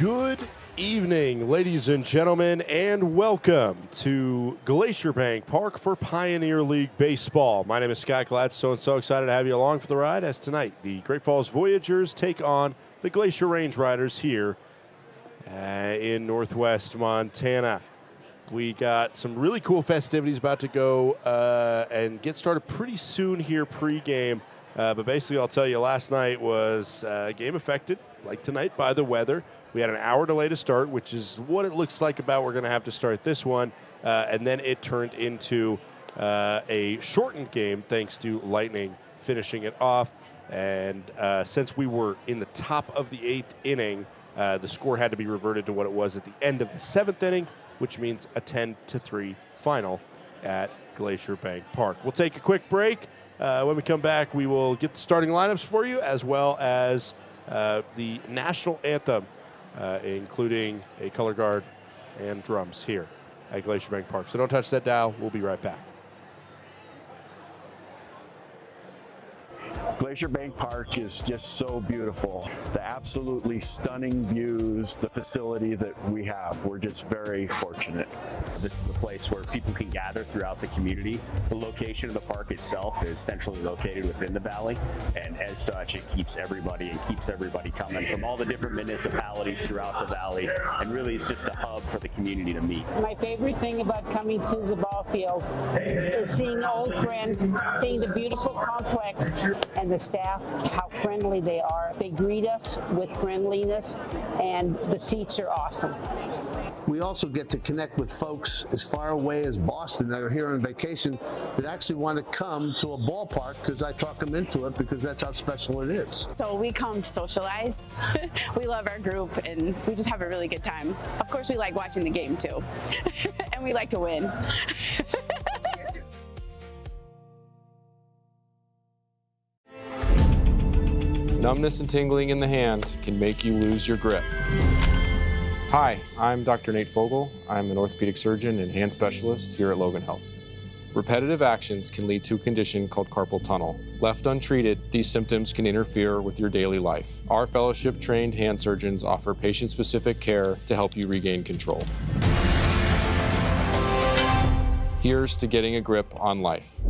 Good evening, ladies and gentlemen, and welcome to Glacier Bank Park for Pioneer League Baseball. My name is Scott Gladstone, so excited to have you along for the ride as tonight the Great Falls Voyagers take on the Glacier Range Riders here in Northwest Montana. We got some really cool festivities about to go and get started pretty soon here pregame. But basically, I'll tell you, last night was a game affected, like tonight, by the weather. We had an hour delay to start, which is what it looks like about we're going to have to start this one. And then it turned into a shortened game thanks to lightning finishing it off. And since we were in the top of the 8th inning, the score had to be reverted to what it was at the end of the 7th inning, which means a 10-3 final at Glacier Bank Park. We'll take a quick break. When we come back, we will get the starting lineups for you, as well as the national anthem, including a color guard and drums here at Glacier Bank Park. So don't touch that dial. We'll be right back. Glacier Bank Park is just so beautiful. The absolutely stunning views, the facility that we have, we're just very fortunate. This is a place where people can gather throughout the community. The location of the park itself is centrally located within the valley, and as such, it keeps everybody coming from all the different municipalities throughout the valley, and really it's just a hub for the community to meet. My favorite thing about coming to the ball field is seeing old friends, seeing the beautiful complex, and the staff, how friendly they are. They greet us with friendliness, and the seats are awesome. We also get to connect with folks as far away as Boston that are here on vacation that actually want to come to a ballpark because I talk them into it because that's how special it is. So we come to socialize. We love our group and we just have a really good time. Of course, we like watching the game too. And we like to win. Numbness and tingling in the hand can make you lose your grip. Hi, I'm Dr. Nate Fogel. I'm an orthopedic surgeon and hand specialist here at Logan Health. Repetitive actions can lead to a condition called carpal tunnel. Left untreated, these symptoms can interfere with your daily life. Our fellowship-trained hand surgeons offer patient-specific care to help you regain control. Here's to getting a grip on life.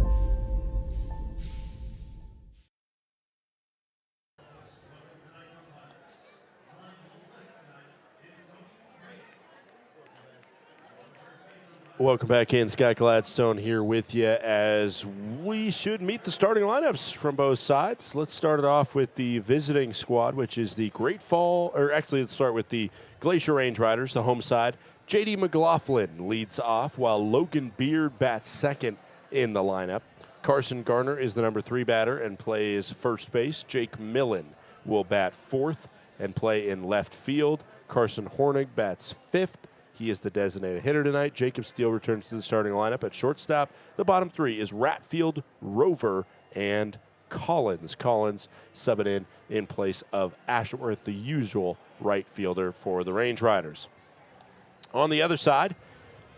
Welcome back in. Scott Gladstone here with you as we should meet the starting lineups from both sides. Let's start it off with the visiting squad, which is the let's start with the Glacier Range Riders, the home side. J.D. McLaughlin leads off while Logan Beard bats second in the lineup. Carson Garner is the number 3 batter and plays first base. Jake Millen will bat fourth and play in left field. Carson Hornig bats fifth. He is the designated hitter tonight. Jacob Steele returns to the starting lineup at shortstop. The bottom 3 is Ratfield, Rover, and Collins. Collins subbing in place of Ashworth, the usual right fielder for the Range Riders. On the other side,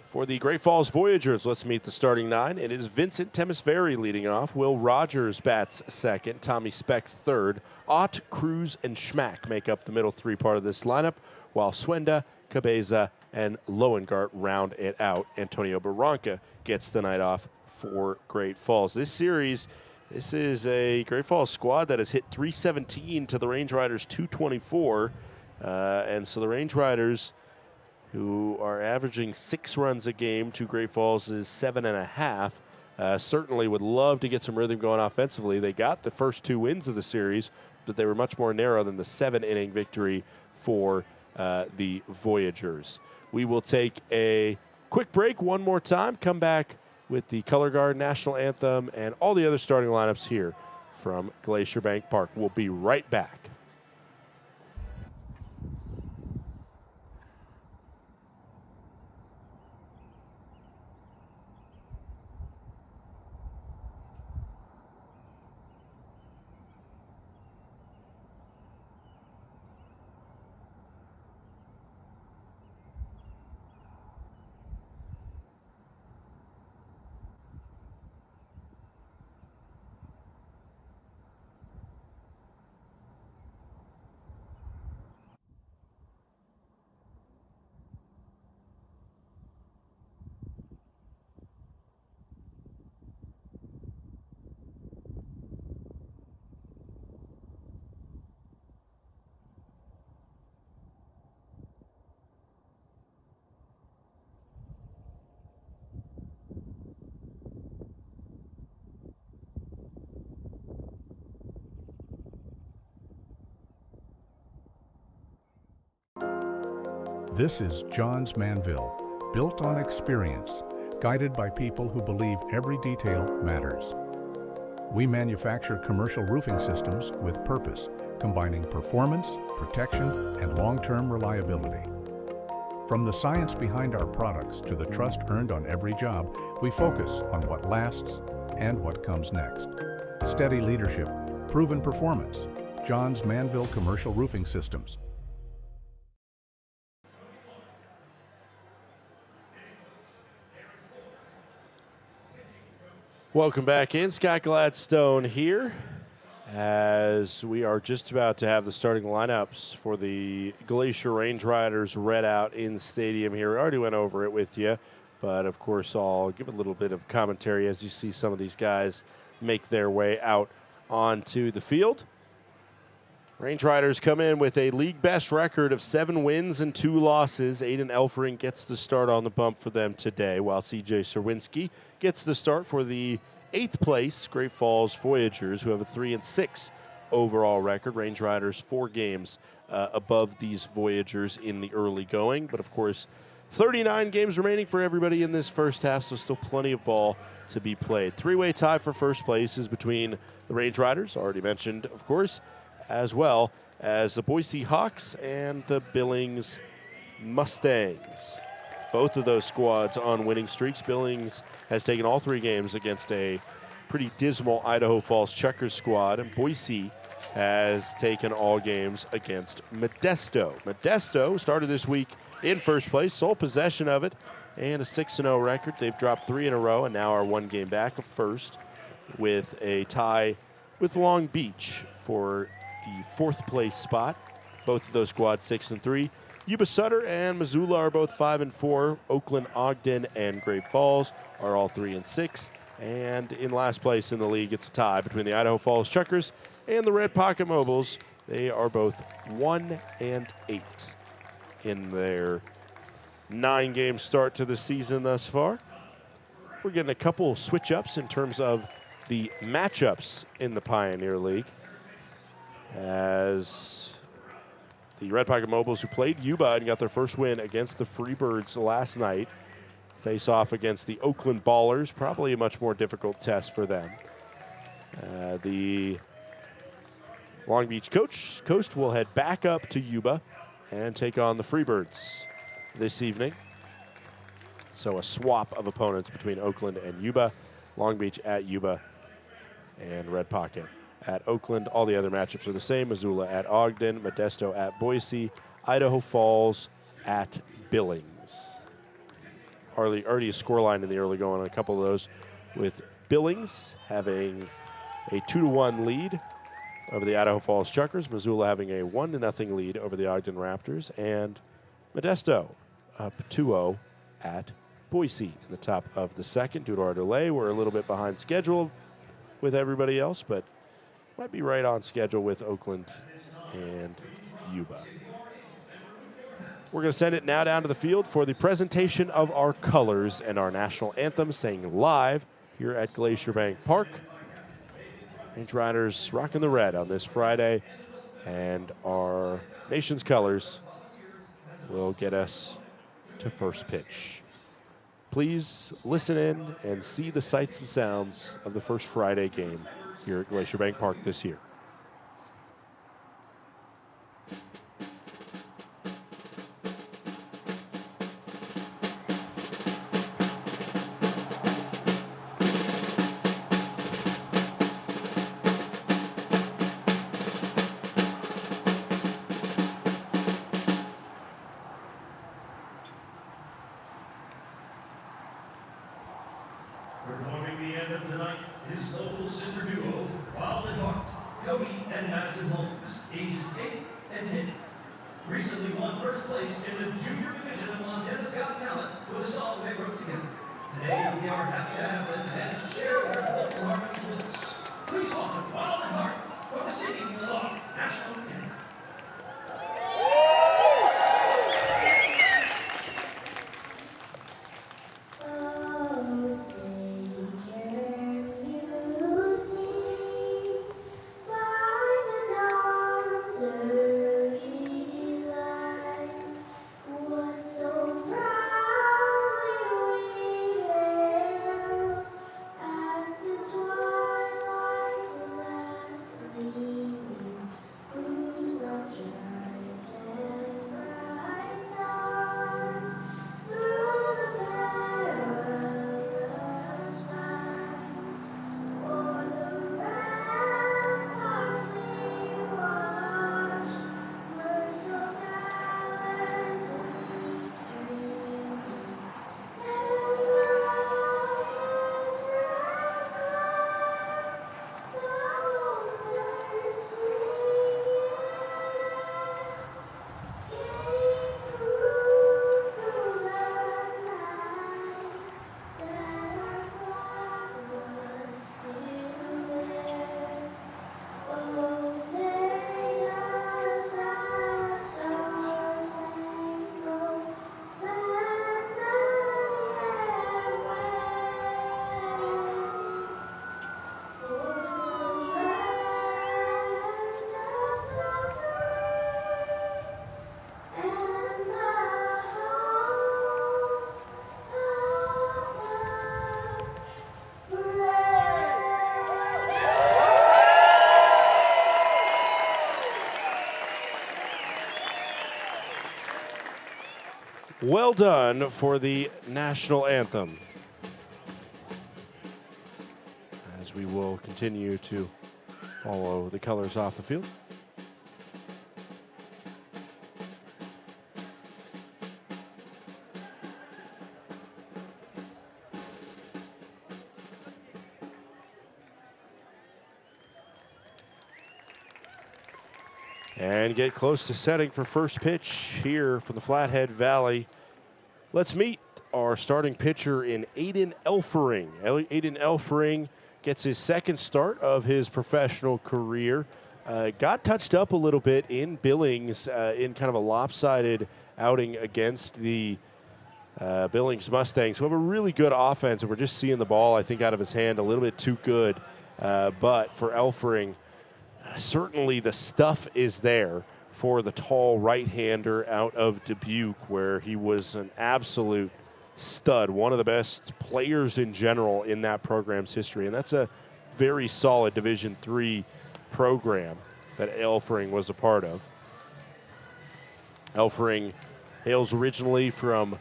for the Great Falls Voyagers, let's meet the starting 9. It is Vincent Temesveri leading off. Will Rogers bats second. Tommy Speck third. Ott, Cruz, and Schmack make up the middle 3 part of this lineup, while Swenda, Cabeza, and Loengart round it out. Antonio Barranca gets the night off for Great Falls. This series, this is a Great Falls squad that has hit 317 to the Range Riders 224. And so the Range Riders, who are averaging 6 runs a game to Great Falls' 7.5, certainly would love to get some rhythm going offensively. They got the first 2 wins of the series, but they were much more narrow than the 7-inning victory for the Voyagers. We will take a quick break one more time, come back with the color guard, national anthem, and all the other starting lineups here from Glacier Bank Park. We'll be right back. This is Johns Manville, built on experience, guided by people who believe every detail matters. We manufacture commercial roofing systems with purpose, combining performance, protection, and long-term reliability. From the science behind our products to the trust earned on every job, we focus on what lasts and what comes next. Steady leadership, proven performance. Johns Manville Commercial Roofing Systems. Welcome back in. Scott Gladstone here as we are just about to have the starting lineups for the Glacier Range Riders read out in stadium here. We already went over it with you, but of course I'll give a little bit of commentary as you see some of these guys make their way out onto the field. Range Riders come in with a league best record of 7 wins and 2 losses. Aiden Elfring gets the start on the bump for them today, while CJ Serwinski gets the start for the 8th place Great Falls Voyagers, who have a 3-6 overall record. Range Riders 4 games above these Voyagers in the early going, but of course 39 games remaining for everybody in this first half, so still plenty of ball to be played. 3-way tie for first place is between the Range Riders, already mentioned, of course, as well as the Boise Hawks and the Billings Mustangs. Both of those squads on winning streaks. Billings has taken all 3 games against a pretty dismal Idaho Falls Checkers squad, and Boise has taken all games against Modesto. Modesto started this week in first place, sole possession of it, and a 6-0 record. They've dropped 3 in a row and now are 1 game back of first with a tie with Long Beach for the 4th place spot. Both of those squads 6-3. Yuba Sutter and Missoula are both 5-4. Oakland, Ogden, and Great Falls are all 3-6. And in last place in the league, it's a tie between the Idaho Falls Chuckers and the Red Pocket Mobiles. They are both 1-8 in their 9-game start to the season thus far. We're getting a couple switch-ups in terms of the matchups in the Pioneer League, as the Red Pocket Mobiles, who played Yuba and got their first win against the Freebirds last night, face off against the Oakland Ballers, probably a much more difficult test for them. The Long Beach Coast will head back up to Yuba and take on the Freebirds this evening. So a swap of opponents between Oakland and Yuba. Long Beach at Yuba and Red Pocket at Oakland. All the other matchups are the same. Missoula at Ogden, Modesto at Boise, Idaho Falls at Billings. Already a scoreline in the early going on a couple of those, with Billings having a 2-1 lead over the Idaho Falls Chuckers, Missoula having a 1-0 lead over the Ogden Raptors, and Modesto up 2-0 at Boise in the top of the second. Due to our delay, we're a little bit behind schedule with everybody else, but might be right on schedule with Oakland and Yuba. We're going to send it now down to the field for the presentation of our colors and our national anthem, sang live here at Glacier Bank Park. Range Riders rocking the red on this Friday, and our nation's colors will get us to first pitch. Please listen in and see the sights and sounds of the first Friday game here at Glacier Bank Park this year. Performing the anthem tonight is local sister duo, Wild and Heart, Cody and Madison Holmes, ages 8 and 10. Recently won first place in the junior division of Montana's Got Talent with a song they wrote together. Today we are happy to have them and share their vocal harmonies with us. Please welcome Wild and Heart for the singing of our national anthem. What well done for the national anthem. As we will continue to follow the colors off the field. And get close to setting for first pitch here from the Flathead Valley. Let's meet our starting pitcher in Aiden Elfering. Aiden Elfering gets his second start of his professional career. Got touched up a little bit in Billings in kind of a lopsided outing against the Billings Mustangs, who have a really good offense, and we're just seeing the ball, I think, out of his hand a little bit too good. But for Elfering, certainly the stuff is there for the tall right-hander out of Dubuque, where he was an absolute stud, one of the best players in general in that program's history. And that's a very solid Division III program that Elfering was a part of. Elfering hails originally from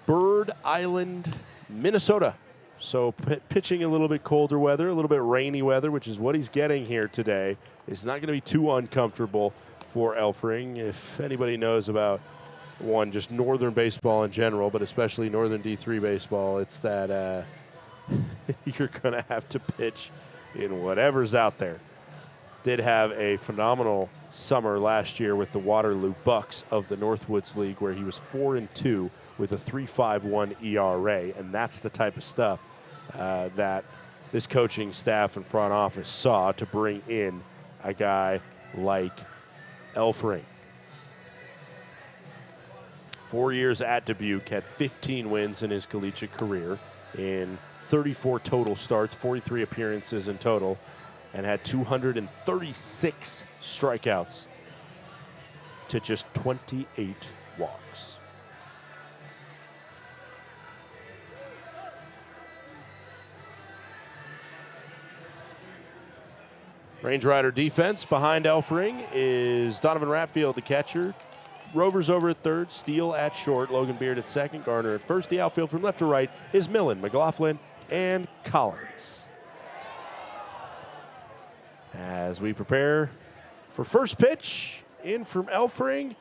Bird Island, Minnesota. So pitching a little bit colder weather, a little bit rainy weather, which is what he's getting here today. It's not going to be too uncomfortable for Elfering. If anybody knows about just northern baseball in general, but especially northern D3 baseball, it's that you're going to have to pitch in whatever's out there. Did have a phenomenal summer last year with the Waterloo Bucks of the Northwoods League, where he was 4-2 with a 3.51 ERA, and that's the type of stuff that this coaching staff and front office saw to bring in a guy like Elfering. 4 years at Dubuque, had 15 wins in his collegiate career in 34 total starts, 43 appearances in total, and had 236 strikeouts to just 28 walks. Range Rider defense behind Elfering is Donovan Ratfield, the catcher. Rovers over at third, Steele at short, Logan Beard at second, Garner at first. The outfield from left to right is Millen, McLaughlin, and Collins. As we prepare for first pitch, in from Elfering,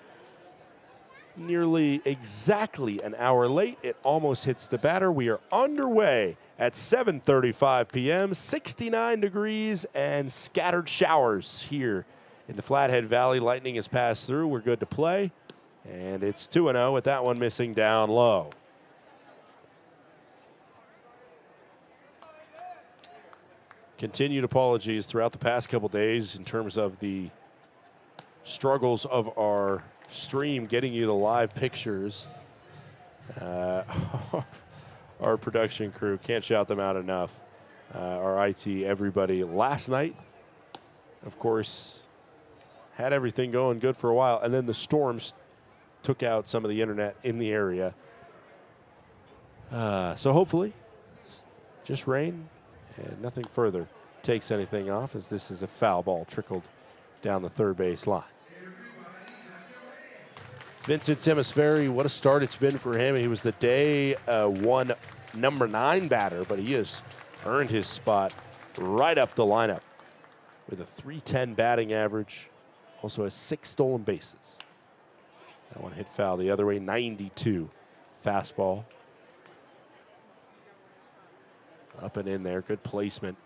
nearly exactly an hour late. It almost hits the batter. We are underway at 7:35 p.m., 69 degrees and scattered showers here in the Flathead Valley. Lightning has passed through. We're good to play. And it's 2-0 with that one missing down low. Continued apologies throughout the past couple days in terms of the struggles of our stream getting you the live pictures. Our production crew, can't shout them out enough. Our IT, everybody. Last night, of course, had everything going good for a while, and then the storms took out some of the internet in the area. So hopefully, just rain and nothing further takes anything off, as this is a foul ball trickled down the third base line. Vincent Semisferi, what a start it's been for him. He was the day one number 9 batter, but he has earned his spot right up the lineup with a .310 batting average. Also has 6 stolen bases. That one hit foul the other way, 92 fastball. Up and in there, good placement.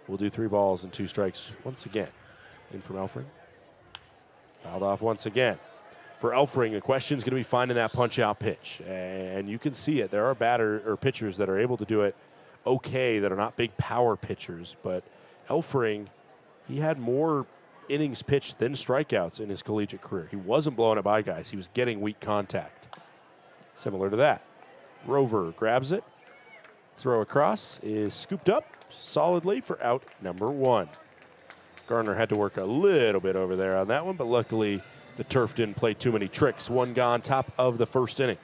We'll do 3 balls and 2 strikes once again. In from Elfering. Fouled off once again. For Elfering, the question is going to be finding that punch-out pitch. And you can see it. There are pitchers that are able to do it okay, that are not big power pitchers. But Elfering, he had more innings pitched than strikeouts in his collegiate career. He wasn't blowing it by guys. He was getting weak contact. Similar to that. Rover grabs it. Throw across is scooped up solidly for out number 1. Garner had to work a little bit over there on that one, but luckily the turf didn't play too many tricks. 1 gone, top of the first inning.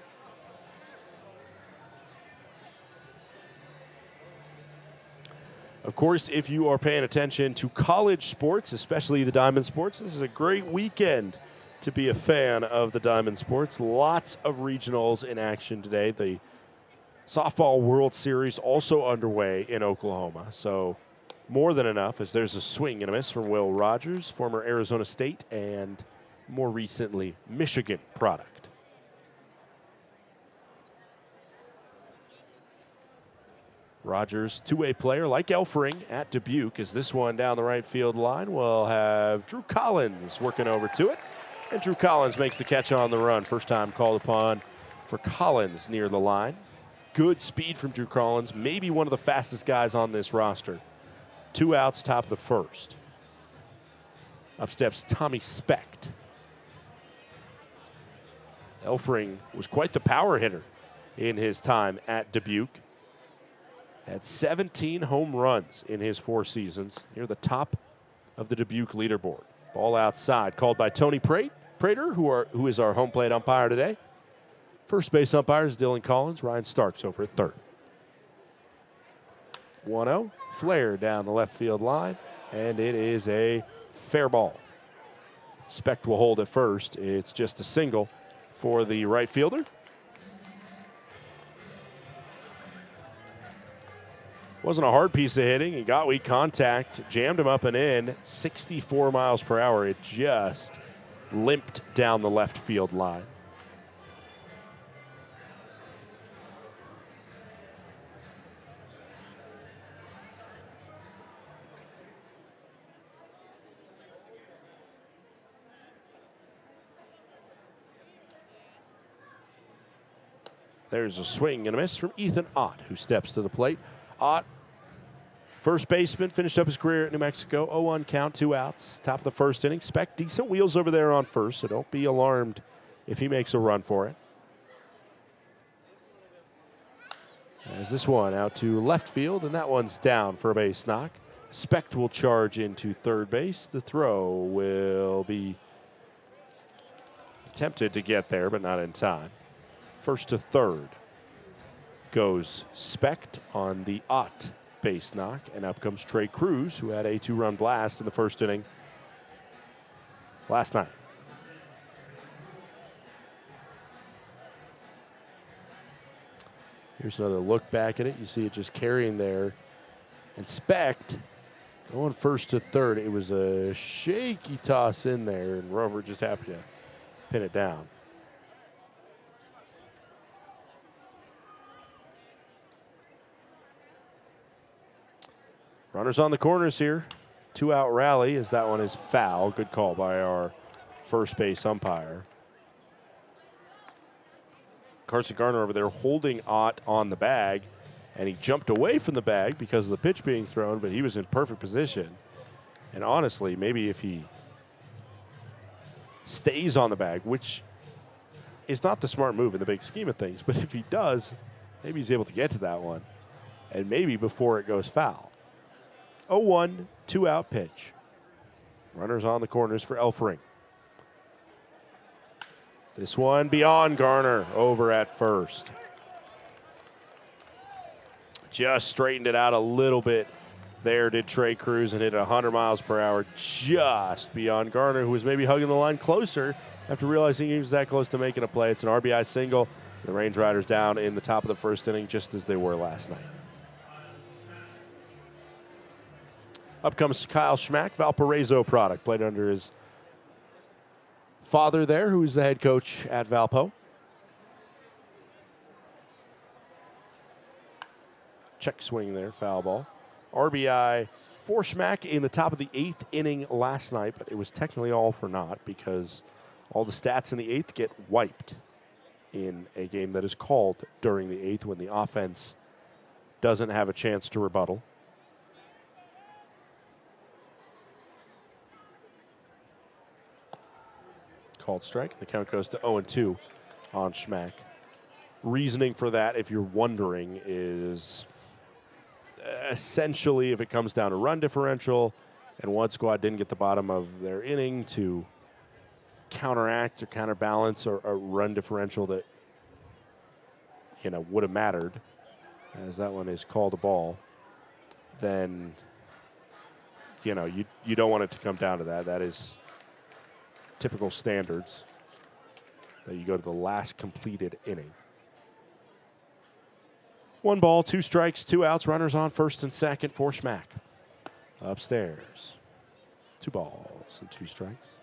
Of course, if you are paying attention to college sports, especially the diamond sports, this is a great weekend to be a fan of the Diamond Sports. Lots of regionals in action today. The Softball World Series also underway in Oklahoma. So more than enough, as there's a swing and a miss from Will Rogers, former Arizona State and more recently Michigan product. Rogers, two-way player like Elfring at Dubuque, as this one down the right field line will have Drew Collins working over to it. And Drew Collins makes the catch on the run. First time called upon for Collins near the line. Good speed from Drew Collins, maybe one of the fastest guys on this roster. 2 outs, top of the first. Up steps Tommy Specht. Elfring was quite the power hitter in his time at Dubuque. Had 17 home runs in his 4 seasons, near the top of the Dubuque leaderboard. Ball outside, called by Tony Prater, who is our home plate umpire today. First base umpires Dylan Collins, Ryan Starks over at third. 1-0, flare down the left field line, and it is a fair ball. Specht will hold at first. It's just a single for the right fielder. Wasn't a hard piece of hitting. He got weak contact, jammed him up and in, 64 miles per hour. It just limped down the left field line. There's a swing and a miss from Ethan Ott, who steps to the plate. Ott, first baseman, finished up his career at New Mexico. 0-1 count, 2 outs. Top of the first inning. Specht decent wheels over there on first, so don't be alarmed if he makes a run for it. As this one out to left field, and that one's down for a base knock. Specht will charge into third base. The throw will be attempted to get there, but not in time. First to third goes Specht on the Ott base knock, and up comes Trey Cruz, who had a 2-run blast in the first inning last night. Here's another look back at it. You see it just carrying there. And Specht going first to third. It was a shaky toss in there, and Rover just happened to pin it down. Runners on the corners here. 2-out rally, as that one is foul. Good call by our first base umpire. Carson Garner over there holding Ott on the bag, and he jumped away from the bag because of the pitch being thrown, but he was in perfect position. And honestly, maybe if he stays on the bag, which is not the smart move in the big scheme of things, but if he does, maybe he's able to get to that one, and maybe before it goes foul. 0-1, 2-out pitch. Runners on the corners for Elfring. This one beyond Garner, over at first. Just straightened it out a little bit there, did Trey Cruz, and hit 100 miles per hour just beyond Garner, who was maybe hugging the line closer after realizing he was that close to making a play. It's an RBI single. The Range Riders down in the top of the first inning, just as they were last night. Up comes Kyle Schmack, Valparaiso product, played under his father there, who's the head coach at Valpo. Check swing there, foul ball. RBI for Schmack in the top of the 8th inning last night, but it was technically all for naught because all the stats in the 8th get wiped in a game that is called during the 8th when the offense doesn't have a chance to rebuttal. Called strike. The count goes to 0-2 on Schmack. Reasoning for that, if you're wondering, is essentially if it comes down to run differential and one squad didn't get the bottom of their inning to counteract or counterbalance or a run differential that, you know, would have mattered, as that one is called a ball, then, you know, you don't want it to come down to that. That is typical standards that you go to the last completed inning. 1 ball, 2 strikes, 2 outs, runners on first and second for Schmack. Upstairs, 2 balls and 2 strikes.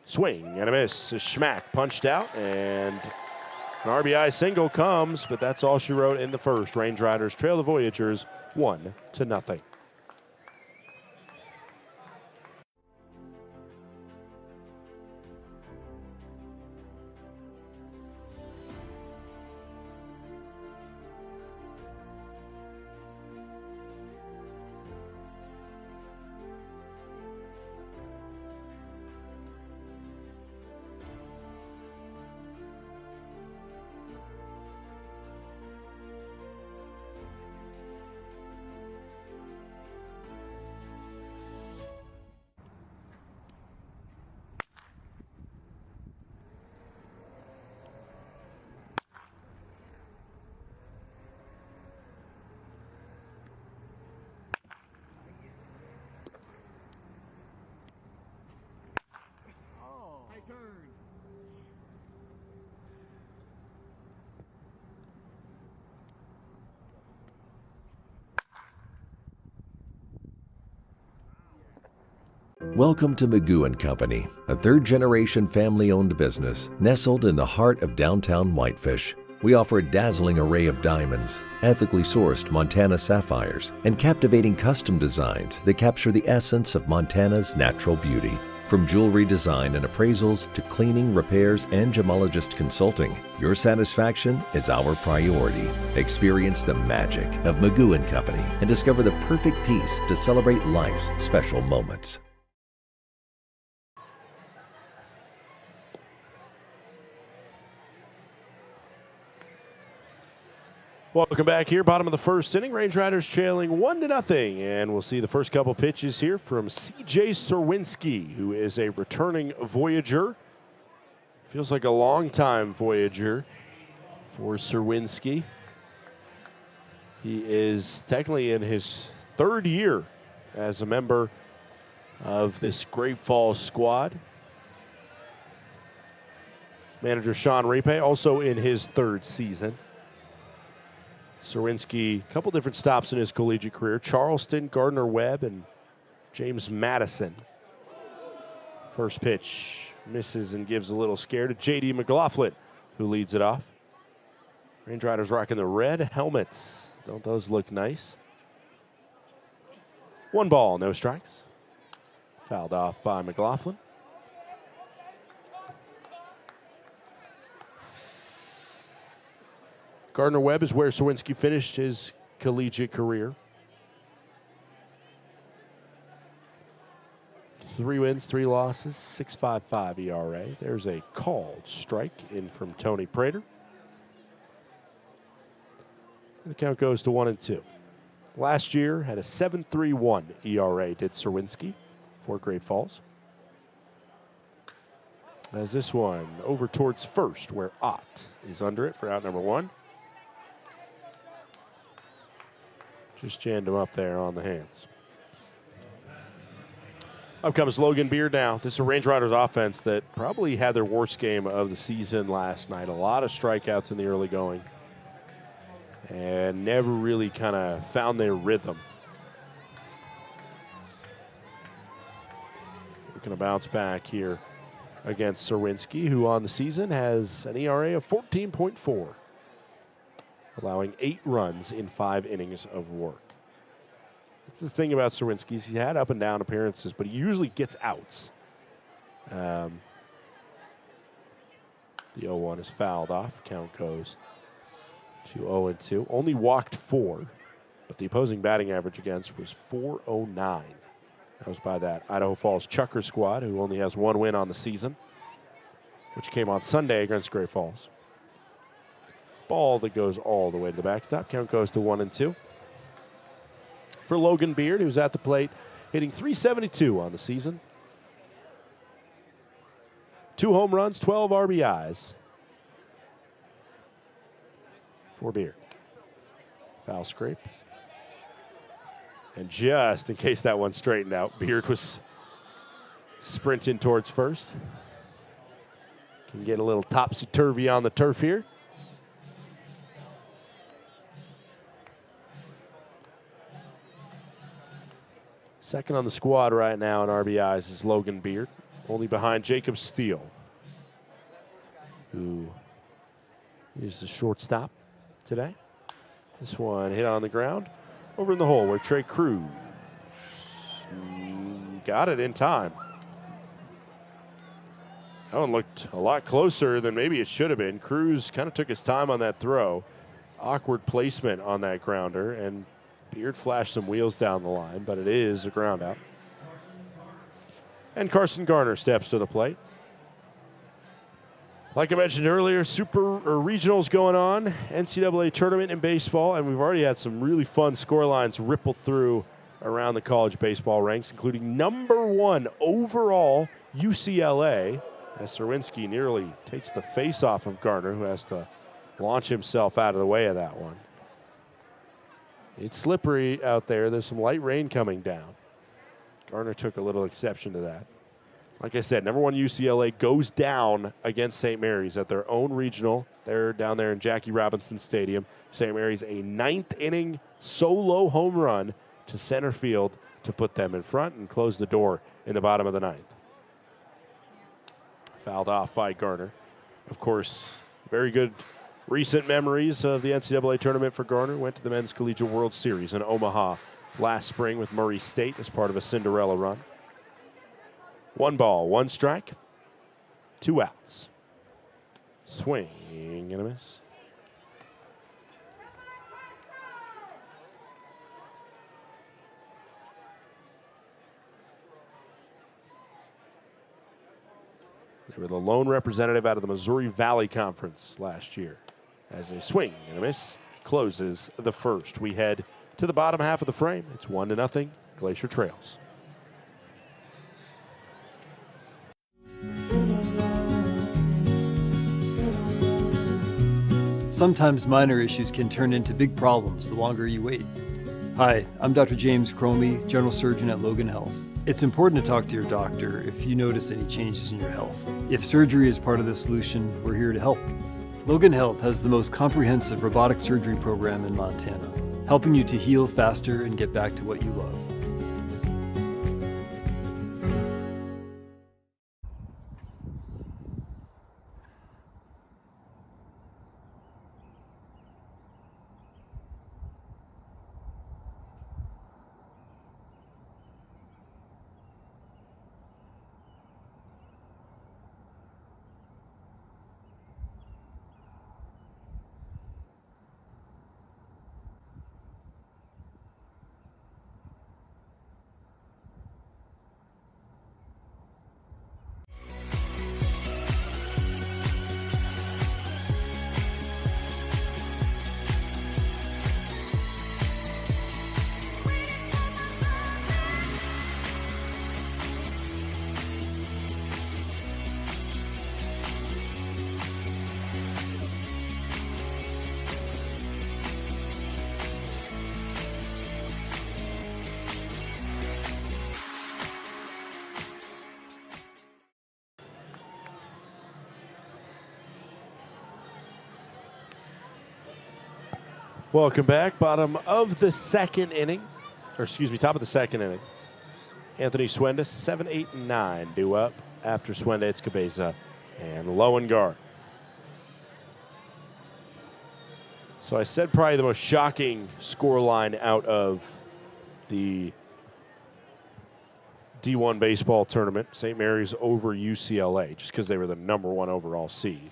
Swing and a miss. Schmack punched out, and an RBI single comes, but that's all she wrote in the first. Range Riders trail the Voyagers 1-0. Welcome to Magoo & Company, a third-generation family-owned business nestled in the heart of downtown Whitefish. We offer a dazzling array of diamonds, ethically sourced Montana sapphires, and captivating custom designs that capture the essence of Montana's natural beauty. From jewelry design and appraisals to cleaning, repairs, and gemologist consulting, your satisfaction is our priority. Experience the magic of Magoo & Company and discover the perfect piece to celebrate life's special moments. Welcome back here, bottom of the first inning. Range Riders trailing 1-0, and we'll see the first couple pitches here from C.J. Serwinski, who is a returning Voyager. Feels like a long-time Voyager for Serwinski. He is technically in his 3rd year as a member of this Great Falls squad. Manager Sean Repe also in his 3rd season. Serwinski, a couple different stops in his collegiate career. Charleston, Gardner-Webb, and James Madison. First pitch misses and gives a little scare to J.D. McLaughlin, who leads it off. Range Riders rocking the red helmets. Don't those look nice? 1 ball, no strikes. Fouled off by McLaughlin. Gardner-Webb is where Serwinski finished his collegiate career. 3 wins, 3 losses, 6.55 ERA. There's a called strike in from Tony Prater. The count goes to 1-2. Last year had a 7.31 ERA, did Serwinski for Great Falls. As this one over towards first, where Ott is under it for out number 1. Just jammed him up there on the hands. Up comes Logan Beard now. This is a Range Riders offense that probably had their worst game of the season last night. A lot of strikeouts in the early going. And never really kind of found their rhythm. Looking to bounce back here against Serwinski, who on the season has an ERA of 14.4. Allowing 8 runs in 5 innings of work. That's the thing about Serwinski. He's had up and down appearances, but he usually gets outs. The 0-1 is fouled off. Count goes to 0-2. Only walked 4, but the opposing batting average against was .409. That was by that Idaho Falls Chucker squad, who only has 1 win on the season, which came on Sunday against Great Falls. Ball that goes all the way to the backstop. Count goes to 1-2. For Logan Beard, who's at the plate, hitting .372 on the season. 2 home runs, 12 RBIs for Beard. Foul scrape. And just in case that one straightened out, Beard was sprinting towards first. Can get a little topsy-turvy on the turf here. Second on the squad right now in RBIs is Logan Beard, only behind Jacob Steele, who is the shortstop today. This one hit on the ground over in the hole where Trey Cruz got it in time. That one looked a lot closer than maybe it should have been. Cruz kind of took his time on that throw. Awkward placement on that grounder, and Beard flashed some wheels down the line, but it is a ground out. And Carson Garner steps to the plate. Like I mentioned earlier, regionals going on, NCAA tournament in baseball, and we've already had some really fun scorelines ripple through around the college baseball ranks, including #1 overall UCLA, as Serwinski nearly takes the face off of Garner, who has to launch himself out of the way of that one. It's slippery out there. There's some light rain coming down. Garner took a little exception to that. Like I said, #1 UCLA goes down against St. Mary's at their own regional. They're down there in Jackie Robinson Stadium. St. Mary's a 9th inning solo home run to center field to put them in front and close the door in the bottom of the 9th. Fouled off by Garner. Of course, very good recent memories of the NCAA tournament for Garner. Went to the Men's Collegiate World Series in Omaha last spring with Murray State as part of a Cinderella run. 1 ball, 1 strike, 2 outs. Swing and a miss. They were the lone representative out of the Missouri Valley Conference last year. As a swing and a miss closes the first. We head to the bottom half of the frame. It's 1-0 Glacier Trails. Sometimes minor issues can turn into big problems the longer you wait. Hi, I'm Dr. James Cromie, General Surgeon at Logan Health. It's important to talk to your doctor if you notice any changes in your health. If surgery is part of the solution, we're here to help. Logan Health has the most comprehensive robotic surgery program in Montana, helping you to heal faster and get back to what you love. Welcome back. Bottom of the second inning, or excuse me, top of the second inning. Anthony Swenda, 7, 8, and 9 due up. After Swenda, it's Cabeza and Lowengar. So I said probably the most shocking scoreline out of the D1 baseball tournament, St. Mary's over UCLA, just because they were the #1 overall seed.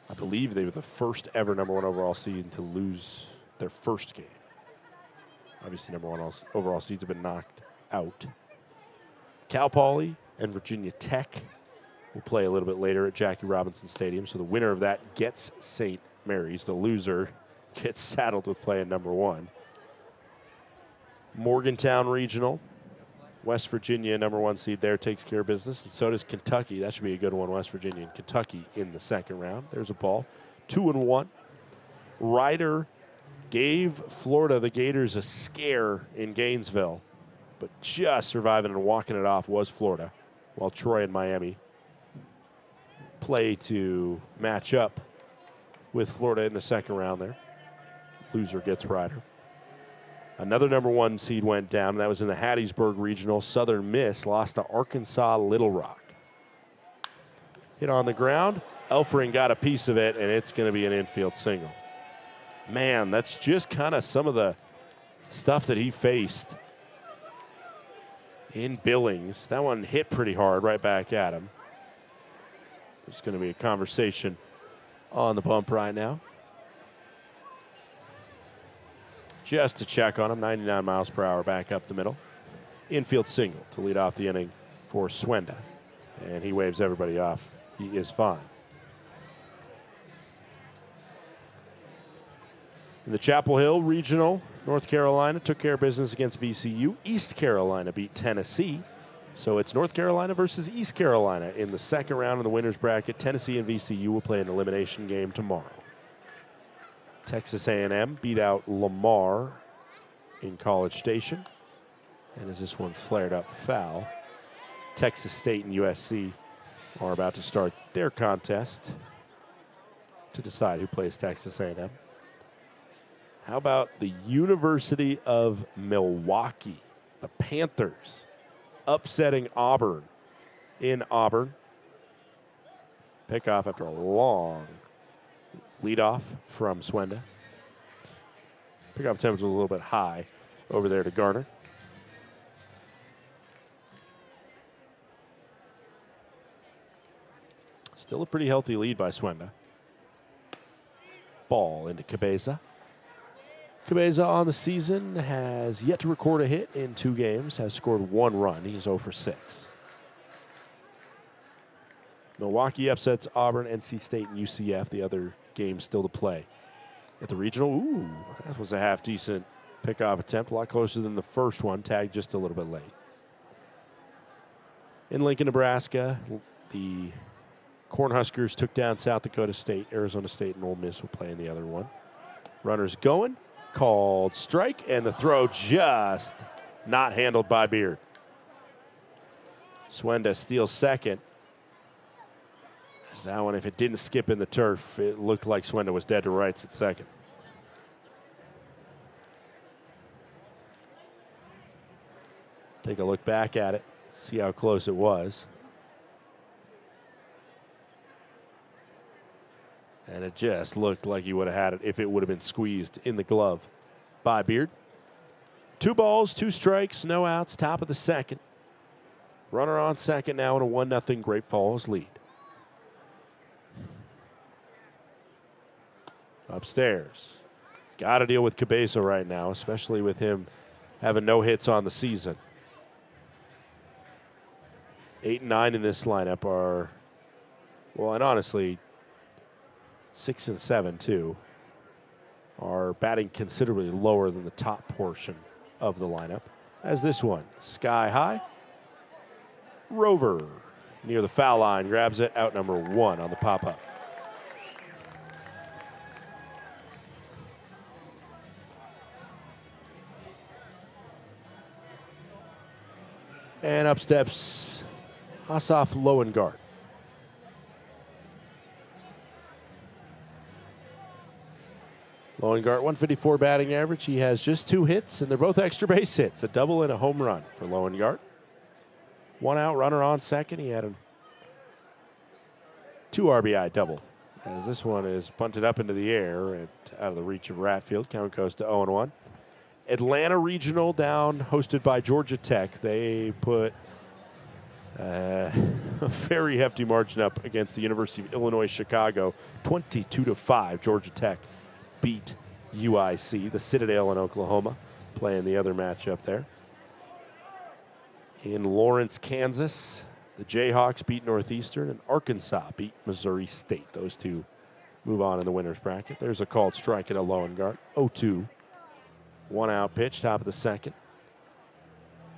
I believe they were the first ever #1 overall seed to lose their first game. Obviously, #1 overall seeds have been knocked out. Cal Poly and Virginia Tech will play a little bit later at Jackie Robinson Stadium. So the winner of that gets St. Mary's. The loser gets saddled with playing #1. Morgantown Regional West Virginia, number 1 seed there, takes care of business, and so does Kentucky. That should be a good one, West Virginia and Kentucky in the second round. There's a ball. 2-1. Ryder gave Florida, the Gators, a scare in Gainesville, but just surviving and walking it off was Florida, while Troy and Miami play to match up with Florida in the second round there. Loser gets Ryder. Another number 1 seed went down, and that was in the Hattiesburg Regional. Southern Miss lost to Arkansas Little Rock. Hit on the ground. Elfring got a piece of it, and it's going to be an infield single. Man, that's just kind of some of the stuff that he faced in Billings. That one hit pretty hard right back at him. There's going to be a conversation on the bump right now. Just to check on him, 99 miles per hour back up the middle. Infield single to lead off the inning for Swenda. And he waves everybody off. He is fine. In the Chapel Hill Regional, North Carolina took care of business against VCU. East Carolina beat Tennessee. So it's North Carolina versus East Carolina in the second round of the winner's bracket. Tennessee and VCU will play an elimination game tomorrow. Texas A&M beat out Lamar in College Station. And as this one flared up foul, Texas State and USC are about to start their contest to decide who plays Texas A&M. How about the University of Milwaukee, the Panthers, upsetting Auburn in Auburn. Pickoff after a long leadoff from Swenda. Pickoff attempts was a little bit high over there to Garner. Still a pretty healthy lead by Swenda. Ball into Cabeza. Cabeza on the season has yet to record a hit in 2 games, has scored 1 run. He's 0 for 6. Milwaukee upsets Auburn, NC State, and UCF, the other games still to play. At the regional, ooh, that was a half-decent pickoff attempt, a lot closer than the first one, tagged just a little bit late. In Lincoln, Nebraska, the Cornhuskers took down South Dakota State. Arizona State and Ole Miss will play in the other one. Runners going. Called strike, and the throw just not handled by Beard. Swenda steals second. As that one, if it didn't skip in the turf, it looked like Swenda was dead to rights at second. Take a look back at it, see how close it was. And it just looked like he would have had it if it would have been squeezed in the glove by Beard. 2 balls, 2 strikes, no outs, top of the second. Runner on second now in a 1-0 Great Falls lead. Upstairs. Got to deal with Cabeza right now, especially with him having no hits on the season. 8 and 9 in this lineup are, well, and honestly, 6 and 7, too, are batting considerably lower than the top portion of the lineup. As this one, sky high. Rover near the foul line, grabs it, out number 1 on the pop-up. And up steps Asaf Loengart. Loengart, 154 batting average. He has just 2 hits, and they're both extra base hits. A double and a home run for Loengart. 1 out, runner on second. He had a 2 RBI double. As this one is punted up into the air and out of the reach of Ratfield. Count goes to 0-1. Atlanta Regional down, hosted by Georgia Tech. They put a very hefty margin up against the University of Illinois Chicago, 22-5. Georgia Tech beat UIC, the Citadel in Oklahoma, playing the other matchup there. In Lawrence, Kansas, the Jayhawks beat Northeastern, and Arkansas beat Missouri State. Those two move on in the winner's bracket. There's a called strike at a Loengart, 0-2. 1 out pitch, top of the second.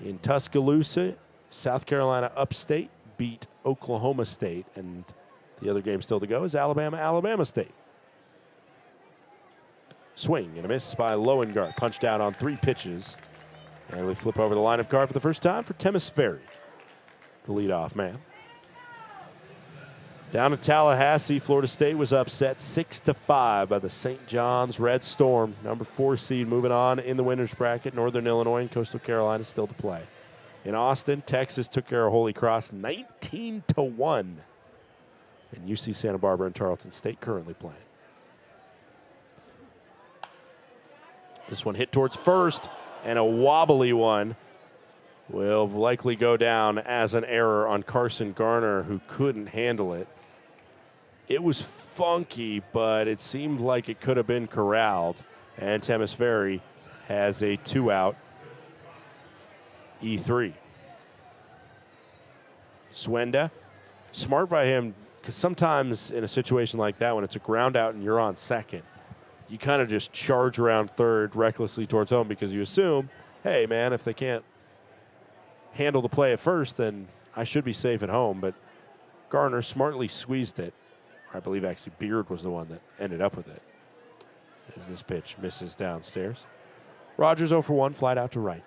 In Tuscaloosa, South Carolina Upstate beat Oklahoma State, and the other game still to go is Alabama State. Swing and a miss by Lowengardt. Punched out on 3 pitches. And we flip over the lineup card for the first time for Temis Ferry, the leadoff man. Down in Tallahassee, Florida State was upset 6-5 by the St. John's Red Storm. Number 4 seed moving on in the winner's bracket. Northern Illinois and Coastal Carolina still to play. In Austin, Texas took care of Holy Cross 19-1. And UC Santa Barbara and Tarleton State currently playing. This one hit towards first, and a wobbly one will likely go down as an error on Carson Garner, who couldn't handle it. It was funky, but it seemed like it could have been corralled. And Temis Ferry has a 2-out E3. Swenda, smart by him, because sometimes in a situation like that, when it's a ground out and you're on second, you kind of just charge around third recklessly towards home because you assume, hey, man, if they can't handle the play at first, then I should be safe at home. But Garner smartly squeezed it. I believe actually Beard was the one that ended up with it, as this pitch misses downstairs. Rogers 0 for 1, flied out to right.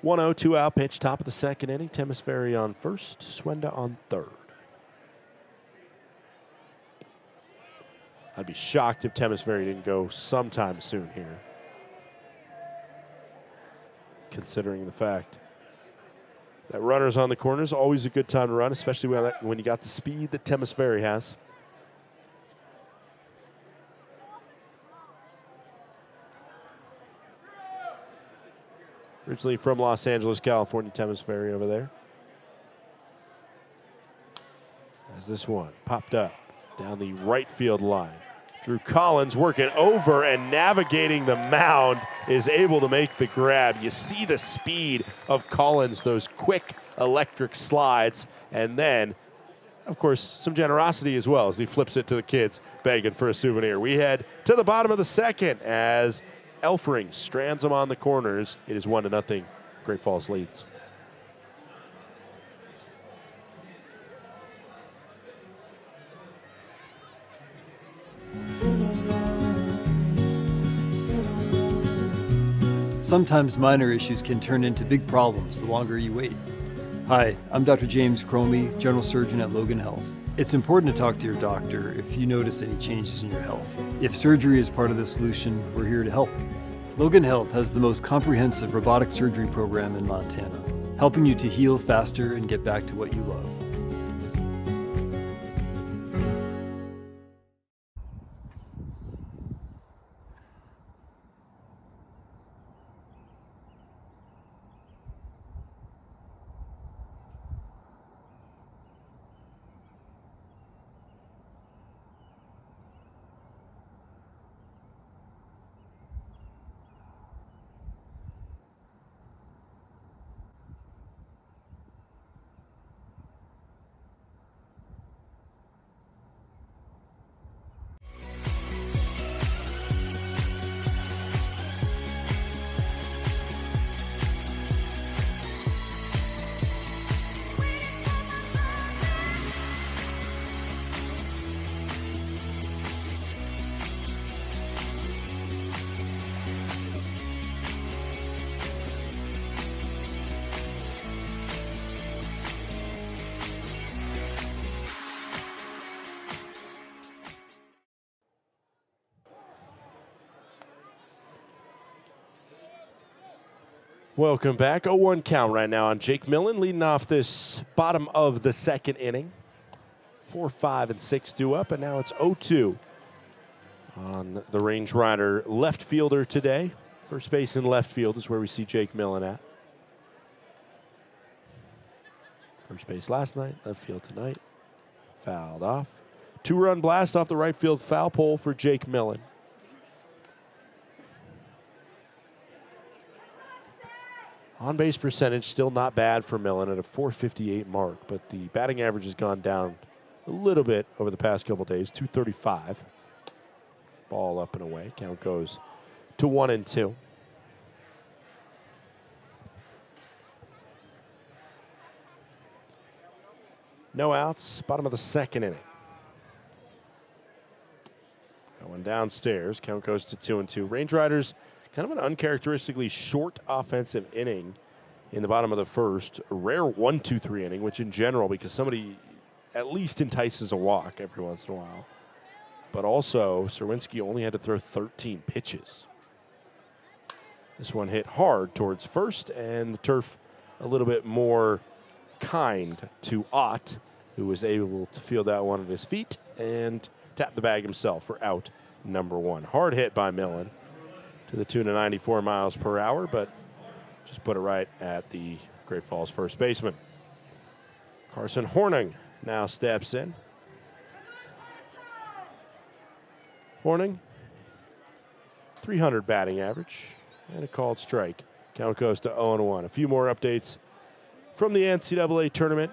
One 0, 2-out pitch, top of the second inning. Temis Ferry on first, Swenda on third. I'd be shocked if Temis Ferry didn't go sometime soon here, considering the fact that runners on the corner is always a good time to run, especially when you got the speed that Temis Ferry has. Originally from Los Angeles, California, Temis Ferry over there. As this one popped up down the right field line. Drew Collins working over and navigating the mound is able to make the grab. You see the speed of Collins, those quick electric slides, and then, of course, some generosity as well as he flips it to the kids begging for a souvenir. We head to the bottom of the second as Elfring strands them on the corners. It is 1-0. Great Falls leads. Sometimes minor issues can turn into big problems the longer you wait. Hi, I'm Dr. James Cromie, General Surgeon at Logan Health. It's important to talk to your doctor if you notice any changes in your health. If surgery is part of the solution, we're here to help. Logan Health has the most comprehensive robotic surgery program in Montana, helping you to heal faster and get back to what you love. Welcome back. 0-1 count right now on Jake Millen, leading off this bottom of the second inning. 4, 5, and 6 due up, and now it's 0-2 on the Range Rider left fielder today. First base and left field is where we see Jake Millen at. First base last night, left field tonight. Fouled off. 2-run blast off the right field foul pole for Jake Millen. On-base percentage still not bad for Millen at a .458 mark, but the batting average has gone down a little bit over the past couple days, .235. Ball up and away. Count goes to 1-2. No outs, bottom of the second inning. That one downstairs. Count goes to 2-2. Range Riders, kind of an uncharacteristically short offensive inning in the bottom of the first. A rare 1-2-3 inning, which in general, because somebody at least entices a walk every once in a while. But also, Serwinski only had to throw 13 pitches. This one hit hard towards first, and the turf a little bit more kind to Ott, who was able to field out one of his feet and tap the bag himself for out number 1. Hard hit by Millen to the tune of 94 miles per hour, but just put it right at the Great Falls first baseman. Carson Horning now steps in. Horning, 300 batting average and a called strike. Count goes to 0-1. A few more updates from the NCAA tournament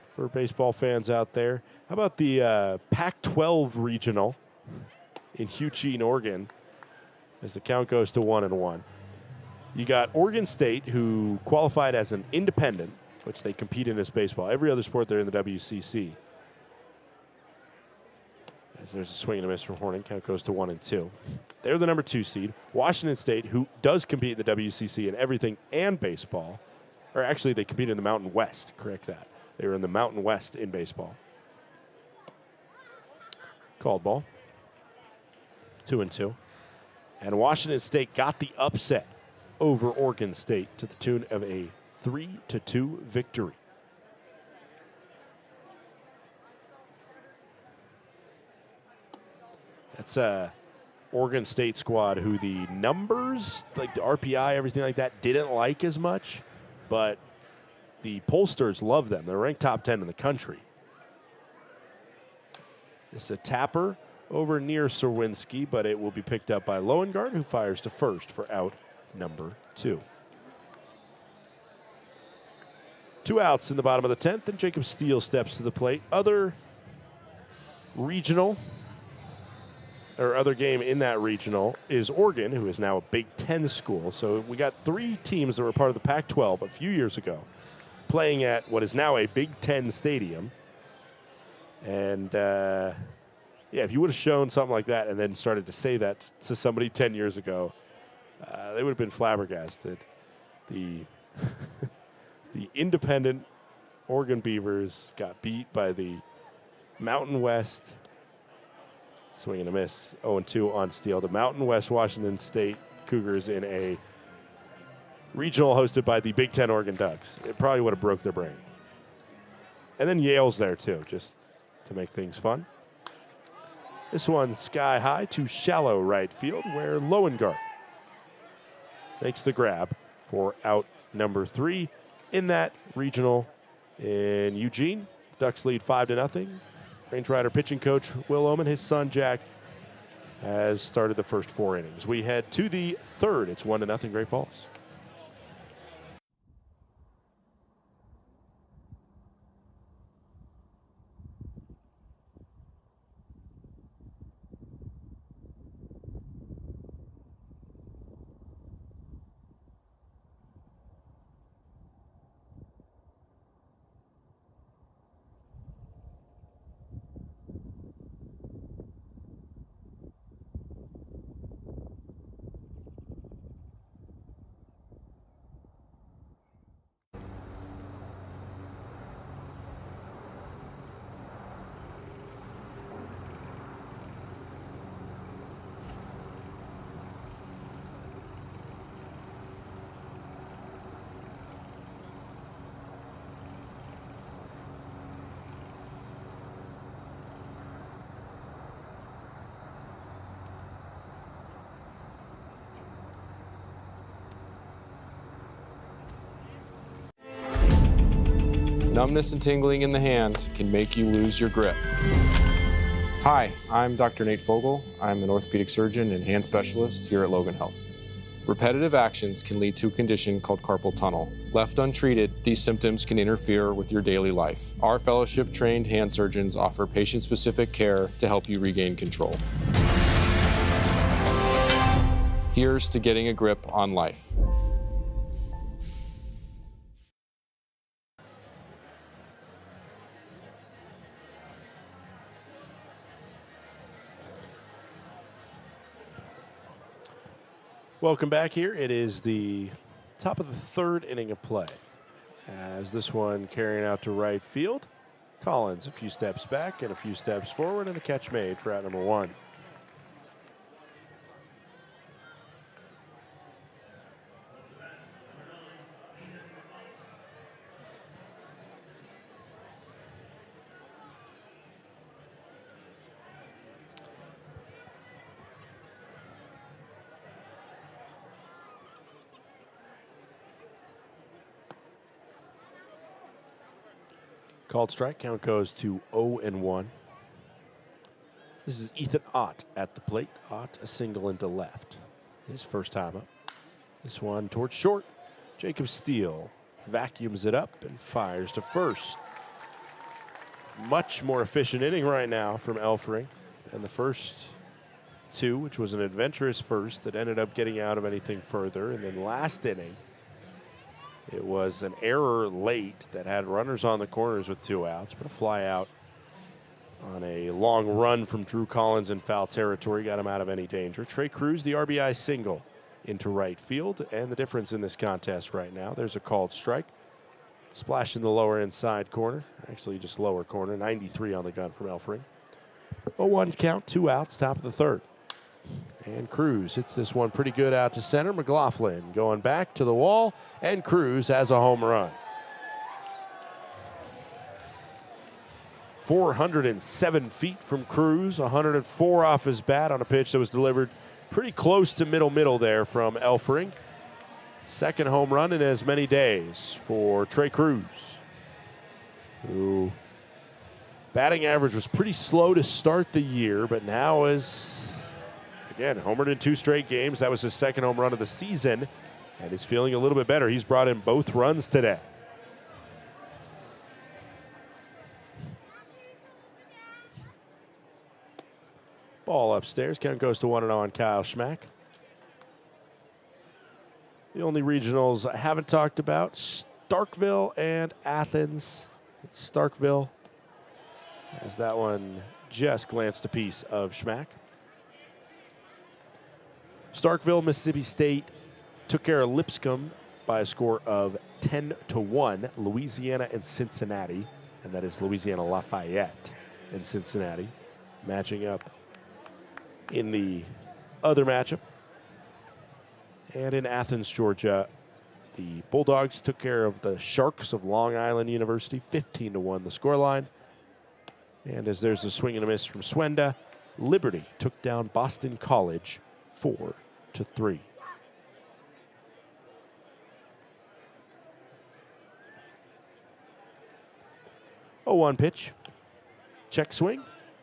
for baseball fans out there. How about the Pac-12 regional in Eugene, Oregon, as the count goes to 1-1. You got Oregon State, who qualified as an independent, which they compete in as baseball. Every other sport, they're in the WCC. As there's a swing and a miss from Horning. Count goes to 1-2. They're the number 2 seed. Washington State, who does compete in the WCC in everything and baseball. Or actually, they compete in the Mountain West. Correct that. They were in the Mountain West in baseball. Called ball. 2-2. And Washington State got the upset over Oregon State to the tune of a 3-2 victory. That's Oregon State squad who the numbers, like the RPI, everything like that, didn't like as much, but the pollsters love them. They're ranked top 10 in the country. It's a tapper over near Serwinski, but it will be picked up by Loengard, who fires to first for out number 2. 2 outs in the bottom of the 10th, and Jacob Steele steps to the plate. Other regional, or other game in that regional is Oregon, who is now a Big Ten school. So we got 3 teams that were part of the Pac-12 a few years ago, playing at what is now a Big Ten stadium. And yeah, if you would have shown something like that and then started to say that to somebody 10 years ago, they would have been flabbergasted. The the independent Oregon Beavers got beat by the Mountain West. Swing and a miss. 0-2 on Steele. The Mountain West Washington State Cougars in a regional hosted by the Big Ten Oregon Ducks. It probably would have broke their brain. And then Yale's there too, just to make things fun. This one sky high to shallow right field, where Loengard makes the grab for out number 3 in that regional in Eugene. Ducks lead 5-0. Range Rider pitching coach Will Oman, his son Jack, has started the first 4 innings. We head to the 3rd. It's 1-0 Great Falls. Numbness and tingling in the hand can make you lose your grip. Hi, I'm Dr. Nate Fogel. I'm an orthopedic surgeon and hand specialist here at Logan Health. Repetitive actions can lead to a condition called carpal tunnel. Left untreated, these symptoms can interfere with your daily life. Our fellowship-trained hand surgeons offer patient-specific care to help you regain control. Here's to getting a grip on life. Welcome back here. It is the top of the third inning of play. As this one carrying out to right field. Collins a few steps back and a few steps forward, and a catch made for out number one. Called strike. Count goes to 0-1. This is Ethan Ott at the plate. Ott a single into left. His first time up. This one towards short. Jacob Steele vacuums it up and fires to first. Much more efficient inning right now from Elfring than the first two, which was an adventurous first that ended up getting out of anything further. And then last inning, it was an error late that had runners on the corners with 2 outs, but a fly out on a long run from Drew Collins in foul territory got him out of any danger. Trey Cruz, the RBI single into right field, and the difference in this contest right now, there's a called strike. Splash in the lower inside corner, actually just lower corner, 93 on the gun from Elfring. 0-1 count, 2 outs, top of the third. And Cruz hits this one pretty good out to center. McLaughlin going back to the wall, and Cruz has a home run. 407 feet from Cruz, 104 off his bat on a pitch that was delivered pretty close to middle there from Elfring. Second home run in as many days for Trey Cruz, who batting average was pretty slow to start the year, but now is, again, homered in 2 straight games. That was his second home run of the season, and is feeling a little bit better. He's brought in both runs today. Ball upstairs. Count goes to 1-0 on Kyle Schmack. The only regionals I haven't talked about, Starkville and Athens. It's Starkville, as that one just glanced a piece of Schmack. Starkville, Mississippi State took care of Lipscomb by a score of 10-1. Louisiana and Cincinnati, and that is Louisiana Lafayette and Cincinnati, matching up in the other matchup. And in Athens, Georgia, the Bulldogs took care of the Sharks of Long Island University, 15-1 the scoreline. And as there's a swing and a miss from Swenda, Liberty took down Boston College 4-3. A 1 pitch. Check swing.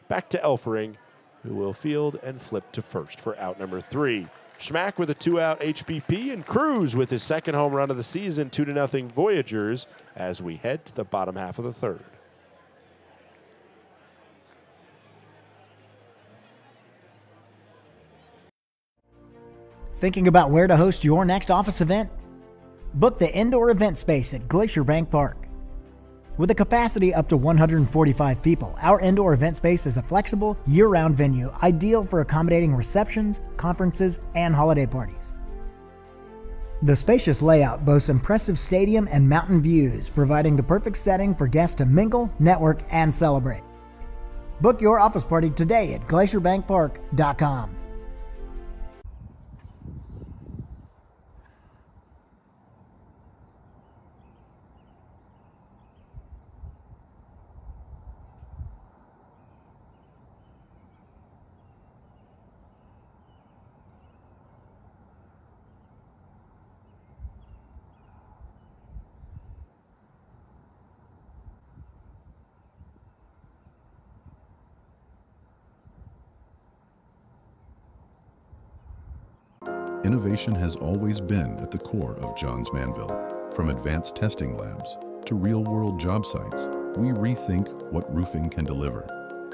Back to Elfring, who will field and flip to first for out number 3. Schmack with a 2-out HBP, and Cruz with his second home run of the season, 2-0 Voyagers, as we head to the bottom half of the third. Thinking about where to host your next office event? Book the indoor event space at Glacier Bank Park. With a capacity up to 145 people, our indoor event space is a flexible, year-round venue ideal for accommodating receptions, conferences, and holiday parties. The spacious layout boasts impressive stadium and mountain views, providing the perfect setting for guests to mingle, network, and celebrate. Book your office party today at glacierbankpark.com. Innovation has always been at the core of Johns Manville. From advanced testing labs to real-world job sites, we rethink what roofing can deliver.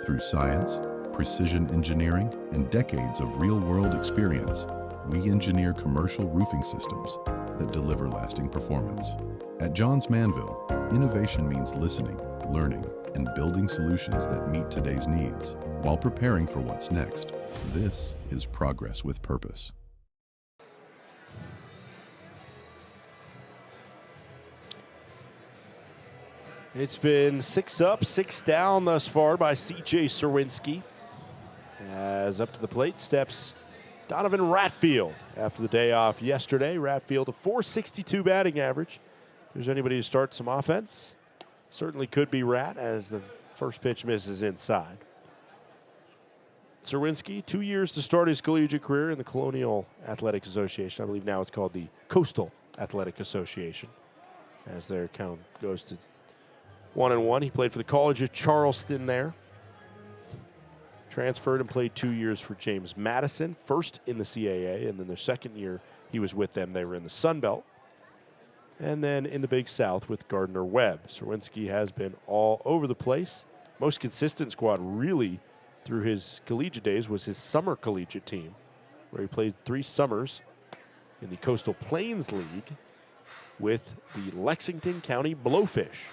Through science, precision engineering, and decades of real-world experience, we engineer commercial roofing systems that deliver lasting performance. At Johns Manville, innovation means listening, learning, and building solutions that meet today's needs while preparing for what's next. This is progress with purpose. It's been 6 up, 6 down thus far by C.J. Serwinski. As up to the plate steps Donovan Ratfield. After the day off yesterday, Ratfield a .462 batting average. If there's anybody who starts some offense, certainly could be Rat as the first pitch misses inside. Serwinski, 2 years to start his collegiate career in the Colonial Athletic Association. I believe now it's called the Coastal Athletic Association, as their count goes to 1-1. He played for the College of Charleston there. Transferred and played 2 years for James Madison, first in the CAA, and then their second year he was with them. They were in the Sun Belt. And then in the Big South with Gardner Webb. Serwinski has been all over the place. Most consistent squad really through his collegiate days was his summer collegiate team, where he played 3 summers in the Coastal Plains League with the Lexington County Blowfish.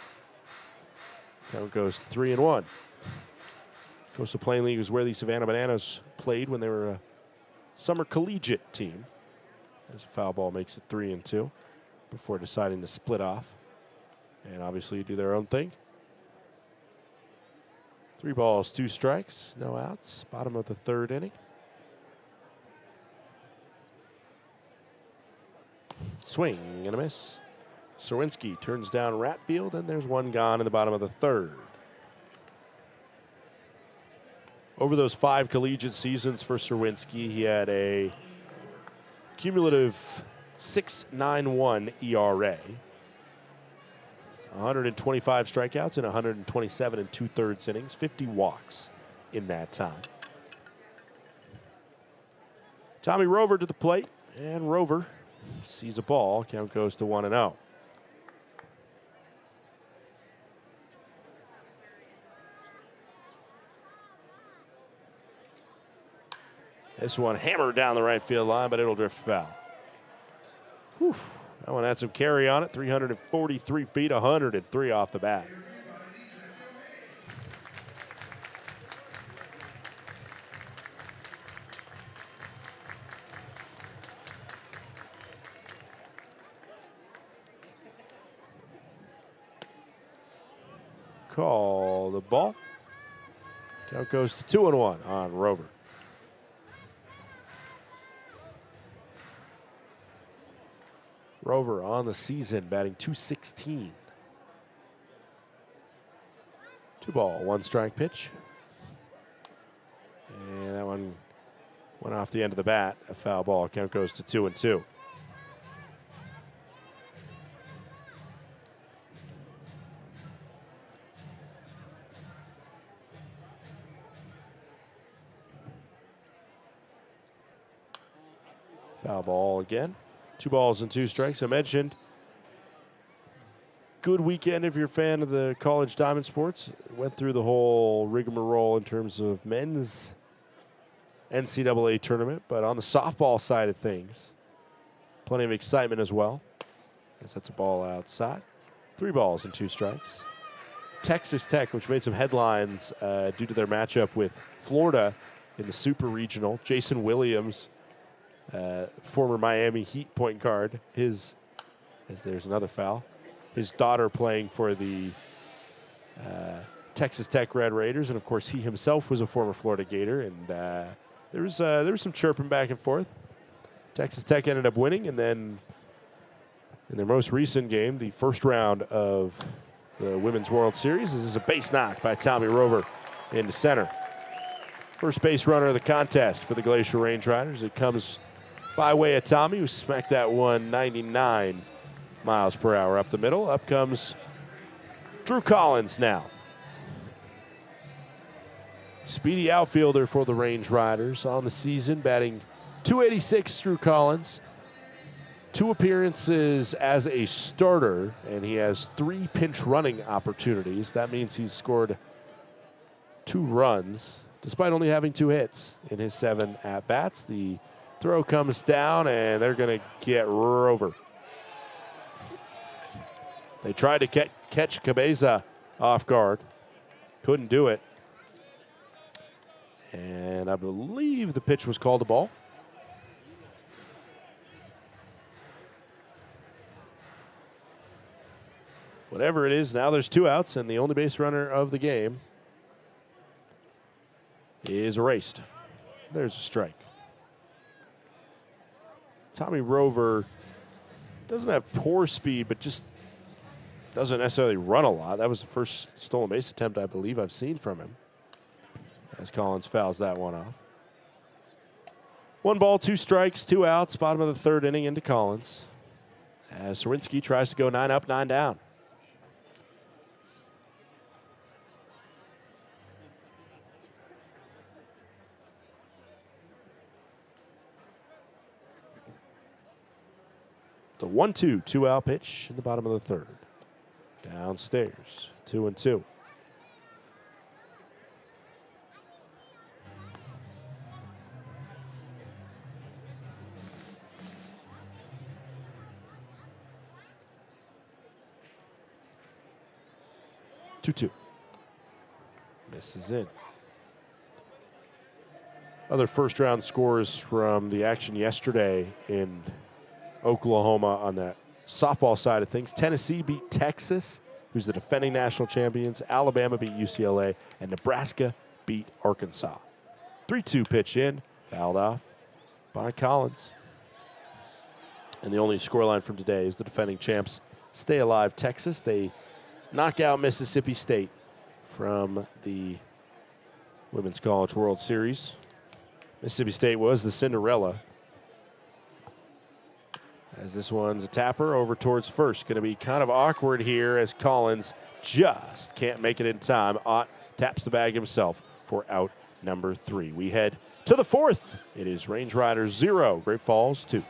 Count goes to 3-1. Coastal Plain League is where the Savannah Bananas played when they were a summer collegiate team. As a foul ball makes it 3-2 before deciding to split off and obviously do their own thing. 3 balls, 2 strikes, no outs. Bottom of the 3rd inning. Swing and a miss. Serwinski turns down Ratfield, and there's 1 gone in the bottom of the 3rd. Over those 5 collegiate seasons for Serwinski, he had a cumulative 6.91 ERA, 125 strikeouts in 127 2/3 innings, 50 walks in that time. Tommy Rover to the plate, and Rover sees a ball. Count goes to 1-0. This one hammered down the right field line, but it'll drift foul. Whew. That one had some carry on it. 343 feet, 103 off the bat. Call the ball. Count goes to 2-1 on Rover. Rover on the season batting .216. 2 ball, 1 strike pitch. And that one went off the end of the bat. A foul ball. Count goes to 2-2. Foul ball again. 2 balls and 2 strikes. I mentioned good weekend if you're a fan of the college diamond sports. Went through the whole rigmarole in terms of men's NCAA tournament, but on the softball side of things, plenty of excitement as well. As that's a ball outside. 3 balls and 2 strikes. Texas Tech, which made some headlines due to their matchup with Florida in the Super Regional. Jason Williams, former Miami Heat point guard, as there's another foul. His daughter playing for the Texas Tech Red Raiders, and of course he himself was a former Florida Gator. And there was some chirping back and forth. Texas Tech ended up winning, and then in their most recent game, the first round of the Women's World Series, this is a base knock by Tommy Rover into center. First base runner of the contest for the Glacier Range Riders. It comes by way of Tommy, who smacked that one 99 miles per hour up the middle. Up comes Drew Collins now. Speedy outfielder for the Range Riders on the season, batting .286, Drew Collins. 2 appearances as a starter, and he has 3 pinch running opportunities. That means he's scored 2 runs, despite only having 2 hits in his 7 at-bats. The Throw comes down, and they're going to get Rover. They tried to catch Cabeza off guard. Couldn't do it. And I believe the pitch was called a ball. Whatever it is, now there's 2 outs, and the only base runner of the game is erased. There's a strike. Tommy Rover doesn't have poor speed, but just doesn't necessarily run a lot. That was the first stolen base attempt I believe I've seen from him, as Collins fouls that one off. 1 ball, 2 strikes, 2 outs, bottom of the 3rd inning into Collins, as Serwinski tries to go 9 up, 9 down. The 1-2, 2-out pitch in the bottom of the 3rd. Downstairs, 2-2. Misses in. Other first-round scores from the action yesterday in Oklahoma on the softball side of things. Tennessee beat Texas, who's the defending national champions. Alabama beat UCLA, and Nebraska beat Arkansas. 3-2 pitch in, fouled off by Collins. And the only scoreline from today is the defending champs stay alive Texas. They knock out Mississippi State from the Women's College World Series. Mississippi State was the Cinderella. As this one's a tapper over towards first. Going to be kind of awkward here as Collins just can't make it in time. Ott taps the bag himself for out number 3. We head to the 4th. It is Range Riders 0, Great Falls 2.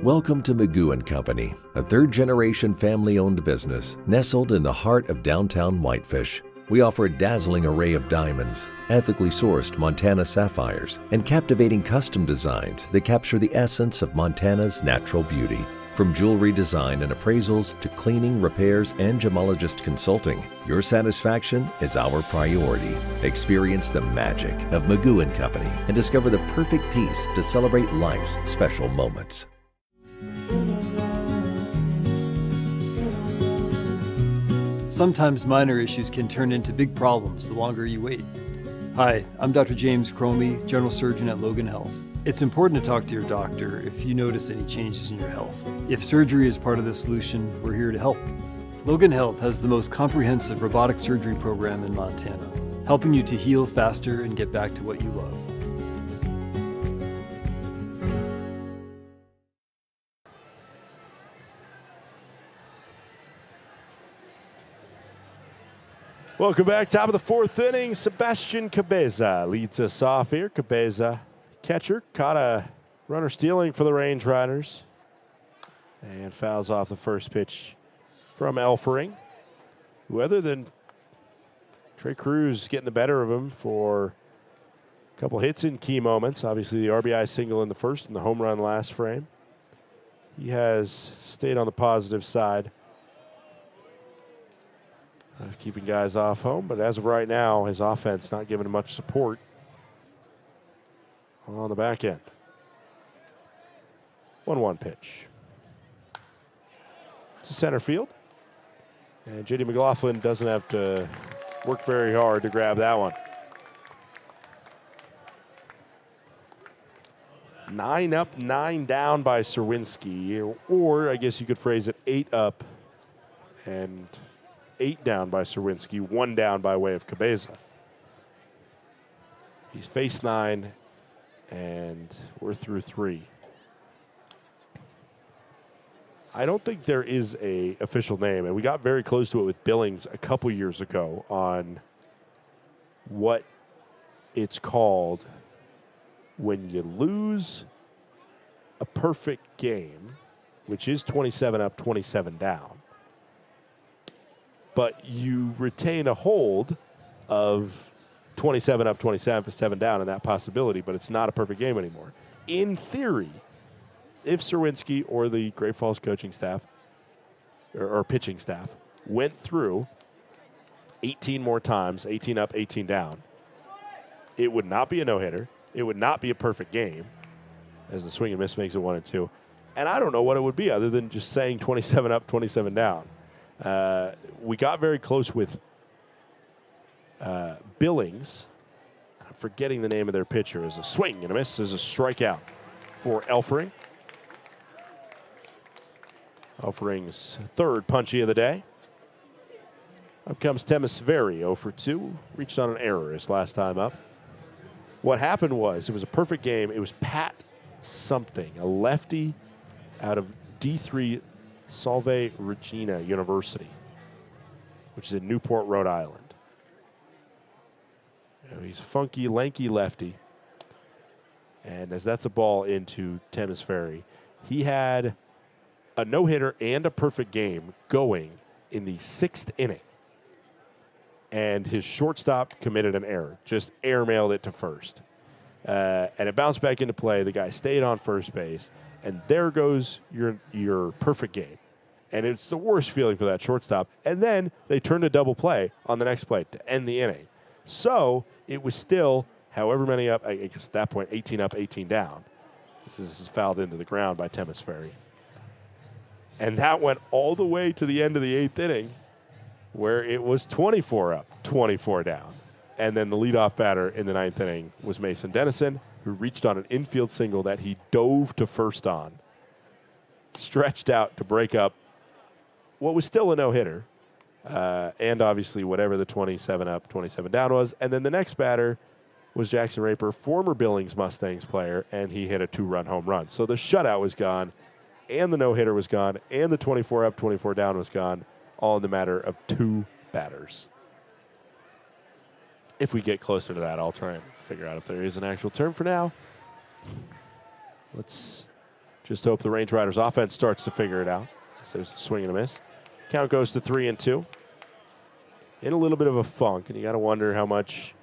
Welcome to Magoo & Company, a 3rd-generation family-owned business nestled in the heart of downtown Whitefish. We offer a dazzling array of diamonds, ethically sourced Montana sapphires, and captivating custom designs that capture the essence of Montana's natural beauty. From jewelry design and appraisals to cleaning, repairs, and gemologist consulting, your satisfaction is our priority. Experience the magic of Magoo & Company and discover the perfect piece to celebrate life's special moments. Sometimes minor issues can turn into big problems the longer you wait. Hi, I'm Dr. James Cromie, General Surgeon at Logan Health. It's important to talk to your doctor if you notice any changes in your health. If surgery is part of the solution, we're here to help. Logan Health has the most comprehensive robotic surgery program in Montana, helping you to heal faster and get back to what you love. Welcome back. Top of the 4th inning. Sebastian Cabeza leads us off here. Cabeza, catcher, caught a runner stealing for the Range Riders and fouls off the first pitch from Elfering, who other than Trey Cruz getting the better of him for a couple hits in key moments, obviously the RBI single in the first and the home run last frame, he has stayed on the positive side of keeping guys off home, but as of right now, his offense not giving him much support on the back end. 1-1 pitch to center field, and J.D. McLaughlin doesn't have to work very hard to grab that one. 9 up, 9 down by Serwinski, or I guess you could phrase it 8 up and 8 down by Serwinski, 1 down by way of Cabeza. He's face 9, and we're through 3. I don't think there is a official name, and we got very close to it with Billings a couple years ago on what it's called when you lose a perfect game, which is 27 up, 27 down, but you retain a hold of 27 up, 27 down in that possibility, but it's not a perfect game anymore. In theory, if Serwinski or the Great Falls coaching staff or pitching staff went through 18 more times, 18 up, 18 down, it would not be a no-hitter. It would not be a perfect game, as the swing and miss makes it 1-2. And I don't know what it would be other than just saying 27 up, 27 down. We got very close with Billings. I'm forgetting the name of their pitcher. As a swing and a miss, as a strikeout for Elfring. Elfring's third punchy of the day. Up comes Temisveri, 0 for 2. Reached on an error his last time up. What happened was, it was a perfect game. It was Pat something, a lefty out of D3 Salve Regina University, which is in Newport, Rhode Island. He's a funky, lanky lefty. And as that's a ball into Temisveri, he had a no-hitter and a perfect game going in the 6th inning. And his shortstop committed an error, just airmailed it to first. And it bounced back into play. The guy stayed on first base, and there goes your perfect game. And it's the worst feeling for that shortstop. And then they turned a double play on the next play to end the inning. So it was still however many up, I guess at that point, 18 up, 18 down. This is fouled into the ground by Temisveri. And that went all the way to the end of the 8th inning, where it was 24 up, 24 down. And then the leadoff batter in the 9th inning was Mason Dennison, who reached on an infield single that he dove to first on, stretched out to break up what was still a no-hitter, and obviously whatever the 27 up, 27 down was. And then the next batter was Jackson Raper, former Billings Mustangs player, and he hit a 2-run home run. So the shutout was gone, and the no-hitter was gone, and the 24 up, 24 down was gone, all in the matter of 2 batters. If we get closer to that, I'll try and figure out if there is an actual term. For now, let's just hope the Range Riders offense starts to figure it out. So there's a swing and a miss. Count goes to 3-2. In a little bit of a funk, and you got to wonder how much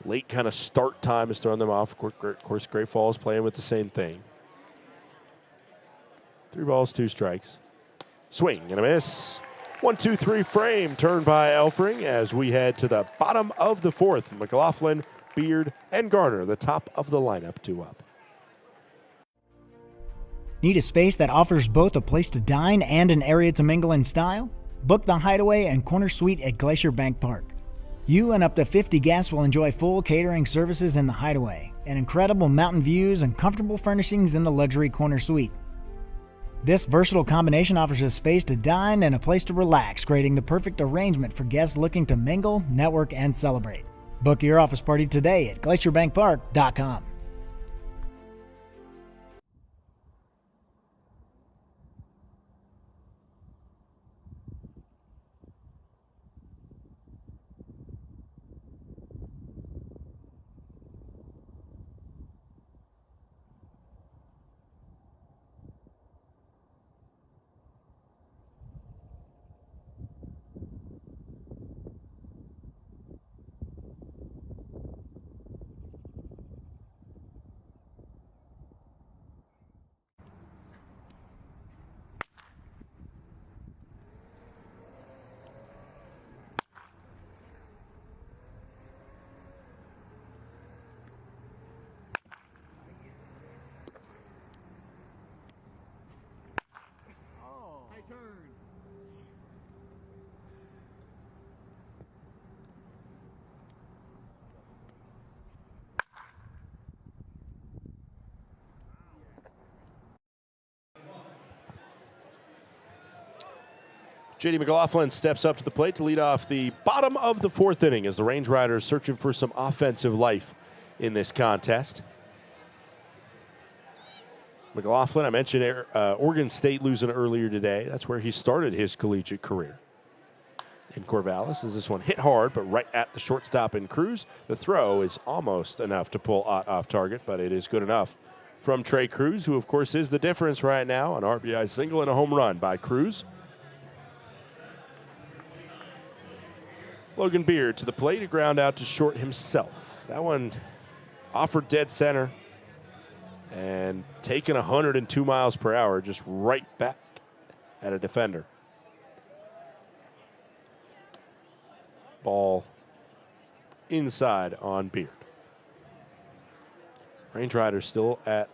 late kind of start time has thrown them off. Of course, Great Falls playing with the same thing. 3 balls, 2 strikes. Swing and a miss. 1-2-3 frame turned by Elfring as we head to the bottom of the 4th. McLaughlin, Beard, and Garner, the top of the lineup, 2 up. Need a space that offers both a place to dine and an area to mingle in style? Book the Hideaway and Corner Suite at Glacier Bank Park. You and up to 50 guests will enjoy full catering services in the Hideaway, and incredible mountain views and comfortable furnishings in the luxury Corner Suite. This versatile combination offers a space to dine and a place to relax, creating the perfect arrangement for guests looking to mingle, network, and celebrate. Book your office party today at glacierbankpark.com. J.D. McLaughlin steps up to the plate to lead off the bottom of the 4th inning as the Range Riders searching for some offensive life in this contest. McLaughlin, I mentioned Oregon State losing earlier today. That's where he started his collegiate career. In Corvallis, as this one hit hard, but right at the shortstop in Cruz. The throw is almost enough to pull Ott off target, but it is good enough from Trey Cruz, who, of course, is the difference right now. An RBI single and a home run by Cruz. Logan Beard to the plate, a ground out to short himself. That one offered dead center and taken 102 miles per hour just right back at a defender. Ball inside on Beard. Range Riders still at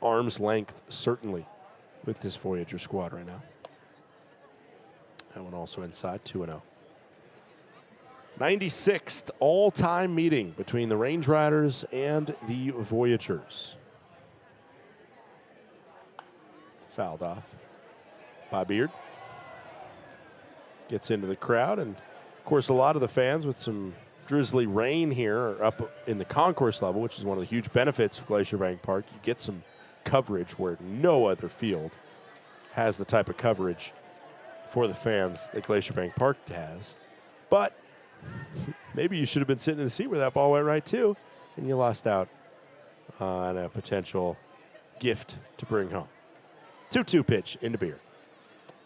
arm's length, certainly, with this Voyager squad right now. That one also inside, 2-0. 96th all-time meeting between the Range Riders and the Voyagers. Fouled off by Beard. Gets into the crowd, and of course a lot of the fans with some drizzly rain here are up in the concourse level, which is one of the huge benefits of Glacier Bank Park. You get some coverage where no other field has the type of coverage for the fans that Glacier Bank Park has. But maybe you should have been sitting in the seat where that ball went right to, and you lost out on a potential gift to bring home. 2-2 pitch into Beard.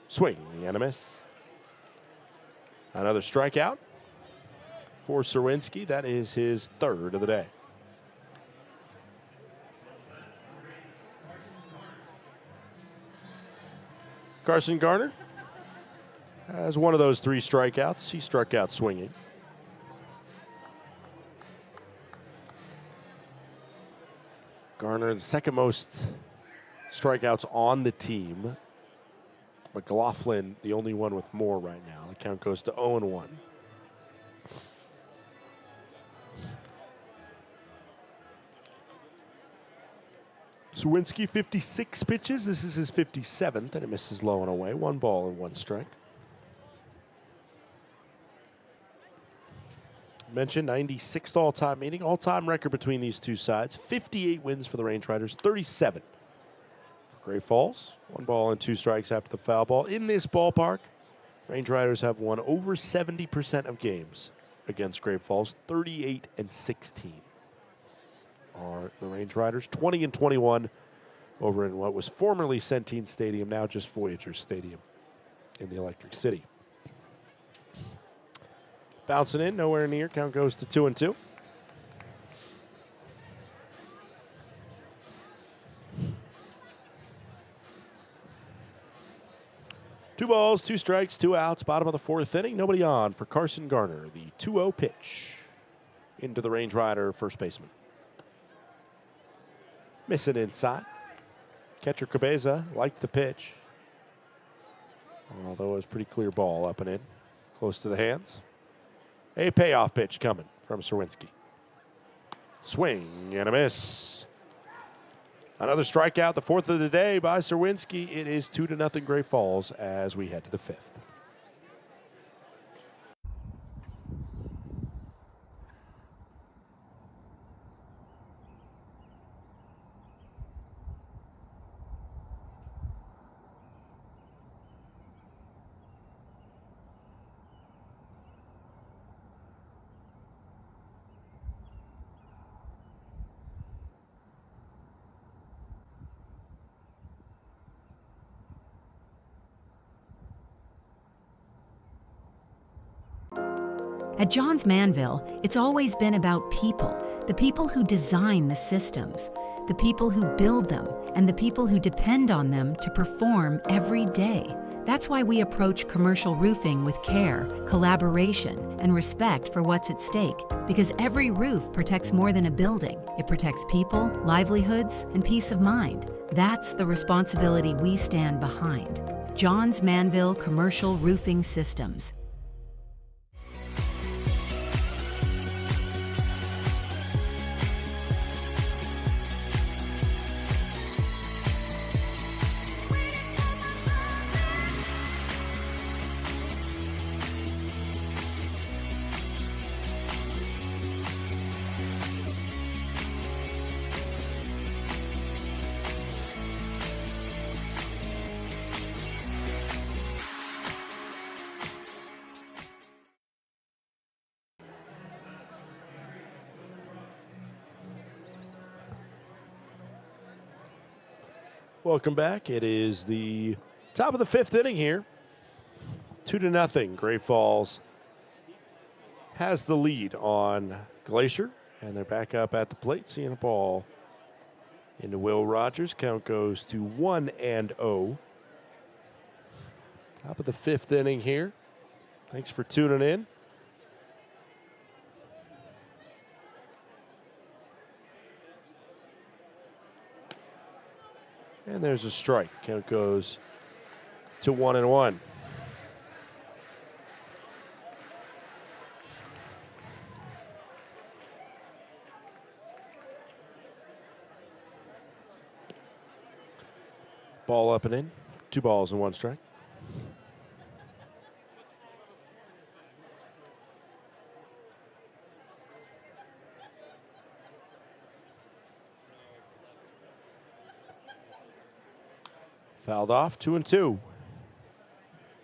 Swing and a miss. Another strikeout for Serwinski. That is his 3rd of the day. Carson Garner has one of those 3 strikeouts. He struck out swinging. Garner, the 2nd most strikeouts on the team. McLaughlin, the only one with more right now. The count goes to 0-1. Serwinski, 56 pitches. This is his 57th, and it misses low and away. 1 ball and 1 strike. Mentioned 96th all-time meeting. All-time record between these two sides. 58 wins for the Range Riders, 37 for Great Falls. 1 ball and 2 strikes after the foul ball. In this ballpark, Range Riders have won over 70% of games against Great Falls. 38-16 are the Range Riders. 20-21 over in what was formerly Centene Stadium, now just Voyagers Stadium in the Electric City. Bouncing in, nowhere near. Count goes to 2-2. Two balls, 2 strikes, 2 outs. Bottom of the 4th inning. Nobody on for Carson Garner. The 2-0 pitch into the Range Rider first baseman. Missing inside. Catcher Cabeza liked the pitch, although it was a pretty clear ball up and in, close to the hands. A payoff pitch coming from Serwinski. Swing and a miss. Another strikeout, the 4th of the day by Serwinski. It is 2-0 Great Falls as we head to the 5th. At Johns Manville, it's always been about people, the people who design the systems, the people who build them, and the people who depend on them to perform every day. That's why we approach commercial roofing with care, collaboration, and respect for what's at stake, because every roof protects more than a building. It protects people, livelihoods, and peace of mind. That's the responsibility we stand behind. Johns Manville Commercial Roofing Systems. Welcome back. It is the top of the 5th inning here. 2-0. Great Falls has the lead on Glacier, and they're back up at the plate, seeing a ball into Will Rogers. Count goes to 1-0. Top of the 5th inning here. Thanks for tuning in. And there's a strike. Count goes to 1-1. Ball up and in. 2 balls and 1 strike. Fouled off, 2-2.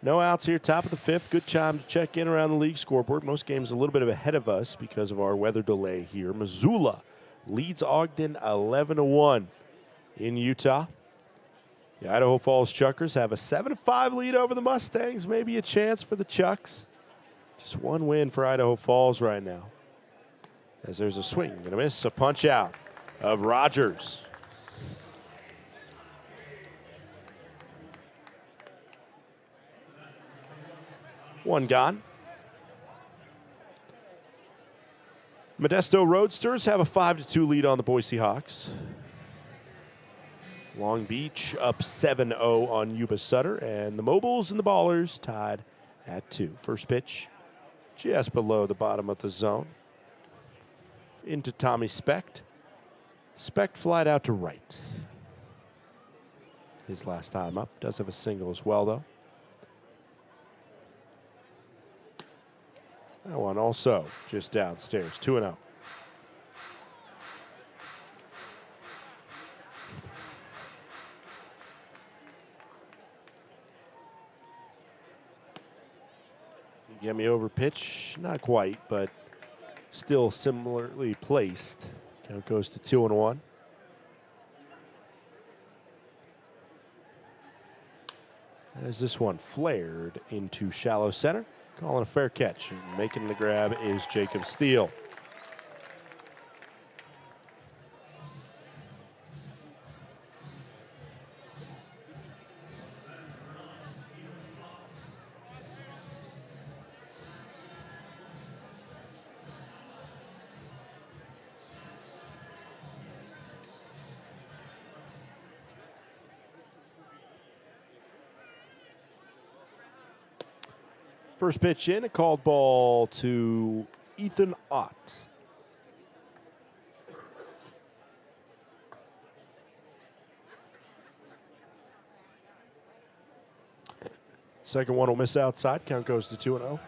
No outs here, top of the 5th. Good time to check in around the league scoreboard. Most games a little bit ahead of us because of our weather delay here. Missoula leads Ogden 11-1 in Utah. The Idaho Falls Chuckers have a 7-5 lead over the Mustangs. Maybe a chance for the Chucks. Just 1 win for Idaho Falls right now. As there's a swing and a miss, a punch out of Rogers. One gone. Modesto Roadsters have a 5-2 lead on the Boise Hawks. Long Beach up 7-0 on Yuba Sutter, and the Mobiles and the Ballers tied at 2. First pitch just below the bottom of the zone. Into Tommy Specht. Specht flied out to right. His last time up. Does have a single as well, though. That one also just downstairs, 2-0. Get me over pitch, not quite, but still similarly placed. Count goes to 2-1. As this one flared into shallow center. Calling a fair catch. And making the grab is Jacob Steele. First pitch in, a called ball to Ethan Ott. Second one will miss outside. Count goes to 2-0.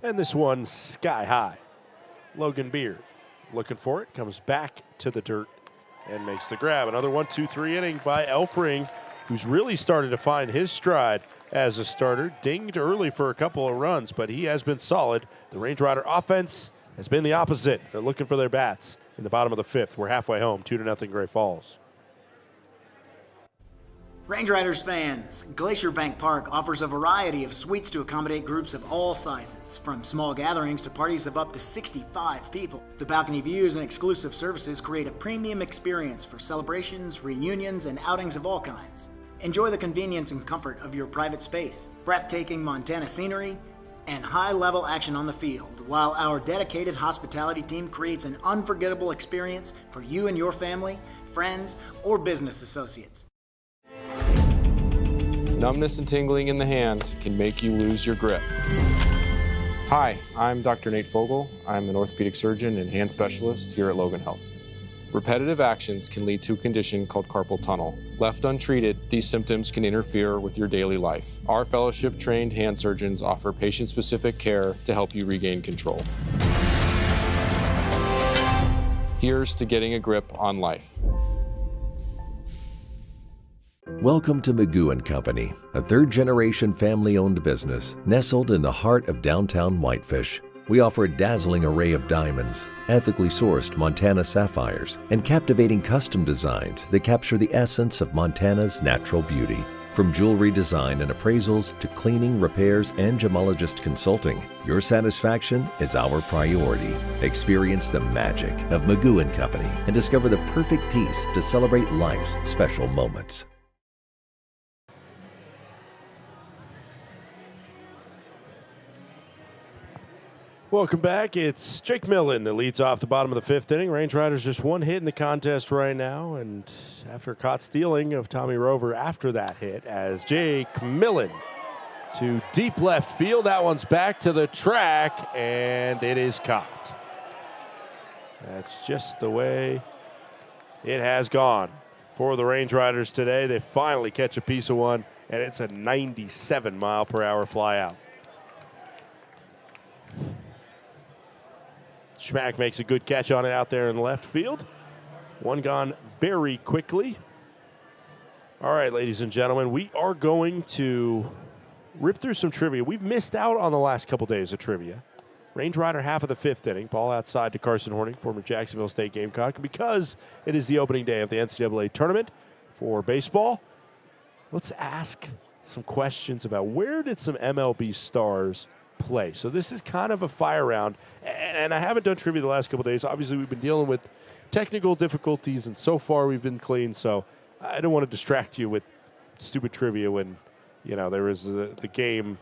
And this one sky high. Logan Beard looking for it, comes back to the dirt and makes the grab. Another 1-2-3 inning by Elfring, who's really started to find his stride as a starter. Dinged early for a couple of runs, but he has been solid. The Range Rider offense has been the opposite. They're looking for their bats in the bottom of the 5th. We're halfway home, 2-0 Great Falls. Range Riders fans, Glacier Bank Park offers a variety of suites to accommodate groups of all sizes, from small gatherings to parties of up to 65 people. The balcony views and exclusive services create a premium experience for celebrations, reunions, and outings of all kinds. Enjoy the convenience and comfort of your private space, breathtaking Montana scenery, and high-level action on the field, while our dedicated hospitality team creates an unforgettable experience for you and your family, friends, or business associates. Numbness and tingling in the hand can make you lose your grip. Hi, I'm Dr. Nate Fogel. I'm an orthopedic surgeon and hand specialist here at Logan Health. Repetitive actions can lead to a condition called carpal tunnel. Left untreated, these symptoms can interfere with your daily life. Our fellowship-trained hand surgeons offer patient-specific care to help you regain control. Here's to getting a grip on life. Welcome to Magoo & Company, a third-generation family-owned business nestled in the heart of downtown Whitefish. We offer a dazzling array of diamonds, ethically sourced Montana sapphires, and captivating custom designs that capture the essence of Montana's natural beauty. From jewelry design and appraisals to cleaning, repairs, and gemologist consulting, your satisfaction is our priority. Experience the magic of Magoo & Company and discover the perfect piece to celebrate life's special moments. Welcome back. It's Jake Millen that leads off the bottom of the fifth inning. Range Riders just one hit in the contest right now, and after caught stealing of Tommy Rover after that hit, as Jake Millen to deep left field. That one's back to the track, and it is caught. That's just the way it has gone for the Range Riders today. They finally catch a piece of one, and it's a 97-mile-per-hour fly out. Schmack makes a good catch on it out there in left field. One gone very quickly. All right, ladies and gentlemen, we are going to rip through some trivia. We've missed out on the last couple days of trivia. Range Rider half of the fifth inning. Ball outside to Carson Horning, former Jacksonville State Gamecock. Because it is the opening day of the NCAA tournament for baseball, let's ask some questions about where did some MLB stars play. So this is kind of a fire round, and I haven't done trivia the last couple days. Obviously, we've been dealing with technical difficulties, and so far we've been clean, so I don't want to distract you with stupid trivia when, you know, there was the game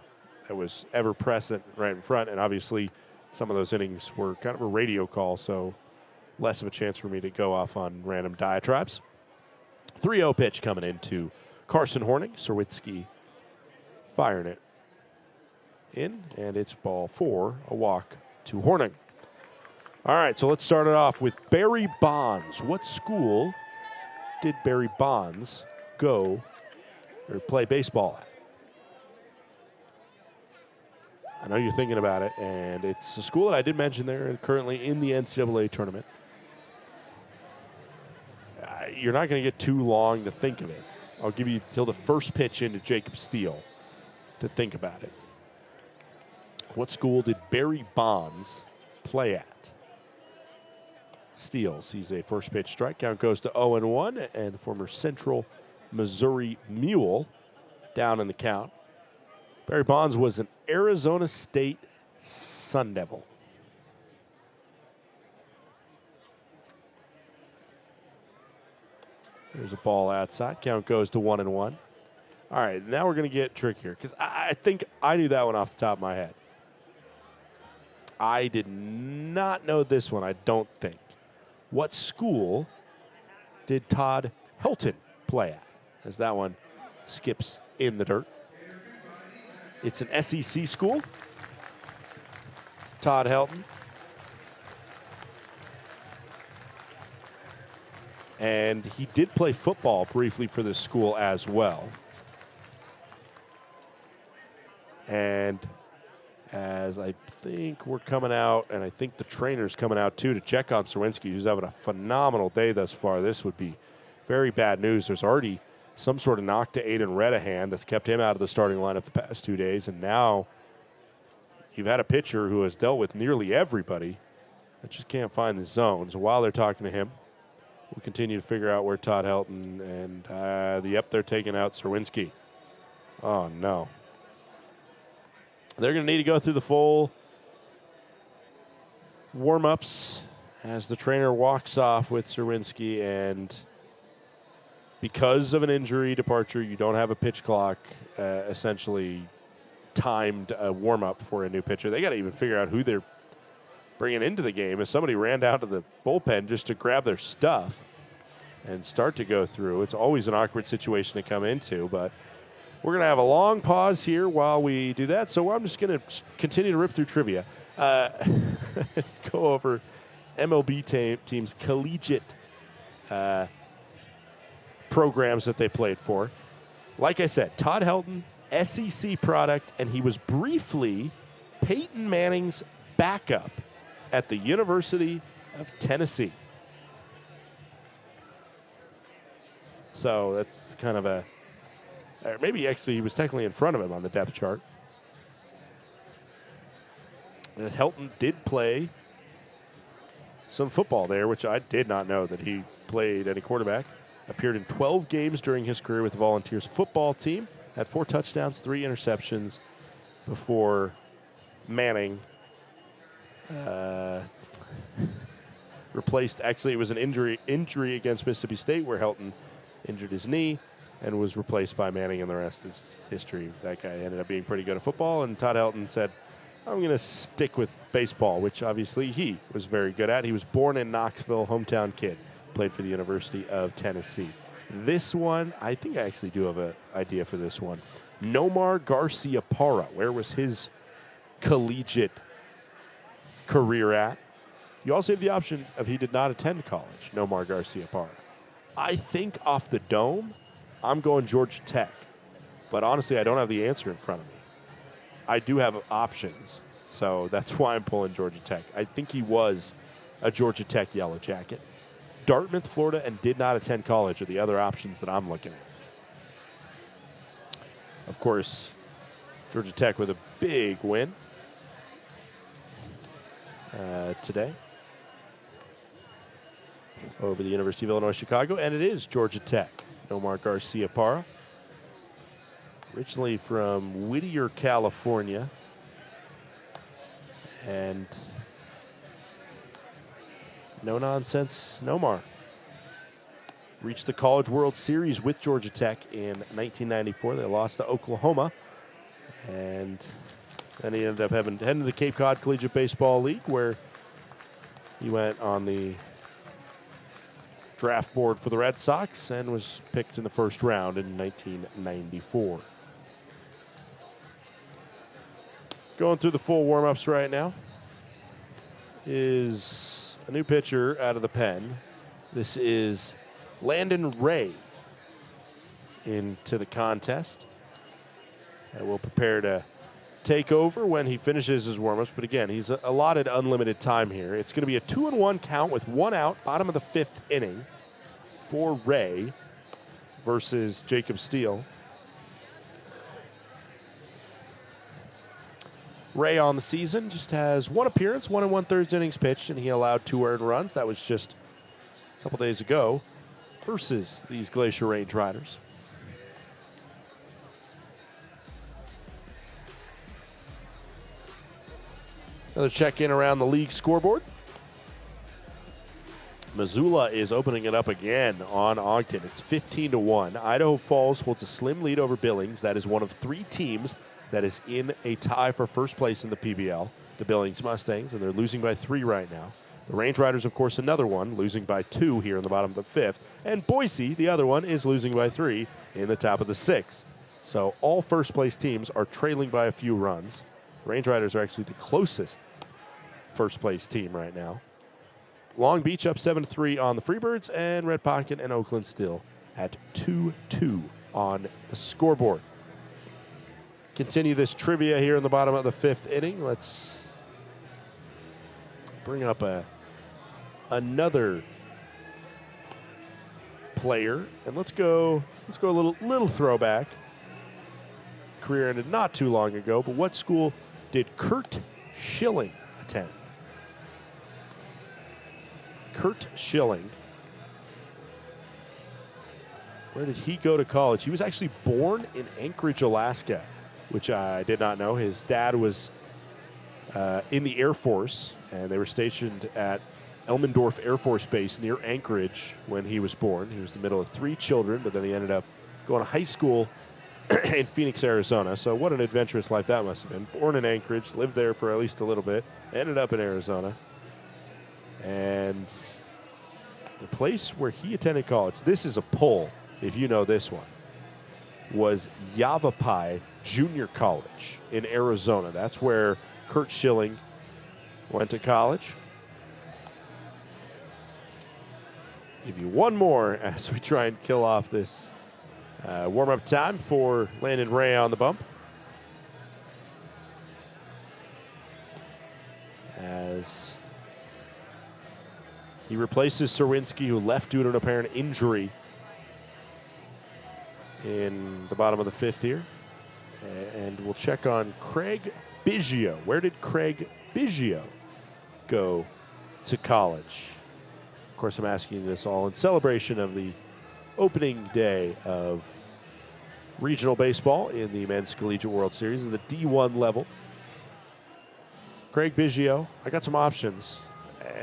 that was ever present right in front, and obviously some of those innings were kind of a radio call, so less of a chance for me to go off on random diatribes. 3-0 pitch coming into Carson Horning. Serwitsky firing it in, and it's ball four, a walk to Horning. All right, so let's start it off with Barry Bonds. What school did Barry Bonds go or play baseball at? I know you're thinking about it, and it's a school that I did mention there and currently in the NCAA tournament. You're not going to get too long to think of it. I'll give you till the first pitch into Jacob Steele to think about it. What school did Barry Bonds play at? Steele sees a first pitch strike. Count goes to 0-1, and the former Central Missouri Mule down in the count. Barry Bonds was an Arizona State Sun Devil. There's a ball outside. Count goes to 1-1. All right, now we're going to get trickier because I think I knew that one off the top of my head. I did not know this one, I don't think. What school did Todd Helton play at? As that one skips in the dirt. It's an SEC school. Todd Helton. And he did play football briefly for this school as well. And as I think we're coming out, and I think the trainer's coming out too to check on Serwinski, who's having a phenomenal day thus far. This would be very bad news. There's already some sort of knock to Aiden Redahan that's kept him out of the starting lineup the past 2 days, and now you've had a pitcher who has dealt with nearly everybody that just can't find the zone. So while they're talking to him, we'll continue to figure out where Todd Helton and they're taking out Serwinski. Oh, no. They're going to need to go through the full warm-ups as the trainer walks off with Serwinski, and because of an injury departure, you don't have a pitch clock essentially timed warm-up for a new pitcher. They got to even figure out who they're bringing into the game. As somebody ran down to the bullpen just to grab their stuff and start to go through. It's always an awkward situation to come into, but we're going to have a long pause here while we do that. So I'm just going to continue to rip through trivia. Go over MLB teams' collegiate programs that they played for. Like I said, Todd Helton, SEC product, and he was briefly Peyton Manning's backup at the University of Tennessee. So that's kind of a Or maybe actually he was technically in front of him on the depth chart. And Helton did play some football there, which I did not know that he played any quarterback. Appeared in 12 games during his career with the Volunteers football team. Had 4 touchdowns, 3 interceptions before Manning replaced. Actually, it was an injury against Mississippi State where Helton injured his knee and was replaced by Manning, and the rest is history. That guy ended up being pretty good at football, and Todd Helton said, I'm going to stick with baseball, which obviously he was very good at. He was born in Knoxville, hometown kid, played for the University of Tennessee. This one, I think I actually do have an idea for this one. Nomar Garcia Parra, where was his collegiate career at? You also have the option of he did not attend college, Nomar Garcia Parra. I think off the dome, I'm going Georgia Tech. But honestly, I don't have the answer in front of me. I do have options, so that's why I'm pulling Georgia Tech. I think he was a Georgia Tech Yellow Jacket. Dartmouth, Florida, and did not attend college are the other options that I'm looking at. Of course, Georgia Tech with a big win today over the University of Illinois Chicago, and it is Georgia Tech. Nomar Garcia Parra, originally from Whittier, California, and no nonsense Nomar reached the College World Series with Georgia Tech in 1994. They lost to Oklahoma, and then he ended up heading to the Cape Cod Collegiate Baseball League, where he went on the draft board for the Red Sox and was picked in the first round in 1994. Going through the full warm-ups right now is a new pitcher out of the pen. This is Landon Ray into the contest. And we'll prepare to take over when he finishes his warm-ups. But again, he's allotted unlimited time here. It's going to be a 2-1 count with 1 out, bottom of the 5th inning for Ray versus Jacob Steele. Ray on the season just has 1 appearance, 1 1/3 innings pitched, and he allowed 2 earned runs. That was just a couple days ago versus these Glacier Range Riders. Another check-in around the league scoreboard. Missoula is opening it up again on Ogden. It's 15-1. Idaho Falls holds a slim lead over Billings. That is one of 3 teams that is in a tie for first place in the PBL, the Billings Mustangs, and they're losing by 3 right now. The Range Riders, of course, another one, losing by 2 here in the bottom of the 5th. And Boise, the other one, is losing by 3 in the top of the 6th. So all first-place teams are trailing by a few runs. Range Riders are actually the closest first-place team right now. Long Beach up 7-3 on the Freebirds, and Red Pocket and Oakland still at 2-2 on the scoreboard. Continue this trivia here in the bottom of the 5th inning. Let's bring up another player, and let's go a little throwback. Career ended not too long ago, but what school did Kurt Schilling attend? Kurt Schilling. Where did he go to college? He was actually born in Anchorage, Alaska, which I did not know. His dad was in the Air Force, and they were stationed at Elmendorf Air Force Base near Anchorage when he was born. He was the middle of 3 children, but then he ended up going to high school in Phoenix, Arizona. So what an adventurous life that must have been. Born in Anchorage, lived there for at least a little bit, ended up in Arizona. And the place where he attended college, this is a pull, if you know this one, was Yavapai Junior College in Arizona. That's where Kurt Schilling went to college. Give you one more as we try and kill off this warm-up time for Landon Ray on the bump. As he replaces Serwinski, who left due to an apparent injury in the bottom of the 5th here. And we'll check on Craig Biggio. Where did Craig Biggio go to college? Of course, I'm asking this all in celebration of the opening day of regional baseball in the Men's Collegiate World Series at the D1 level. Craig Biggio, I got some options.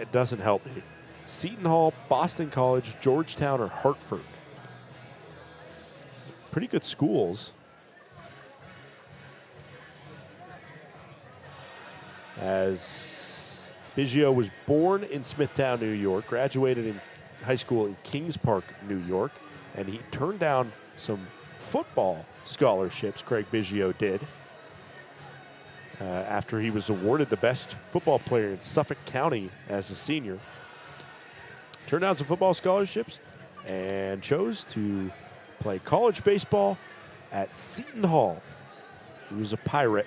It doesn't help me. Seton Hall, Boston College, Georgetown, or Hartford. Pretty good schools. As Biggio was born in Smithtown, New York, graduated in high school in Kings Park, New York, and he turned down some football scholarships, Craig Biggio did, after he was awarded the best football player in Suffolk County as a senior. Turned down some football scholarships and chose to play college baseball at Seton Hall. He was a Pirate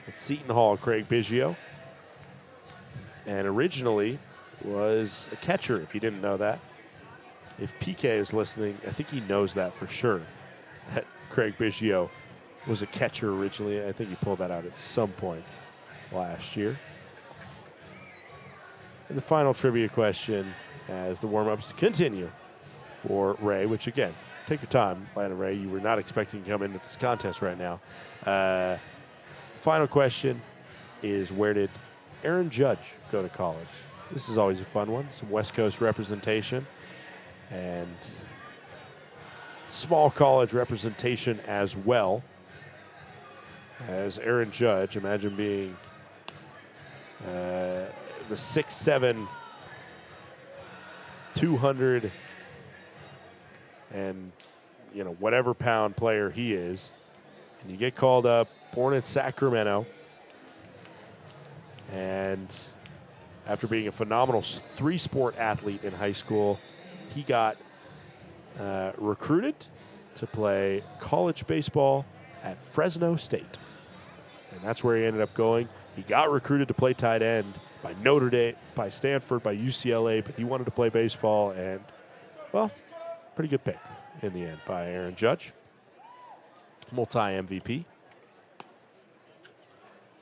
at Seton Hall, Craig Biggio. And originally was a catcher, if you didn't know that. If PK is listening, I think he knows that for sure, that Craig Biggio was a catcher originally. I think he pulled that out at some point last year. And the final trivia question as the warm-ups continue for Ray, which again, take your time, Landon Ray. You were not expecting to come into this contest right now. Final question is, where did Aaron Judge go to college? This is always a fun one. Some West Coast representation and small college representation as well. As Aaron Judge, imagine being the 6'7", 200 and whatever pound player he is, and you get called up, born in Sacramento, and after being a phenomenal 3-sport athlete in high school, he got recruited to play college baseball at Fresno State. And that's where he ended up going. He got recruited to play tight end by Notre Dame, by Stanford, by UCLA, but he wanted to play baseball, and, well, pretty good pick in the end by Aaron Judge. Multi-MVP.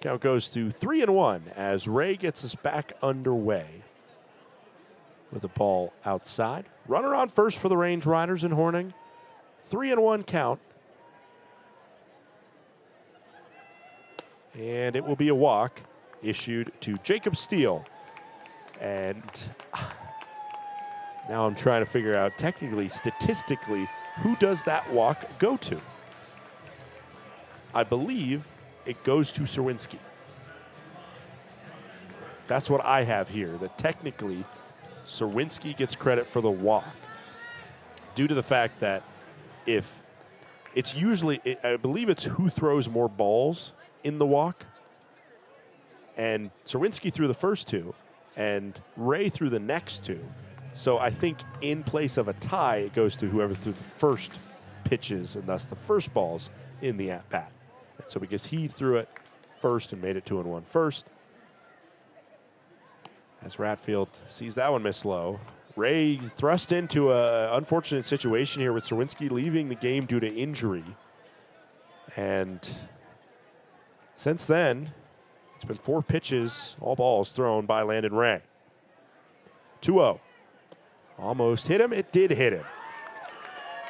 Count goes to 3-1 as Ray gets us back underway with the ball outside. Runner on first for the Range Riders in Horning. 3-1 count. And it will be a walk issued to Jacob Steele. And now I'm trying to figure out technically, statistically, who does that walk go to? I believe it goes to Serwinski. That's what I have here, that technically Serwinski gets credit for the walk due to the fact that if it's usually, I believe it's who throws more balls in the walk, and Serwinski threw the first 2 and Ray threw the next 2. So I think in place of a tie, it goes to whoever threw the first pitches and thus the first balls in the at-bat. So because he threw it first and made it 2-1 first, as Ratfield sees that one miss low, Ray thrust into an unfortunate situation here with Serwinski leaving the game due to injury. And since then, it's been 4 pitches, all balls thrown by Landon Ray. 2-0. Almost hit him. It did hit him.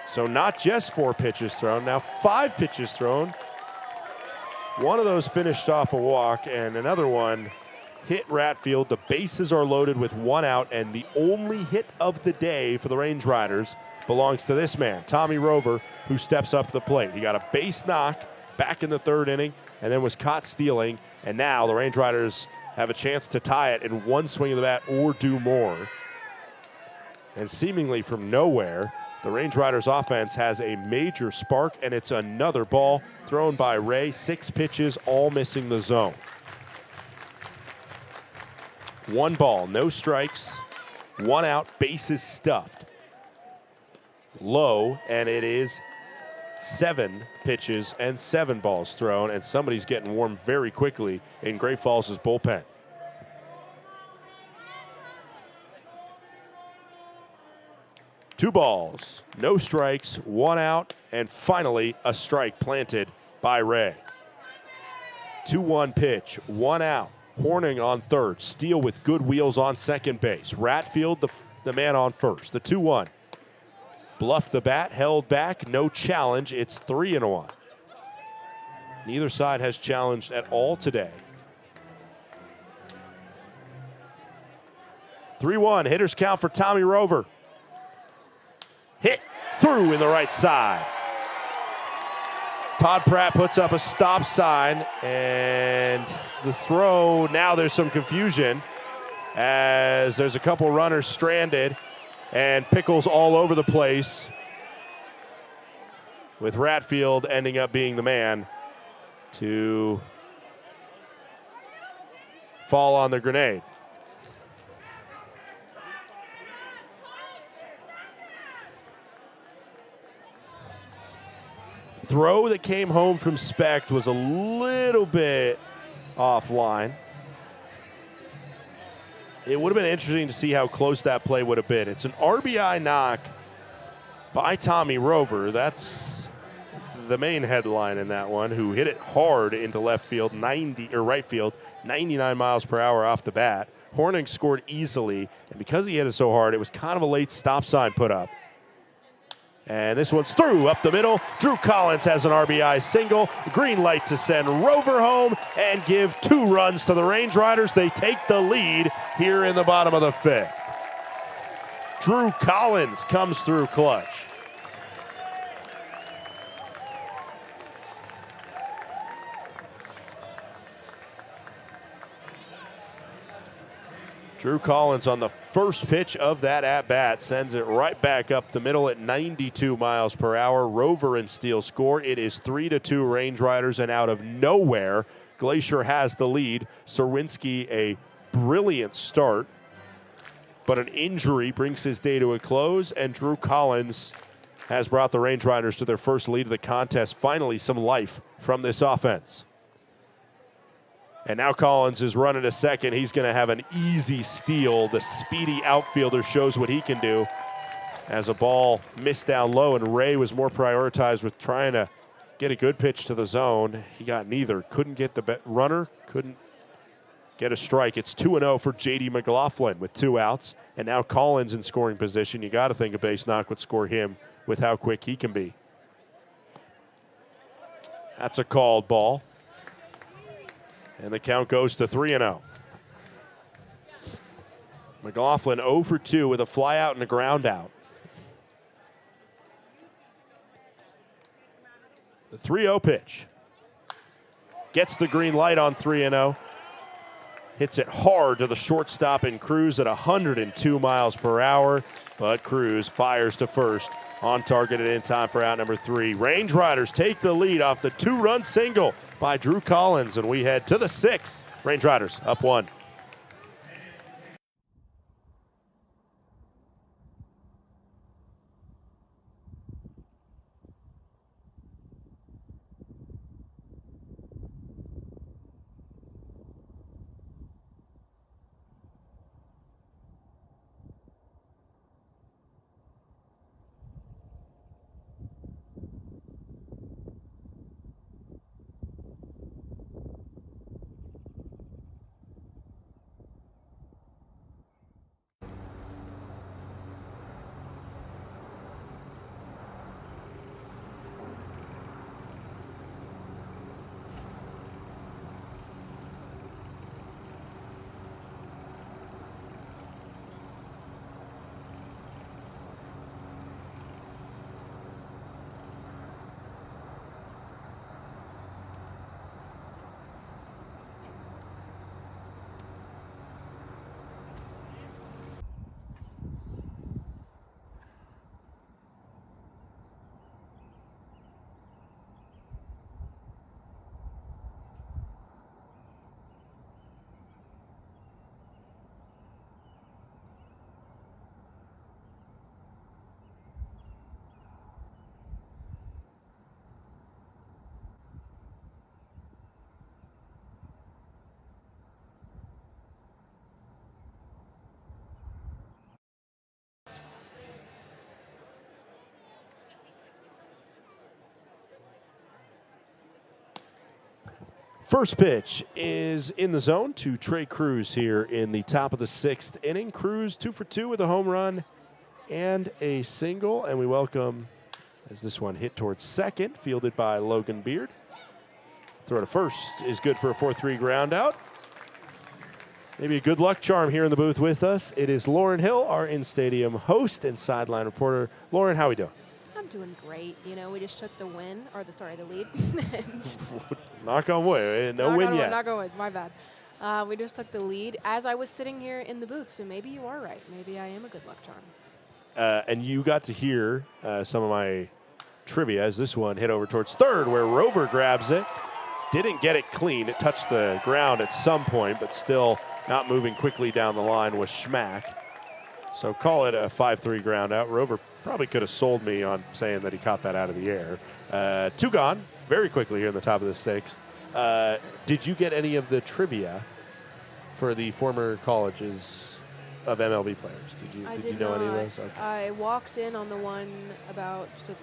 So not just 4 pitches thrown, now 5 pitches thrown. One of those finished off a walk, and another one hit Ratfield. The bases are loaded with 1 out, and the only hit of the day for the Range Riders belongs to this man, Tommy Rover, who steps up to the plate. He got a base knock back in the 3rd inning and then was caught stealing, and now the Range Riders have a chance to tie it in 1 swing of the bat or do more. And seemingly from nowhere, the Range Riders offense has a major spark, and it's another ball thrown by Ray. 6 pitches, all missing the zone. 1 ball, no strikes, 1 out, bases stuffed. Low, and it is 7 pitches and 7 balls thrown, and somebody's getting warm very quickly in Great Falls' bullpen. 2 balls, no strikes, 1 out, and finally a strike planted by Ray. 2-1 pitch, 1 out. Horning on third, Steele with good wheels on second base. Ratfield, the man on first. The 2-1. Bluffed the bat, held back, no challenge. It's 3-1. Neither side has challenged at all today. 3-1, hitters count for Tommy Rover. Hit through in the right side. Todd Pratt puts up a stop sign, and the throw, now there's some confusion as there's a couple runners stranded and Pickles all over the place, with Ratfield ending up being the man to fall on the grenade. Throw that came home from Specht was a little bit offline. It would have been interesting to see how close that play would have been. It's an RBI knock by Tommy Rover. That's the main headline in that one, who hit it hard into left field, right field, 99 miles per hour off the bat. Horning scored easily, and because he hit it so hard, it was kind of a late stop sign put up. And this one's through up the middle. Drew Collins has an RBI single. Green light to send Rover home and give 2 runs to the Range Riders. They take the lead here in the bottom of the 5th. Drew Collins comes through clutch. Drew Collins on the first pitch of that at-bat sends it right back up the middle at 92 miles per hour. Rover and Steele score. It is 3-2 Range Riders, and out of nowhere, Glacier has the lead. Serwinski, a brilliant start, but an injury brings his day to a close, and Drew Collins has brought the Range Riders to their first lead of the contest. Finally, some life from this offense. And now Collins is running to second. He's going to have an easy steal. The speedy outfielder shows what he can do as a ball missed down low, and Ray was more prioritized with trying to get a good pitch to the zone. He got neither. Couldn't get the runner, couldn't get a strike. It's 2-0 for J.D. McLaughlin with 2 outs. And now Collins in scoring position. You got to think a base knock would score him with how quick he can be. That's a called ball. And the count goes to 3-0. McLaughlin 0 for 2 with a fly out and a ground out. The 3-0 pitch. Gets the green light on 3-0. Hits it hard to the shortstop in Cruz at 102 miles per hour. But Cruz fires to first on target and in time for out number 3. Range Riders take the lead off the 2-run single by Drew Collins, and we head to the 6th. Range Riders up 1. First pitch is in the zone to Trey Cruz here in the top of the 6th inning. Cruz 2 for 2 with a home run and a single. And we welcome, as this one hit towards second, fielded by Logan Beard. Throw to first is good for a 4-3 ground out. Maybe a good luck charm here in the booth with us. It is Lauren Hill, our in-stadium host and sideline reporter. Lauren, how are we doing? I'm doing great. You know, we just took the win, or the lead. And knock on wood, no win yet. Knock on wood, my bad. We just took the lead as I was sitting here in the booth, so maybe you are right. Maybe I am a good luck charm. And you got to hear some of my trivia as this one hit over towards third, where Rover grabs it. Didn't get it clean. It touched the ground at some point, but still not moving quickly down the line was Schmack. So call it a 5-3 ground out. Rover probably could have sold me on saying that he caught that out of the air. 2 gone very quickly here in the top of the 6th. Did you get any of the trivia for the former colleges of MLB players? Did you know any of those? Okay. I walked in on the one about the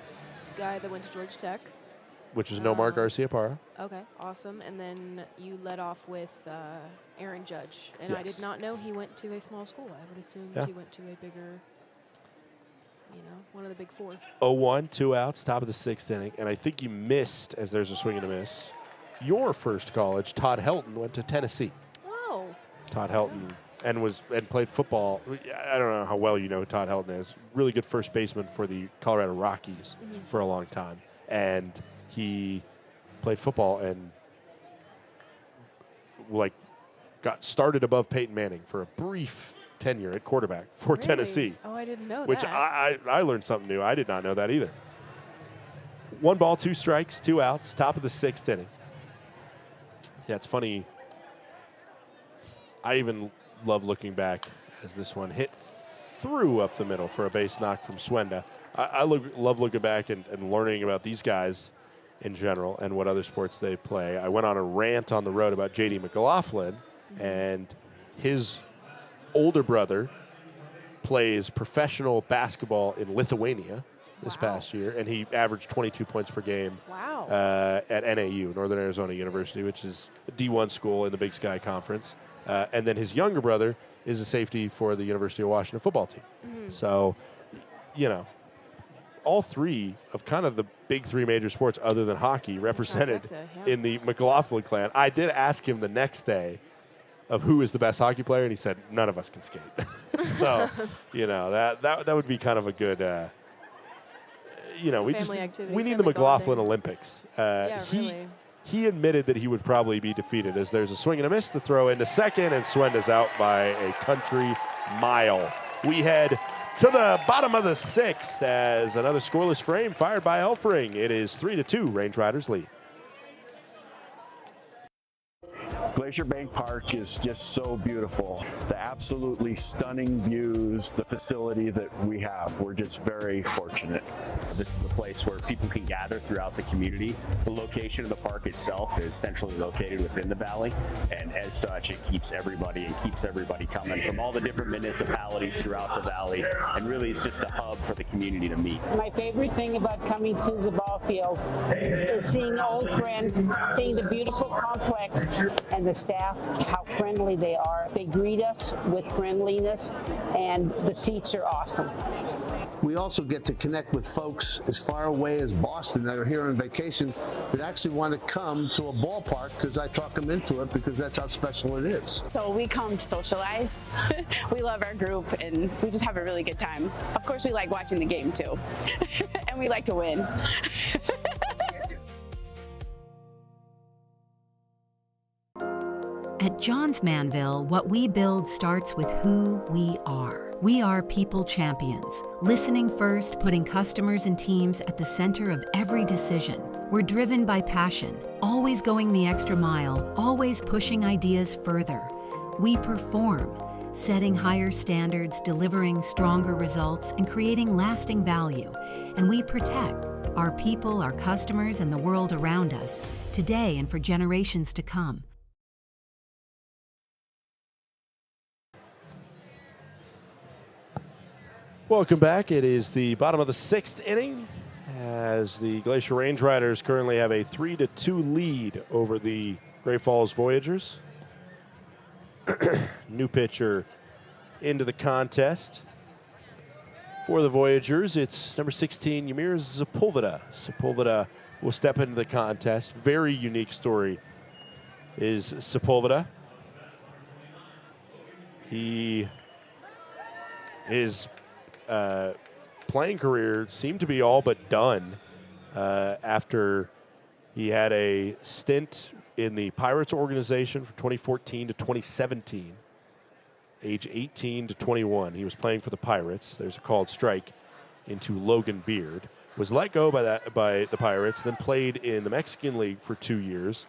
guy that went to Georgia Tech. Which is Nomar Garcia-Parra. Okay, awesome. And then you led off with Aaron Judge. And I Yes. did not know he went to a small school. I would assume he went to a bigger, one of the big 4. 0-1, 2 outs, top of the 6th inning. And I think you missed, as there's a swing and a miss, your first college. Todd Helton went to Tennessee. Oh. Todd Helton and played football. I don't know how well you know who Todd Helton is. Really good first baseman for the Colorado Rockies for a long time. And he played football and got started above Peyton Manning for a brief tenure at quarterback for Tennessee. Oh, I didn't know which that. I learned something new. I did not know that either. 1 ball, 2 strikes, 2 outs, top of the 6th inning. Yeah, it's funny. I even love looking back as this one hit through up the middle for a base knock from Swenda. I love looking back and learning about these guys in general and what other sports they play. I went on a rant on the road about J.D. McLaughlin, and his older brother plays professional basketball in Lithuania this past year, and he averaged 22 points per game at NAU, Northern Arizona University, which is a D1 school in the Big Sky Conference. And then his younger brother is a safety for the University of Washington football team. So, all 3 of kind of the big 3 major sports other than hockey represented in the McLaughlin clan. I did ask him the next day of who is the best hockey player, and he said, none of us can skate. So, that would be kind of a good, we need the McLaughlin Olympics. Really. He admitted that he would probably be defeated as there's a swing and a miss to throw into second, and Swenda's out by a country mile. We head to the bottom of the 6th as another scoreless frame fired by Elfring. It is 3-2, Range Riders lead. Glacier Bank Park is just so beautiful. The absolutely stunning views, the facility that we have, we're just very fortunate. This is a place where people can gather throughout the community. The location of the park itself is centrally located within the valley, and as such, it keeps everybody coming from all the different municipalities throughout the valley, and really it's just a hub for the community to meet. My favorite thing about coming to the ball field is seeing old friends, seeing the beautiful complex, and the staff, how friendly they are. They greet us with friendliness, and the seats are awesome. We also get to connect with folks as far away as Boston that are here on vacation that actually want to come to a ballpark because I talk them into it because that's how special it is. So we come to socialize. We love our group and we just have a really good time. Of course, we like watching the game too. And we like to win. At Johns Manville, what we build starts with who we are. We are people champions, listening first, putting customers and teams at the center of every decision. We're driven by passion, always going the extra mile, always pushing ideas further. We perform, setting higher standards, delivering stronger results, and creating lasting value. And we protect our people, our customers, and the world around us, today and for generations to come. Welcome back. It is the bottom of the 6th inning as the Glacier Range Riders currently have a 3-2 lead over the Great Falls Voyagers. New pitcher into the contest. For the Voyagers, it's number 16, Ymir Sepulveda. Sepulveda will step into the contest. Very unique story is Sepulveda. His playing career seemed to be all but done after he had a stint in the Pirates organization from 2014 to 2017. Age 18 to 21. He was playing for the Pirates. There's a called strike into Logan Beard. Was let go by the Pirates, then played in the Mexican League for 2 years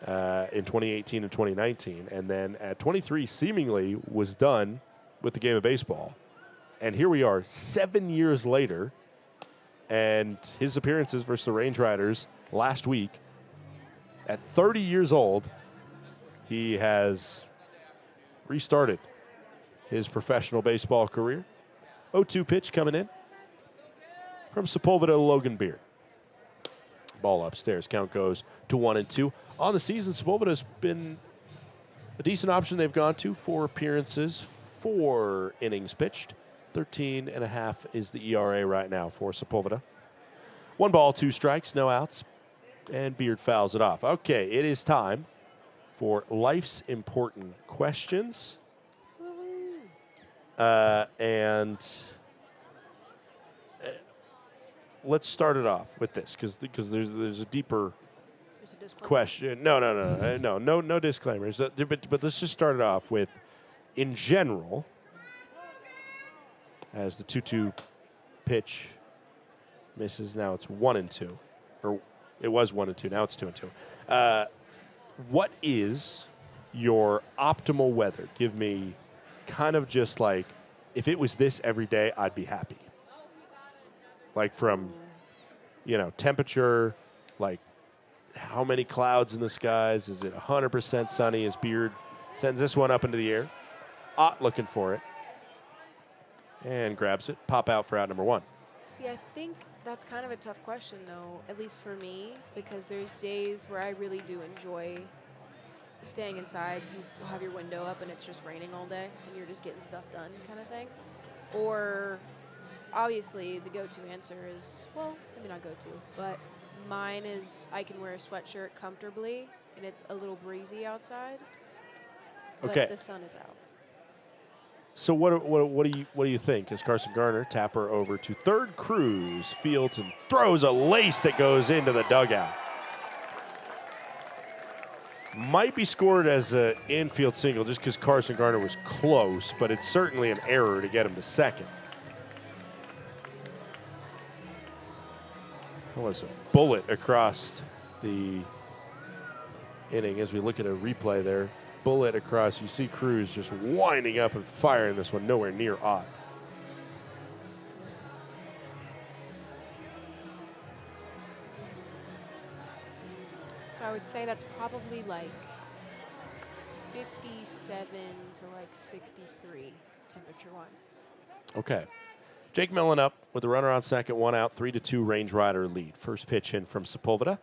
in 2018 and 2019. And then at 23, seemingly was done with the game of baseball. And here we are 7 years later, and his appearances versus the Range Riders last week, at 30 years old, he has restarted his professional baseball career. 0-2 pitch coming in from Sepulveda to Logan Beard. Ball upstairs. Count goes to 1-2. On the season, Sepulveda's been a decent option. They've gone to 4 appearances, 4 innings pitched. 13.5 is the ERA right now for Sepulveda. 1 ball, 2 strikes, no outs, and Beard fouls it off. Okay, it is time for life's important questions. Let's start it off with this because there's a deeper question. No disclaimers. But let's just start it off with, in general, as the 2-2 pitch misses. Now it's 1-2, or it was 1-2. Now it's 2-2. What is your optimal weather? Give me kind of just like, if it was this every day, I'd be happy. Like from, temperature, like how many clouds in the skies? Is it 100% sunny? As Beard sends this one up into the air. Ott looking for it. And grabs it. Pop out for out number 1. See, I think that's kind of a tough question, though, at least for me, because there's days where I really do enjoy staying inside. You have your window up and it's just raining all day and you're just getting stuff done kind of thing. Or obviously the go-to answer is, well, maybe not go-to, but mine is I can wear a sweatshirt comfortably and it's a little breezy outside, but the sun is out. So what do you think? As Carson Garner, tapper over to third, Cruz fields and throws a lace that goes into the dugout. Might be scored as an infield single just because Carson Garner was close, but it's certainly an error to get him to second. That was a bullet across the inning as we look at a replay there. Bullet across. You see Cruz just winding up and firing this one nowhere near Ott. So I would say that's probably like 57 to like 63 temperature-wise. Okay. Jake Millen up with the runner on second, 1 out, 3-2 Range Rider lead. First pitch in from Sepulveda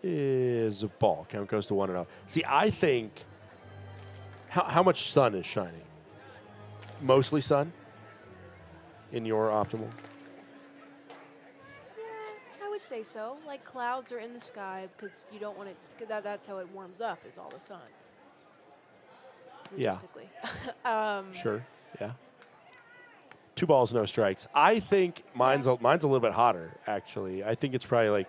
is a ball. Count goes to 1-0. See, I think, how much sun is shining? Mostly sun in your optimal? I would say so. Like clouds are in the sky because you don't want it, because that's how it warms up, is all the sun. Logistically. Yeah. Sure. Yeah. 2 balls, no strikes. I think mine's a little bit hotter, actually. I think it's probably like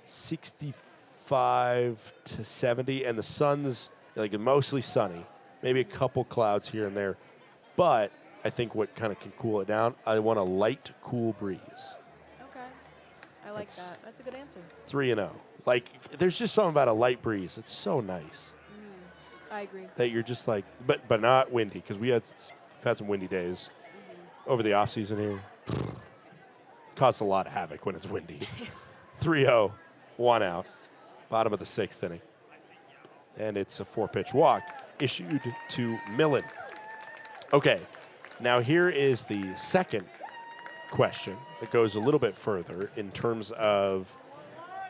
65 to 70, and the sun's like mostly sunny. Maybe a couple clouds here and there. But I think what kind of can cool it down, I want a light, cool breeze. Okay. I like that. That's a good answer. 3-0. Like, there's just something about a light breeze. It's so nice. I agree. That you're just like, but not windy, because we've had some windy days over the off season here. Caused a lot of havoc when it's windy. 3-0, 1 out, bottom of the 6th inning. And it's a 4-pitch walk issued to Millen. Okay, now here is the second question that goes a little bit further in terms of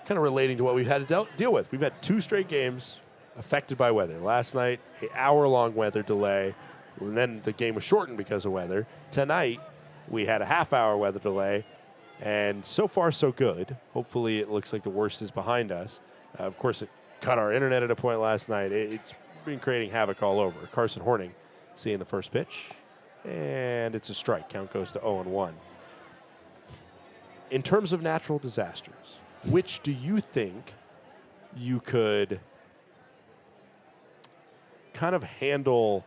kind of relating to what we've had to deal with. We've had 2 straight games affected by weather. Last night, an hour-long weather delay, and then the game was shortened because of weather. Tonight, we had a half-hour weather delay, and so far, so good. Hopefully, it looks like the worst is behind us. Of course, it cut our internet at a point last night. It's been creating havoc all over. Carson Horning seeing the first pitch, and it's a strike. Count goes to 0-1. In terms of natural disasters, which do you think you could kind of handle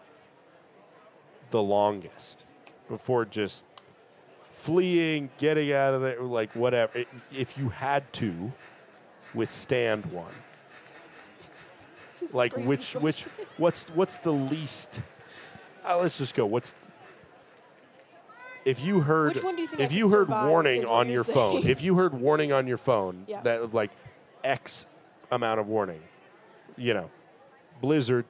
the longest before just fleeing, getting out of there, like whatever? If you had to withstand one, like what's the least? Let's just go. If you heard, Which one do you think if I you could heard survive, warning is what on you're your saying? phone, if you heard warning on your phone Yeah. that was like X amount of warning, blizzard,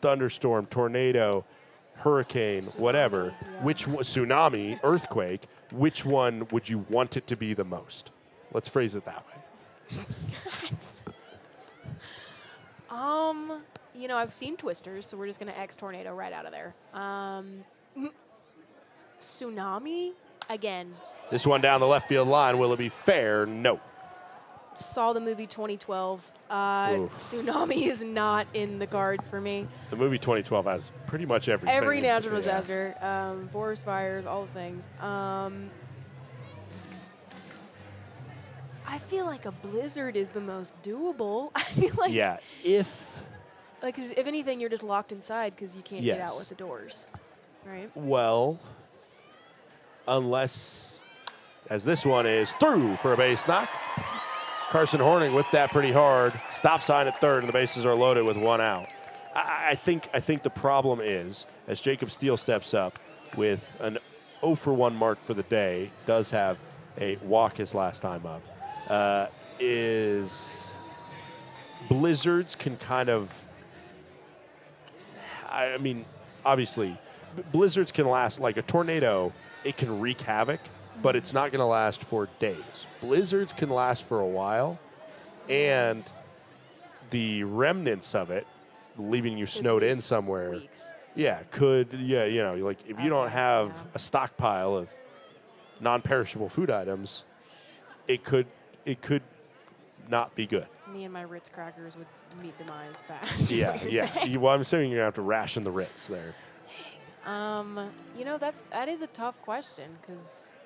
thunderstorm, tornado, hurricane, whatever, tsunami, earthquake, which one would you want it to be the most? Let's phrase it that way. I've seen Twisters, so we're just going to X Tornado right out of there. Tsunami, again. This one down the left field line, will it be fair? No. Saw the movie 2012. Tsunami is not in the cards for me. The movie 2012 has pretty much everything. Every natural disaster, forest fires, all the things. I feel like a blizzard is the most doable. I feel like if anything, you're just locked inside because you can't get out with the doors, right? Well, unless, as this one is through for a base knock. Carson Horning whipped that pretty hard. Stop sign at third, and the bases are loaded with 1 out. I think the problem is, as Jacob Steele steps up with an 0-for-1 mark for the day, does have a walk his last time up, is blizzards can kind of, obviously, blizzards can last, like a tornado, it can wreak havoc, but it's not going to last for days. Blizzards can last for a while, and the remnants of it, leaving you snowed in somewhere, like if you don't have a stockpile of non-perishable food items, it could not be good. Me and my Ritz crackers would meet demise fast. Well, I'm assuming you're gonna have to ration the Ritz there. That is a tough question because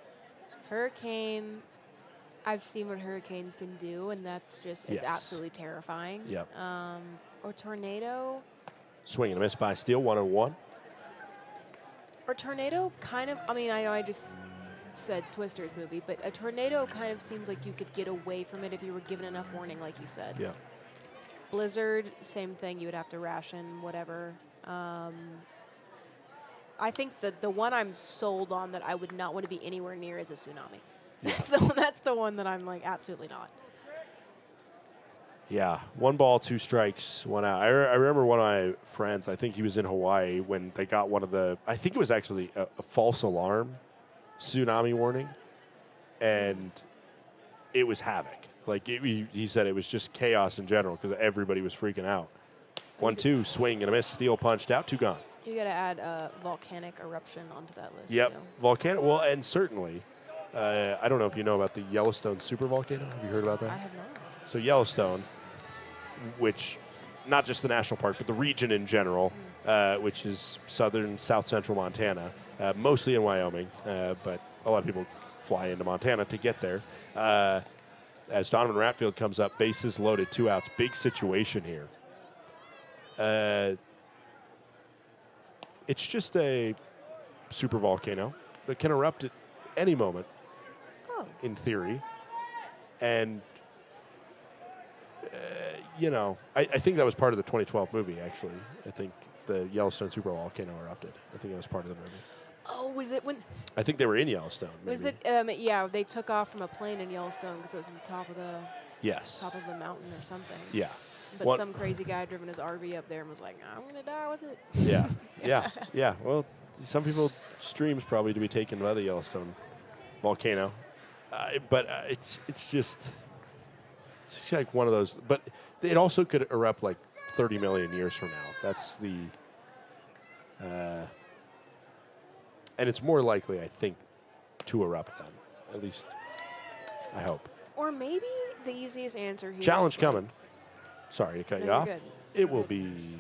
hurricane. I've seen what hurricanes can do, and that's just it's absolutely terrifying. Yep. Or tornado. Swing and a miss by Steele, 1-1. Or tornado kind of. I know I just said Twister's movie, but a tornado kind of seems like you could get away from it if you were given enough warning, like you said. Yeah. Blizzard, same thing. You would have to ration whatever. I think that the one I'm sold on that I would not want to be anywhere near is a tsunami. Yeah. That's the one that I'm like absolutely not. Yeah, 1 ball, 2 strikes, 1 out. I remember one of my friends, I think he was in Hawaii when they got one of the, I think it was actually a false alarm tsunami warning, and it was havoc. Like he said it was just chaos in general because everybody was freaking out. 1-2, swing and a miss, Steele punched out, 2 gone. You got to add a volcanic eruption onto that list. Yep, too. volcanic, well, and certainly, I don't know if you know about the Yellowstone supervolcano. Have you heard about that? I have not. So Yellowstone, which, not just the national park, but the region in general, which is south central Montana, mostly in Wyoming, but a lot of people fly into Montana to get there. As Donovan Ratfield comes up, bases loaded, 2 outs, big situation here. It's just a super volcano that can erupt at any moment, in theory. And, I think that was part of the 2012 movie, actually. I think the Yellowstone super volcano erupted. I think that was part of the movie. Oh, was it when? I think they were in Yellowstone. Was maybe. it? They took off from a plane in Yellowstone because it was on the top of the. Yes. Top of the mountain or something. Yeah. But some crazy guy driven his RV up there and was like, I'm going to die with it. Yeah. Well, some people's dreams probably to be taken by the Yellowstone volcano. But it's just, It's like one of those, but it also could erupt like 30 million years from now. That's the, and it's more likely, I think, to erupt then. At least, I hope. Or maybe the easiest answer here. Challenge is like, coming. Sorry to cut No, you you're off. good. It will be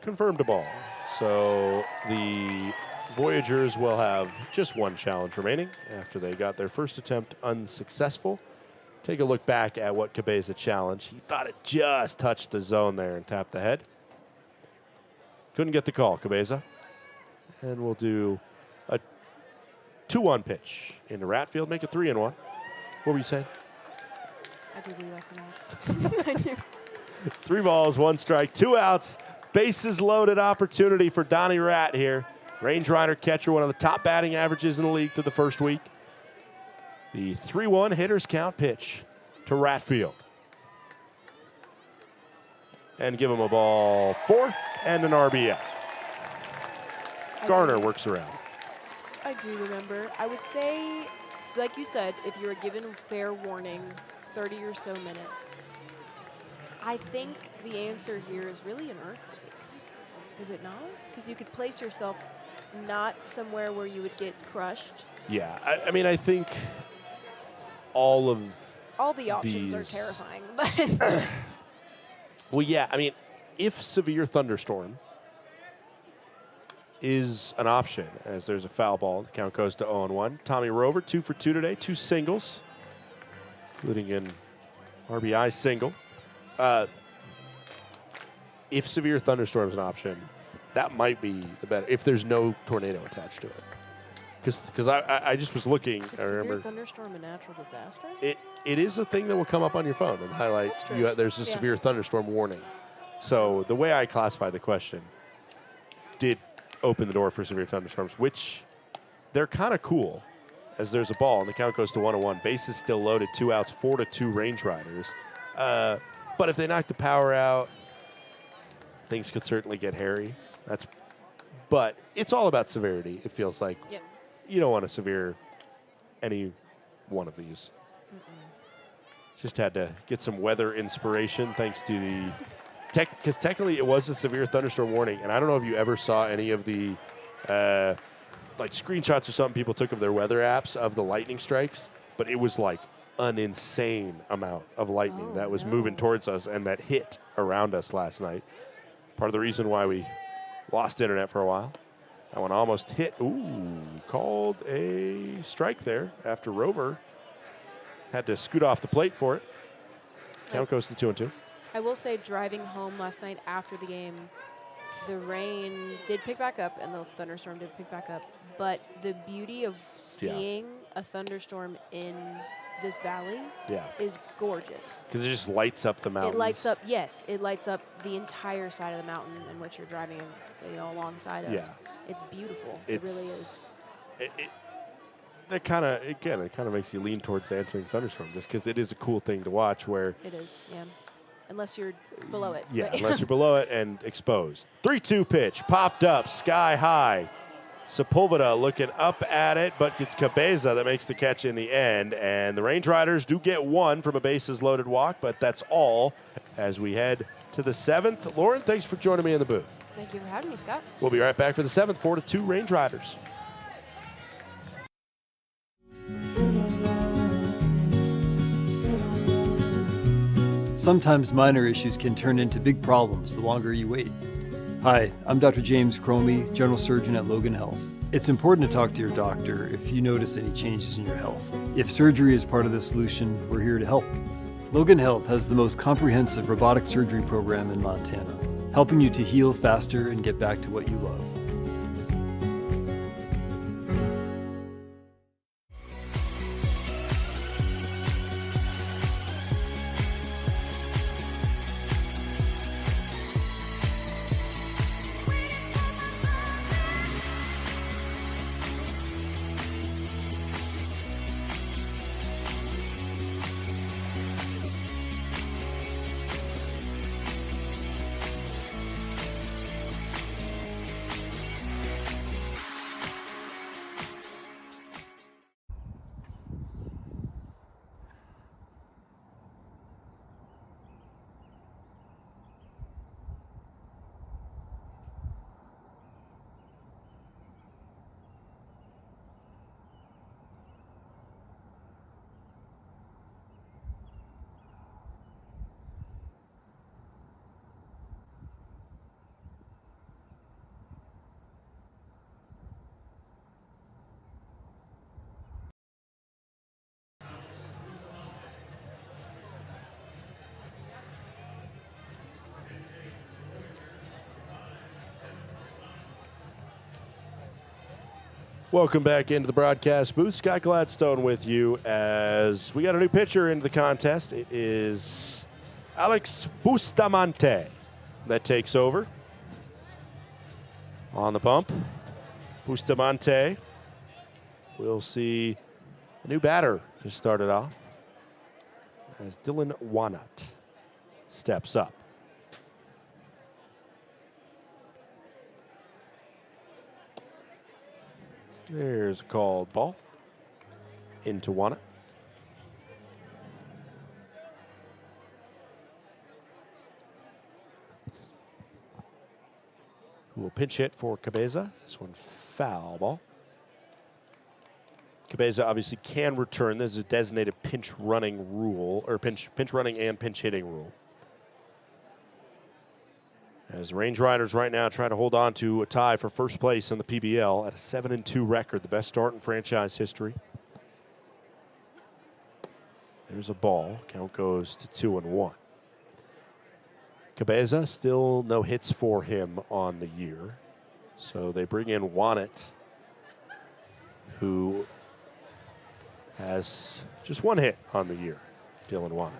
confirmed to ball. So the Voyagers will have just one challenge remaining after they got their first attempt unsuccessful. Take a look back at what Cabeza challenged. He thought it just touched the zone there and tapped the head. Couldn't get the call, Cabeza. And we'll do a 2-1 pitch into Ratfield, make it 3-1. What were you saying? I do really like that. I do. 3 balls, 1 strike, 2 outs. Bases loaded opportunity for Donnie Rat here. Range Rider catcher, one of the top batting averages in the league through the first week. The 3-1 hitters count pitch to Ratfield. And give him a ball 4 and an RBI. Garner works around. I do remember. I would say, like you said, if you were given fair warning, 30 or so minutes, I think the answer here is really an earthquake. Is it not? Because you could place yourself not somewhere where you would get crushed. Yeah, I mean, I think all the options are these- terrifying, but Well, yeah, I mean, if severe thunderstorm is an option, as there's a foul ball, the count goes to 0-1. Tommy Rover, 2 for 2 today, 2 singles, including an RBI single. If severe thunderstorm is an option, that might be the better, if there's no tornado attached to it. Because I just was looking, is I severe remember. thunderstorm a natural disaster? It is a thing that will come up on your phone and highlight That's true. there's a Yeah. severe thunderstorm warning. So the way I classify the question did open the door for severe thunderstorms, which they're kind of cool, as there's a ball and the count goes to 1-1. Bases still loaded, 2 outs, 4-2 Range Riders. But if they knock the power out, things could certainly get hairy. But it's all about severity, it feels like. Yep. You don't want to severe any one of these. Just had to get some weather inspiration thanks to the because technically it was a severe thunderstorm warning, and I don't know if you ever saw any of the like screenshots or something people took of their weather apps of the lightning strikes, but it was like an insane amount of lightning that was moving towards us and that hit around us last night. Part of the reason why we lost internet for a while. That one almost hit. Ooh, called a strike there after Rover had to scoot off the plate for it. Count goes to 2-2. I will say, driving home last night after the game, the rain did pick back up and the thunderstorm did pick back up. But the beauty of seeing a thunderstorm in this valley is gorgeous. Because it just lights up the mountains. It lights up, yes, it lights up the entire side of the mountain in which you're driving alongside of. Yeah. It's beautiful. It really is. That kind of makes you lean towards answering thunderstorm, just because it is a cool thing to watch. Where It is, yeah. Unless you're below it. yeah, but unless you're below it and exposed. 3-2 pitch popped up sky high. Sepulveda looking up at it, but it's Cabeza that makes the catch in the end. And the Range Riders do get 1 from a bases loaded walk, but that's all as we head to the 7th. Lauren, thanks for joining me in the booth. Thank you for having me, Scott. We'll be right back for the 7th, 4-2 Range Riders. Sometimes minor issues can turn into big problems the longer you wait. Hi, I'm Dr. James Cromie, General Surgeon at Logan Health. It's important to talk to your doctor if you notice any changes in your health. If surgery is part of the solution, we're here to help. Logan Health has the most comprehensive robotic surgery program in Montana, helping you to heal faster and get back to what you love. Welcome back into the broadcast booth. Scott Gladstone with you as we got a new pitcher into the contest. It is Alex Bustamante that takes over. On the bump, Bustamante. We'll see a new batter to start it off as Dylan Wanat steps up. There's a called ball into Wanat. Who will pinch hit for Cabeza. This one foul ball. Cabeza obviously can return. This is a designated pinch running rule, or pinch running and pinch hitting rule. As Range Riders right now try to hold on to a tie for first place in the PBL at a 7-2 record, the best start in franchise history. There's a ball. Count goes to 2-1. Cabeza, still no hits for him on the year. So they bring in Wanat, who has just one hit on the year, Dylan Wanat.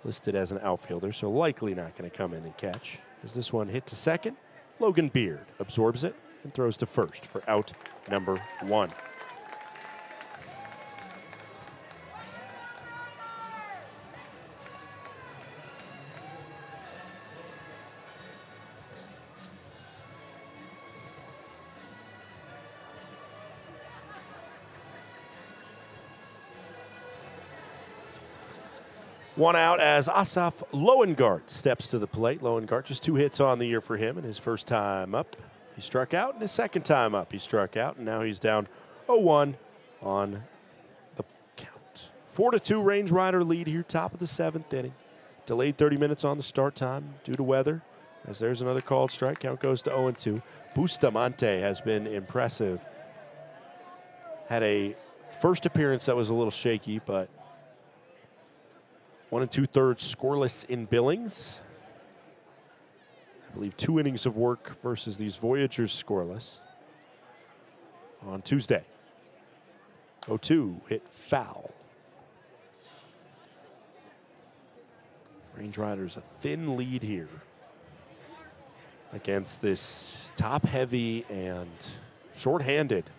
Listed as an outfielder, so likely not going to come in and catch. As this one hit to second, Logan Beard absorbs it and throws to first for out number 1. One out as Asaf Loengart steps to the plate. Loengart, just 2 hits on the year for him, and his first time up, he struck out, and his second time up, he struck out, and now he's down 0-1 on the count. 4-2 Range Rider lead here, top of the 7th inning. Delayed 30 minutes on the start time due to weather, as there's another called strike. Count goes to 0-2. Bustamante has been impressive. Had a first appearance that was a little shaky, but 1 2/3 scoreless in Billings. I believe 2 innings of work versus these Voyagers scoreless on Tuesday. 0-2 hit foul. Range Riders a thin lead here against this top-heavy and short-handed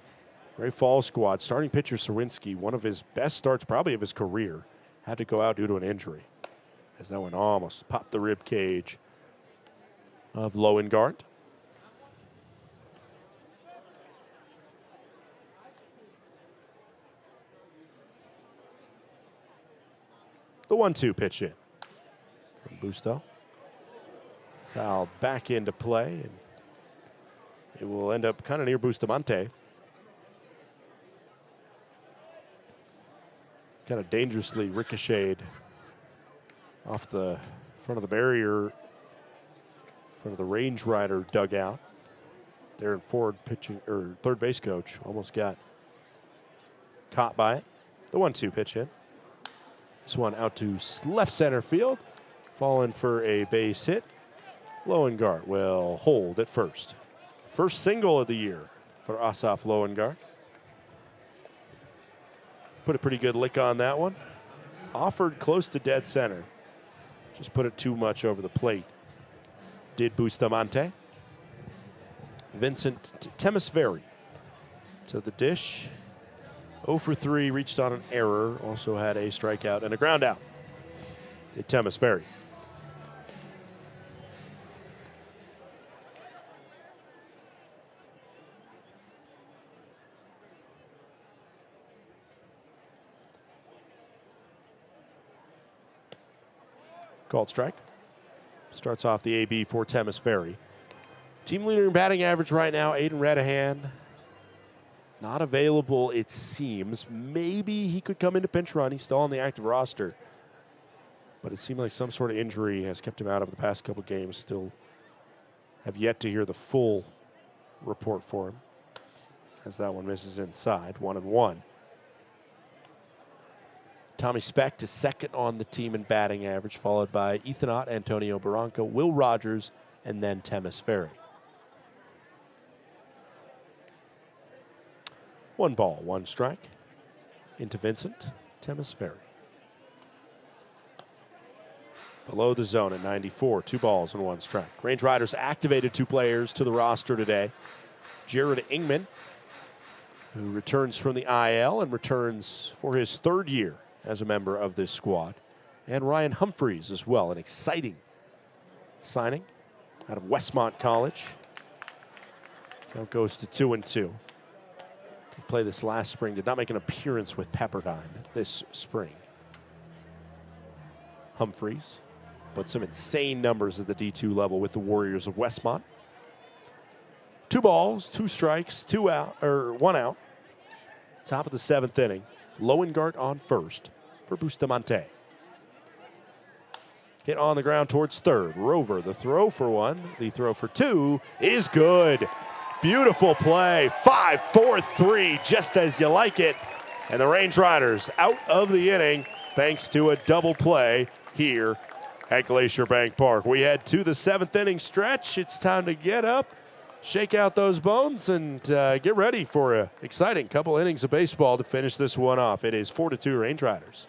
Great Falls squad. Starting pitcher Sawinski, one of his best starts probably of his career, had to go out due to an injury, as that one almost popped the rib cage of Loengart. The 1-2 pitch in from Busto. Fouled back into play, and it will end up kind of near Bustamante. Kind of dangerously ricocheted off the front of the barrier, front of the Range Rider dugout. There in forward pitching, or third base coach almost got caught by it. The 1-2 pitch in. This one out to left center field, falling for a base hit. Loengart will hold at first. First single of the year for Asaf Loengart. Put a pretty good lick on that one. Offered close to dead center. Just put it too much over the plate. Did Bustamante. Vincent Temesveri to the dish. 0 for 3, reached on an error. Also had a strikeout and a ground out. Did Temesveri. Called strike. Starts off the AB for Temesveri. Team leader in batting average right now, Aiden Redahan. Not available, it seems. Maybe he could come into pinch run. He's still on the active roster. But it seemed like some sort of injury has kept him out of the past couple games. Still have yet to hear the full report for him, as that one misses inside. 1-1. Tommy Specht is second on the team in batting average, followed by Ethan Ott, Antonio Barranco, Will Rogers, and then Temesveri. 1 ball, 1 strike. Into Vincent Temesferi. Below the zone at 94, 2 balls and 1 strike. Range Riders activated 2 players to the roster today. Jared Ingman, who returns from the IL and returns for his 3rd year as a member of this squad. And Ryan Humphreys as well, an exciting signing out of Westmont College. Count goes to 2-2. He played this last spring, did not make an appearance with Pepperdine this spring. Humphreys put some insane numbers at the D2 level with the Warriors of Westmont. 2 balls, 2 strikes, 1 out. Top of the 7th inning. Loengart on first for Bustamante. Hit on the ground towards third. Rover, the throw for 1, the throw for 2 is good. Beautiful play, 5-4-3, just as you like it. And the Range Riders out of the inning thanks to a double play here at Glacier Bank Park. We head to the 7th inning stretch. It's time to get up, shake out those bones, and get ready for an exciting couple innings of baseball to finish this one off. It is 4-2 Range Riders.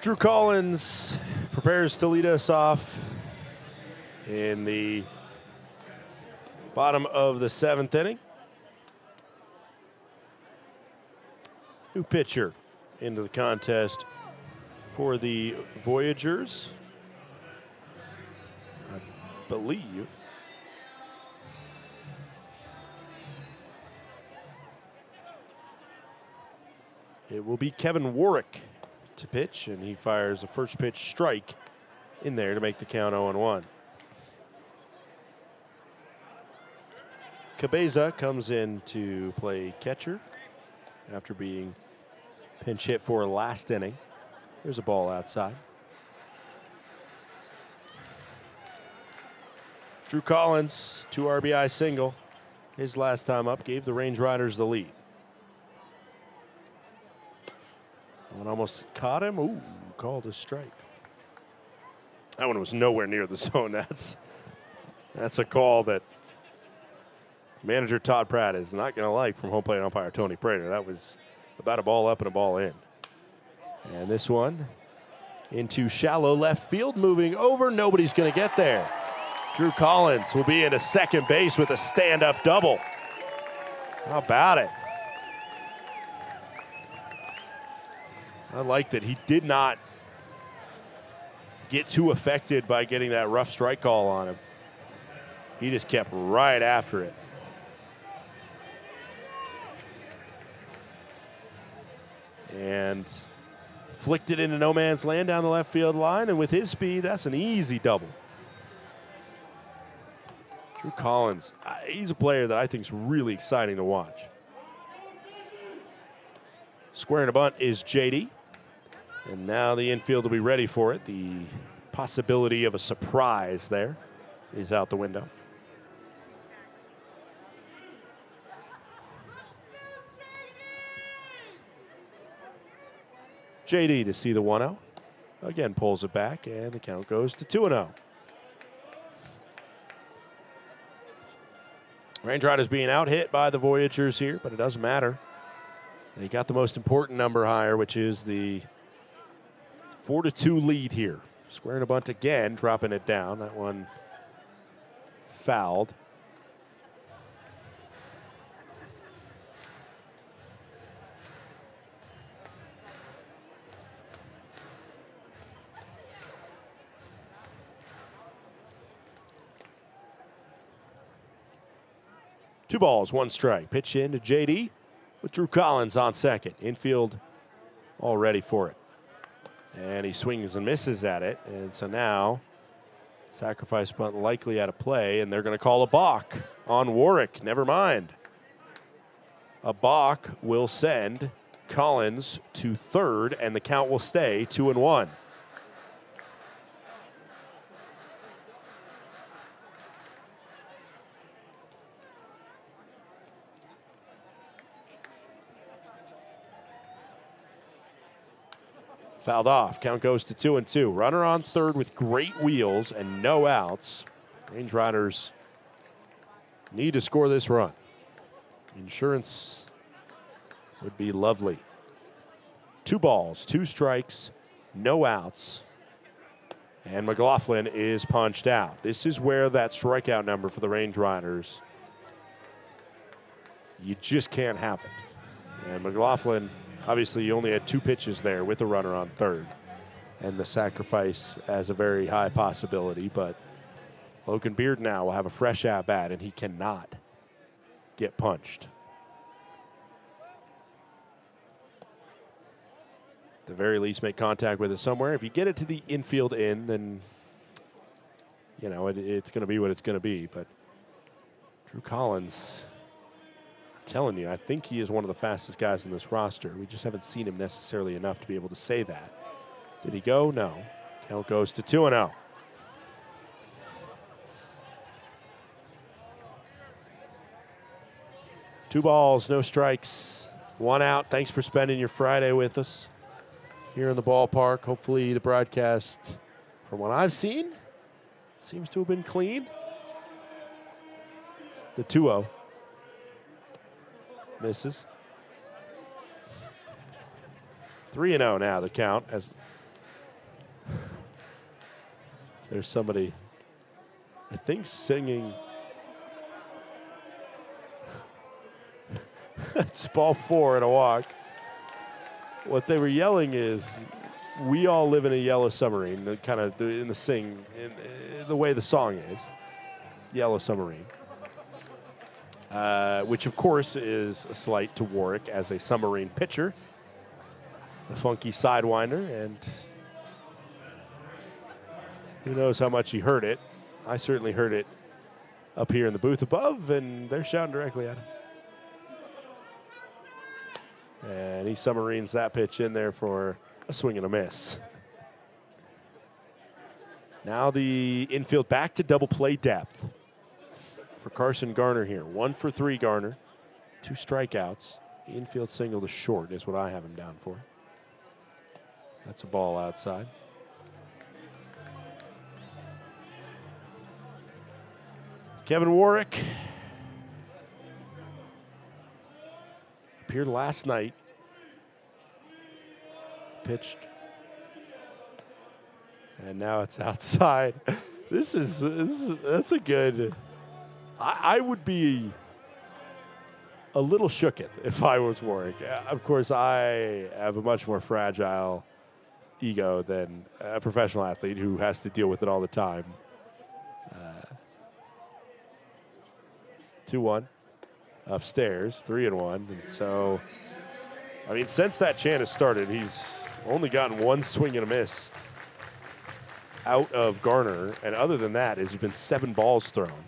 Drew Collins prepares to lead us off in the bottom of the 7th inning. New pitcher into the contest for the Voyagers, I believe. It will be Kevin Warwick to pitch, and he fires a first pitch strike in there to make the count 0-1. Cabeza comes in to play catcher after being pinch hit for last inning. There's a ball outside. Drew Collins, 2 RBI single. His last time up gave the Range Riders the lead. One almost caught him. Ooh, called a strike. That one was nowhere near the zone. That's a call that manager Todd Pratt is not going to like from home plate umpire Tony Prater. That was about a ball up and a ball in. And this one into shallow left field, moving over. Nobody's going to get there. Drew Collins will be into second base with a stand-up double. How about it? I like that he did not get too affected by getting that rough strike call on him. He just kept right after it. And flicked it into no man's land down the left field line, and with his speed, that's an easy double. Drew Collins, he's a player that I think is really exciting to watch. Squaring a bunt is JD. And now the infield will be ready for it. The possibility of a surprise there is out the window. JD to see the 1-0. Again, pulls it back, and the count goes to 2-0. Range Riders being out-hit by the Voyagers here, but it doesn't matter. They got the most important number higher, which is the 4-2 lead here. Squaring a bunt again, dropping it down. That one fouled. Two balls, one strike. Pitch in to JD with Drew Collins on second. Infield all ready for it. And he swings and misses at it. And so now sacrifice bunt likely out of play, and they're going to call a balk on Warwick. Never mind. A balk will send Collins to third, and the count will stay 2-1. Fouled off. Count goes to 2-2. Runner on third with great wheels and no outs. Range Riders need to score this run. Insurance would be lovely. 2 balls, 2 strikes, no outs. And McLaughlin is punched out. This is where that strikeout number for the Range Riders, you just can't have it. And McLaughlin, obviously, you only had 2 pitches there with the runner on third. And the sacrifice as a very high possibility. But Logan Beard now will have a fresh at-bat, and he cannot get punched. At the very least, make contact with it somewhere. If you get it to the infield in, then, you know, it's going to be what it's going to be. But Drew Collins, telling you, I think he is one of the fastest guys in this roster. We just haven't seen him necessarily enough to be able to say that. Did he go? No. Count goes to 2-0. Two balls, no strikes, 1 out. Thanks for spending your Friday with us here in the ballpark. Hopefully the broadcast, from what I've seen, seems to have been clean. The 2-0. Misses. 3-0 now, the count. As there's somebody, I think, singing. It's ball 4 and a walk. What they were yelling is, "We all live in a yellow submarine," kind of in the sing, in the way the song is, "Yellow Submarine." Which, of course, is a slight to Warwick as a submarine pitcher. The funky sidewinder, and who knows how much he heard it. I certainly heard it up here in the booth above, and they're shouting directly at him. And he submarines that pitch in there for a swing and a miss. Now the infield back to double play depth for Carson Garner here. 1 for 3 Garner, 2 strikeouts. Infield single to short is what I have him down for. That's a ball outside. Kevin Warwick appeared last night. Pitched. And now it's outside. That's a good. I would be a little shooketh if I was Warwick. Of course, I have a much more fragile ego than a professional athlete who has to deal with it all the time. 2-1 upstairs, 3-1. And so, I mean, since that chant has started, he's only gotten 1 swing and a miss out of Garner. And other than that, there's been 7 balls thrown.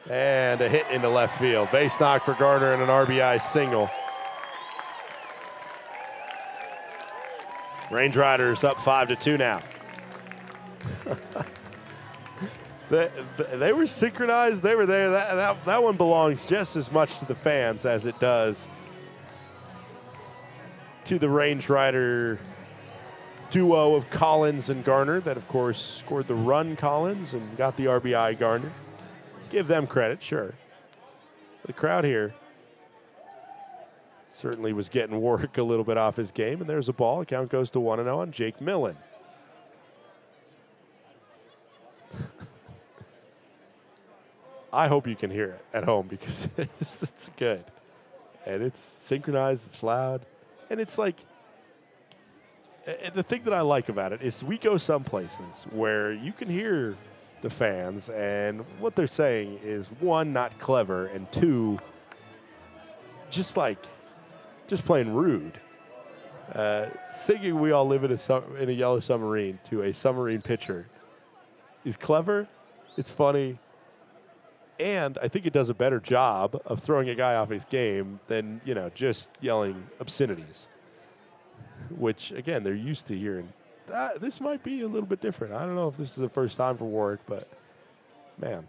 And a hit into left field. Base knock for Garner and an RBI single. Range Riders up 5-2 now. They were synchronized. They were there. That one belongs just as much to the fans as it does to the Range Rider duo of Collins and Garner that, of course, scored the run, Collins, and got the RBI, Garner. Give them credit, sure. The crowd here certainly was getting Warwick a little bit off his game, and there's a ball. The count goes to 1-0 on Jake Millen. I hope you can hear it at home because it's good. And it's synchronized, it's loud, and it's like, the thing that I like about it is we go some places where you can hear the fans, and what they're saying is, one, not clever, and two, just plain rude. Singing "We All Live in a Yellow Submarine" to a submarine pitcher is clever, it's funny, and I think it does a better job of throwing a guy off his game than, just yelling obscenities, which, again, they're used to hearing. This might be a little bit different. I don't know if this is the first time for Warwick, but, man.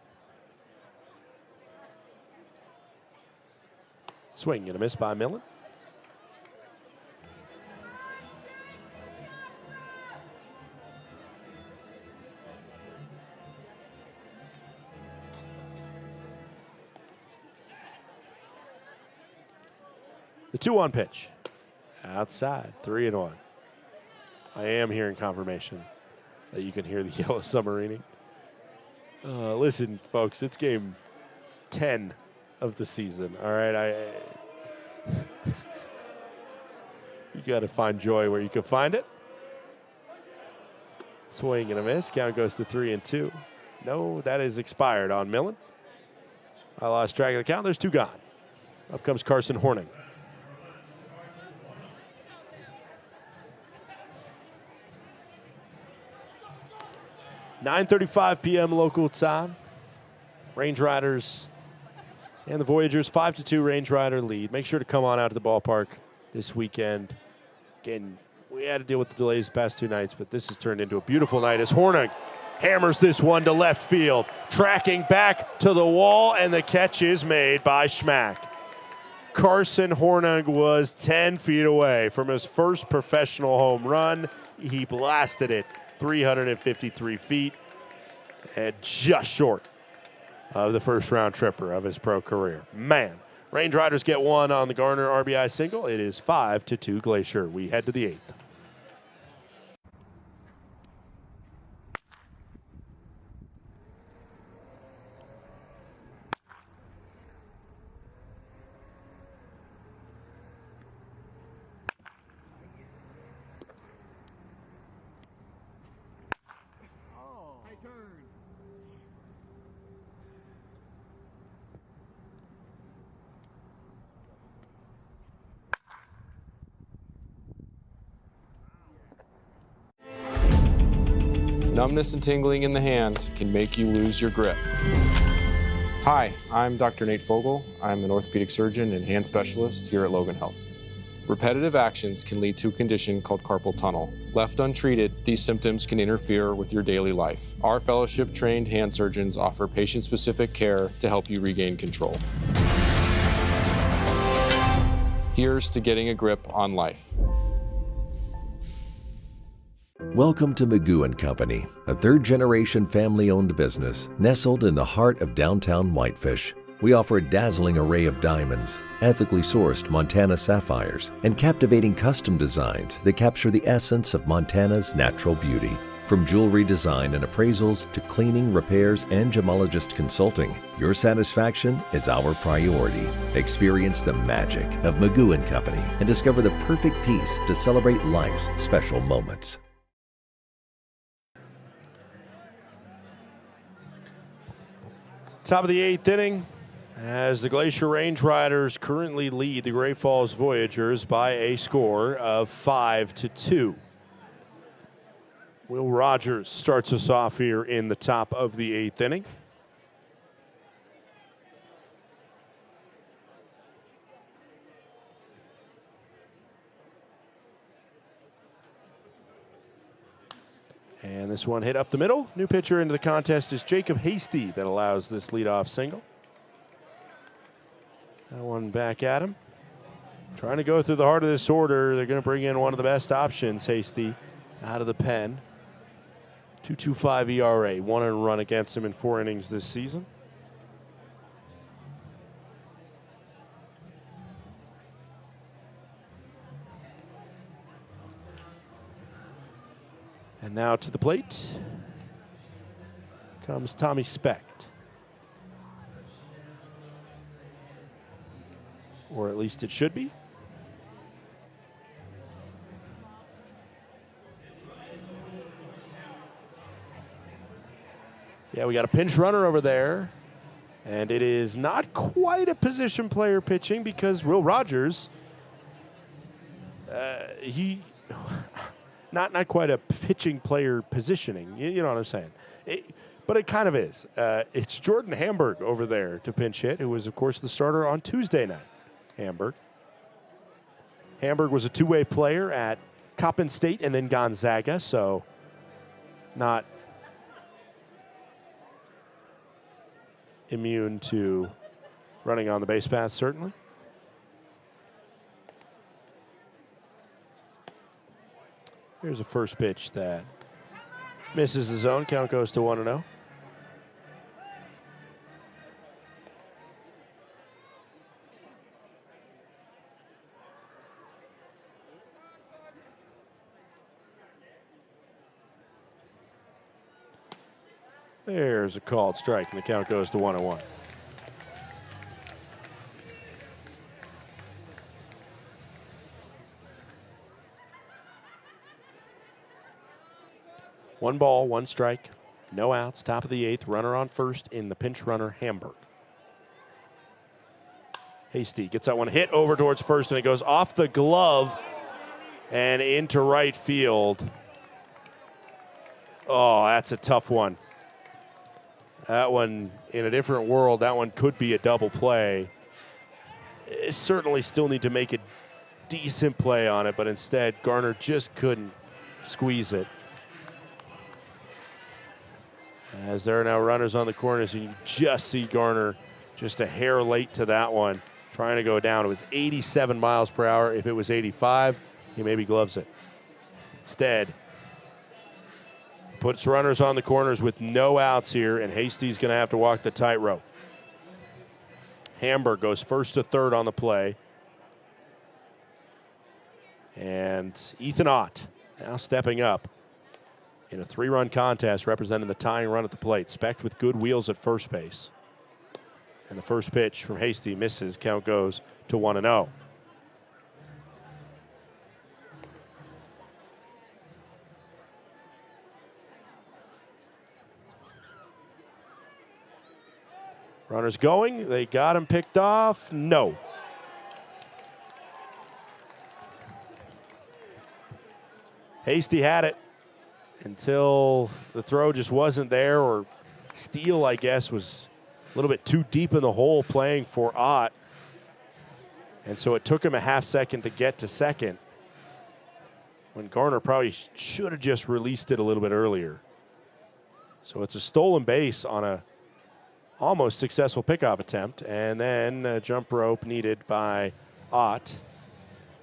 Swing and a miss by Millen. The 2-1 pitch. Outside, 3-1. I am hearing confirmation that you can hear the yellow submarining. Listen, folks, it's game 10 of the season. All right, you got to find joy where you can find it. Swing and a miss. Count goes to 3-2. No, that is expired on Millen. I lost track of the count. There's 2 gone. Up comes Carson Horning. 9:35 p.m. local time. Range Riders and the Voyagers, 5-2 Range Rider lead. Make sure to come on out to the ballpark this weekend. Again, we had to deal with the delays the past 2 nights, but this has turned into a beautiful night as Horning hammers this one to left field, tracking back to the wall, and the catch is made by Schmack. Carson Horning was 10 feet away from his first professional home run. He blasted it 353 feet and just short of the first round tripper of his pro career. Man, Range Riders get 1 on the Garner RBI single. It is 5-2 Glacier. We head to the 8th. Numbness and tingling in the hand can make you lose your grip. Hi, I'm Dr. Nate Fogel. I'm an orthopedic surgeon and hand specialist here at Logan Health. Repetitive actions can lead to a condition called carpal tunnel. Left untreated, these symptoms can interfere with your daily life. Our fellowship-trained hand surgeons offer patient-specific care to help you regain control. Here's to getting a grip on life. Welcome to Magoo & Company, a third-generation family-owned business nestled in the heart of downtown Whitefish. We offer a dazzling array of diamonds, ethically sourced Montana sapphires, and captivating custom designs that capture the essence of Montana's natural beauty. From jewelry design and appraisals to cleaning, repairs, and gemologist consulting, your satisfaction is our priority. Experience the magic of Magoo & Company and discover the perfect piece to celebrate life's special moments. Top of the 8th inning, as the Glacier Range Riders currently lead the Great Falls Voyagers by a score of 5-2. Will Rogers starts us off here in the top of the 8th inning. And this one hit up the middle. New pitcher into the contest is Jacob Hasty that allows this leadoff single. That one back at him. Trying to go through the heart of this order. They're going to bring in one of the best options, Hasty, out of the pen. 2.25 ERA, 1 run against him in 4 innings this season. And now to the plate comes Tommy Specht. Or at least it should be. Yeah, we got a pinch runner over there. And it is not quite a position player pitching because Will Rogers, not quite a pitching player positioning. You know what I'm saying? But it kind of is. It's Jordan Hamburg over there to pinch hit, who was, of course, the starter on Tuesday night. Hamburg was a two-way player at Coppin State and then Gonzaga, so not immune to running on the base path, certainly. Here's a first pitch that misses the zone. Count goes to 1-0. There's a called strike, and the count goes to 1-1. One ball, one strike, no outs, top of the 8th, runner on first in the pinch runner, Hamburg. Hasty gets that one hit over towards first, and it goes off the glove and into right field. Oh, that's a tough one. That one, in a different world, that one could be a double play. Certainly still need to make a decent play on it, but instead, Garner just couldn't squeeze it. As there are now runners on the corners, and you just see Garner just a hair late to that one, trying to go down. It was 87 miles per hour. If it was 85, he maybe gloves it. Instead, puts runners on the corners with no outs here, and Hasty's going to have to walk the tightrope. Hamburg goes first to third on the play. And Ethan Ott now stepping up in a 3-run contest representing the tying run at the plate. Specht with good wheels at first base. And the first pitch from Hasty misses. Count goes to 1-0. Runners going. They got him picked off. No. Hasty had it until the throw just wasn't there, or Steele, I guess, was a little bit too deep in the hole playing for Ott. And so it took him a half second to get to second, when Garner probably should have just released it a little bit earlier. So it's a stolen base on a almost successful pickoff attempt, and then a jump rope needed by Ott.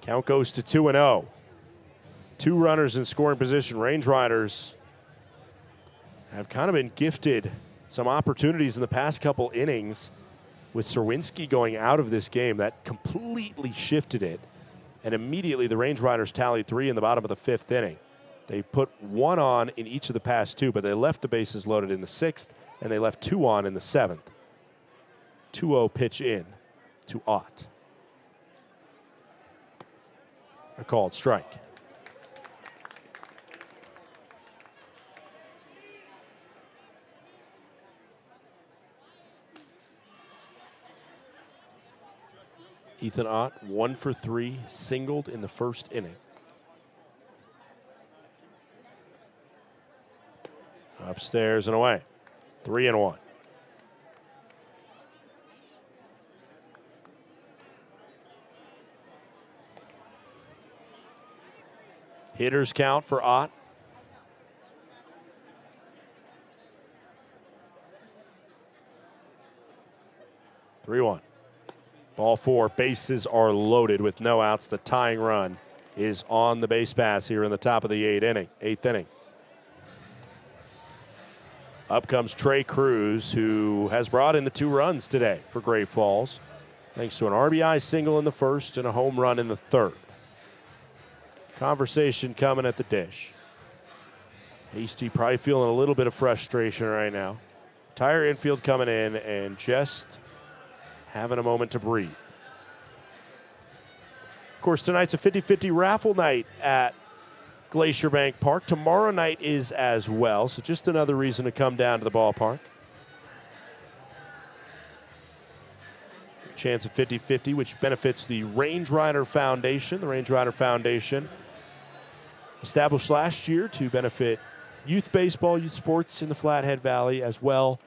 Count goes to 2-0. 2 runners in scoring position. Range Riders have kind of been gifted some opportunities in the past couple innings with Serwinski going out of this game. That completely shifted it, and immediately the Range Riders tallied 3 in the bottom of the 5th inning. They put 1 on in each of the past 2, but they left the bases loaded in the 6th, and they left 2 on in the 7th. 2-0 pitch in to Ott. A called strike. Ethan Ott, 1 for 3, singled in the first inning. Upstairs and away. 3-1. Hitters count for Ott. 3-1. Ball 4, bases are loaded with no outs. The tying run is on the base pass here in the top of the eighth inning. Up comes Trey Cruz, who has brought in the 2 runs today for Great Falls, thanks to an RBI single in the first and a home run in the third. Conversation coming at the dish. Hasty probably feeling a little bit of frustration right now. Entire infield coming in and just having a moment to breathe. Of course, tonight's a 50-50 raffle night at Glacier Bank Park. Tomorrow night is as well, so just another reason to come down to the ballpark. Chance of 50-50, which benefits the Range Rider Foundation. The Range Rider Foundation, established last year to benefit youth baseball, youth sports in the Flathead Valley, as well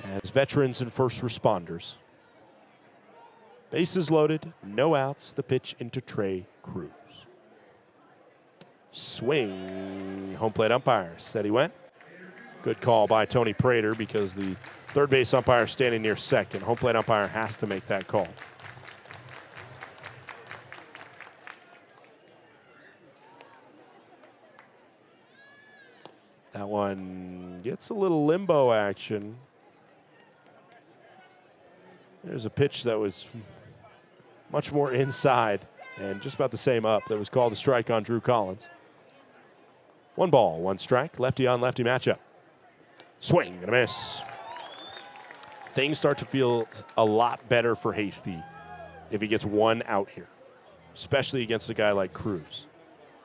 as veterans and first responders. Bases loaded, no outs. The pitch into Trey Cruz. Swing, home plate umpire said he went. Good call by Tony Prater because the third base umpire is standing near second. Home plate umpire has to make that call. That one gets a little limbo action. There's a pitch that was much more inside and just about the same up that was called a strike on Drew Collins. 1 ball, 1 strike, lefty on lefty matchup. Swing and a miss. Things start to feel a lot better for Hasty if he gets 1 out here, especially against a guy like Cruz.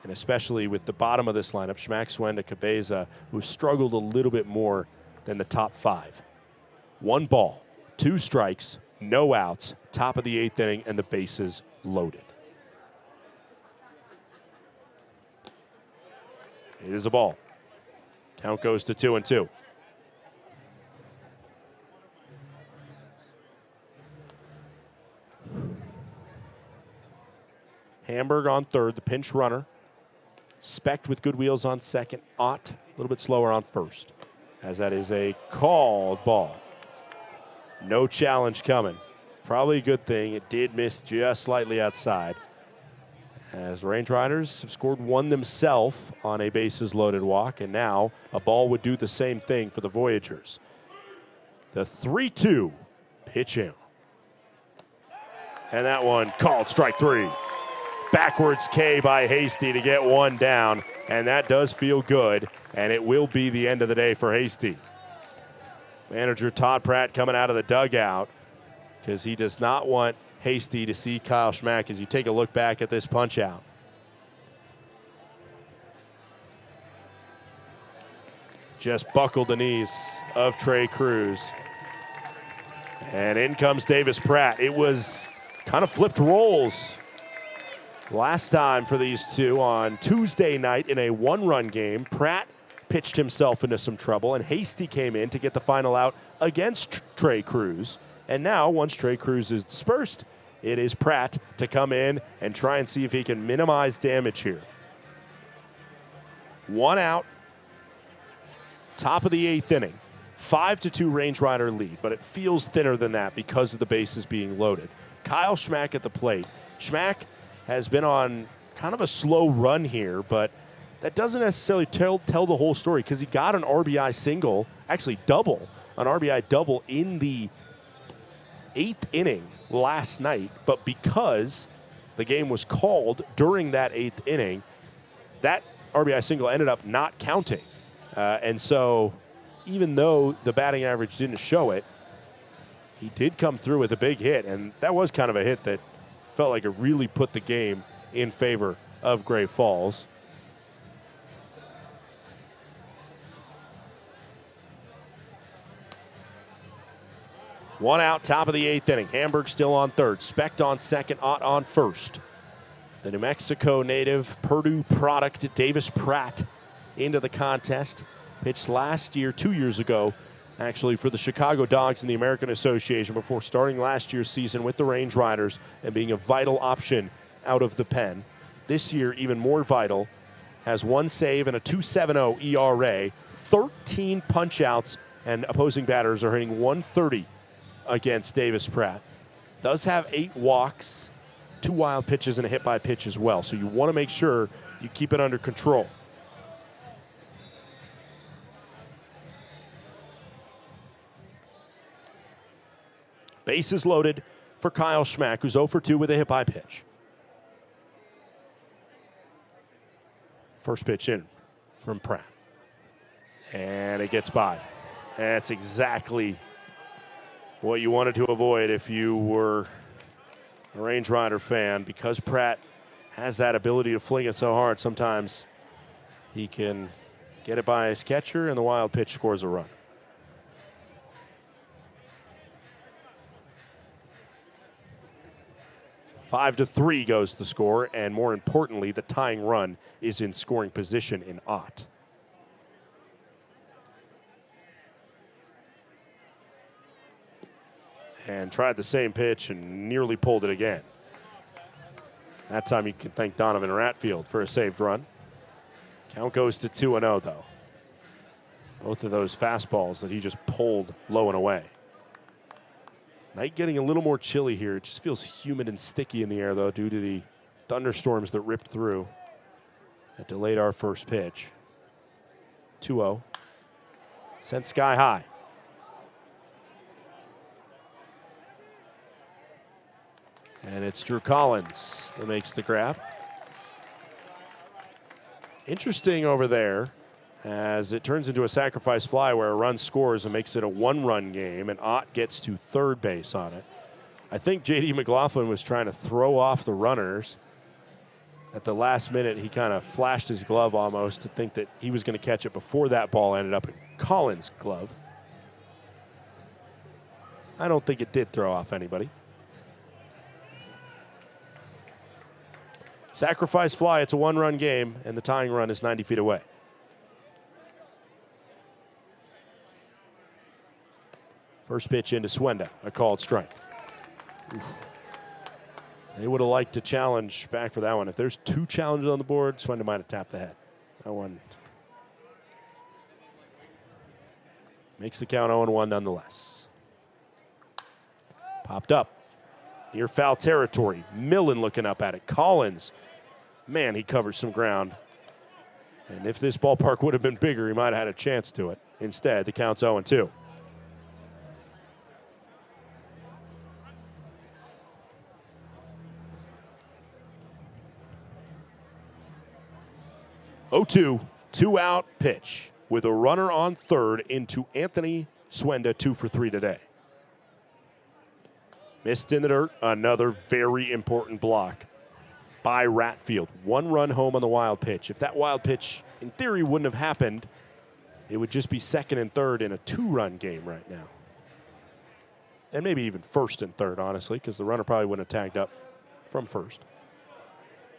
And especially with the bottom of this lineup, Schmack, Swenda, Cabeza, who struggled a little bit more than the top 5. 1 ball, 2 strikes, no outs, top of the 8th inning, and the bases loaded. It is a ball. Count goes to 2-2. Hamburg on third, the pinch runner. Specht with good wheels on second. Ott a little bit slower on first, as that is a called ball. No challenge coming. Probably a good thing. It did miss just slightly outside, as Range Riders have scored 1 themselves on a bases loaded walk, and now a ball would do the same thing for the Voyagers. The 3-2 pitch in. And that one called strike 3. Backwards K by Hasty to get 1 down, and that does feel good, and it will be the end of the day for Hasty. Manager Todd Pratt coming out of the dugout because he does not want Hasty to see Kyle Schmack as you take a look back at this punch out. Just buckled the knees of Trey Cruz. And in comes Davis Pratt. It was kind of flipped roles last time for these two on Tuesday night in a 1-run game. Pratt pitched himself into some trouble, and Hasty came in to get the final out against Trey Cruz. And now, once Trey Cruz is dispersed, it is Pratt to come in and try and see if he can minimize damage here. 1 out, top of the 8th inning. 5-2 Range Rider lead, but it feels thinner than that because of the bases being loaded. Kyle Schmack at the plate. Schmack has been on kind of a slow run here, but that doesn't necessarily tell the whole story because he got an RBI single, actually an RBI double in the 8th inning last night, but because the game was called during that 8th inning, that RBI single ended up not counting. And so even though the batting average didn't show it, he did come through with a big hit, and that was kind of a hit that felt like it really put the game in favor of Great Falls. One out, top of the 8th inning. Hamburg still on third. Specht on second, Ott on first. The New Mexico native, Purdue product, Davis Pratt into the contest. Pitched last year, 2 years ago, actually, for the Chicago Dogs in the American Association before starting last year's season with the Range Riders and being a vital option out of the pen. This year, even more vital, has 1 save and a 2.70 ERA, 13 punch-outs, and opposing batters are hitting 130 against Davis Pratt. Does have 8 walks, 2 wild pitches, and a hit by pitch as well. So you want to make sure you keep it under control. Bases loaded for Kyle Schmack, who's 0 for 2 with a hit by pitch. First pitch in from Pratt. And it gets by. That's exactly what you wanted to avoid if you were a Range Rider fan. Because Pratt has that ability to fling it so hard, sometimes he can get it by his catcher and the wild pitch scores a run. Five to 3 goes the score, and more importantly, the tying run is in scoring position in Ott. And tried the same pitch and nearly pulled it again. That time you can thank Donovan Ratfield for a saved run. Count goes to 2-0 though. Both of those fastballs that he just pulled low and away. Night getting a little more chilly here. It just feels humid and sticky in the air, though, due to the thunderstorms that ripped through that delayed our first pitch. 2-0. Sent sky high. And it's Drew Collins that makes the grab. Interesting over there, as it turns into a sacrifice fly where a run scores and makes it a 1-run game, and Ott gets to third base on it. I think J.D. McLaughlin was trying to throw off the runners. At the last minute, he kind of flashed his glove almost to think that he was going to catch it before that ball ended up in Collins' glove. I don't think it did throw off anybody. Sacrifice fly, it's a 1-run game, and the tying run is 90 feet away. First pitch into Swenda, a called strike. Oof. They would have liked to challenge back for that one. If there's 2 challenges on the board, Swenda might have tapped the head. That one makes the count 0-1 nonetheless. Popped up. Near foul territory. Millen looking up at it. Collins, man, he covers some ground. And if this ballpark would have been bigger, he might have had a chance to it. Instead, the count's 0-2. Oh-2, 2-out pitch with a runner on third into Anthony Swenda, 2 for 3 today. Missed in the dirt, another very important block by Ratfield. 1 run home on the wild pitch. If that wild pitch, in theory, wouldn't have happened, it would just be second and third in a 2-run game right now. And maybe even first and third, honestly, because the runner probably wouldn't have tagged up from first,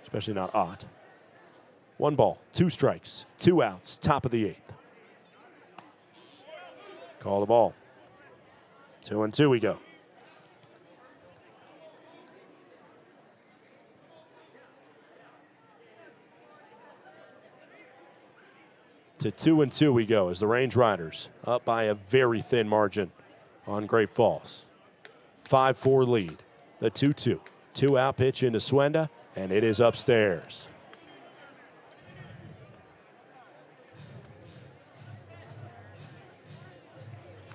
especially not Ott. 1 ball, 2 strikes, 2 outs, top of the 8th. Call the ball. 2-2 we go. To 2-2 we go as the Range Riders up by a very thin margin on Great Falls. 5-4 lead. The 2-2. 2-out pitch into Swenda, and it is upstairs.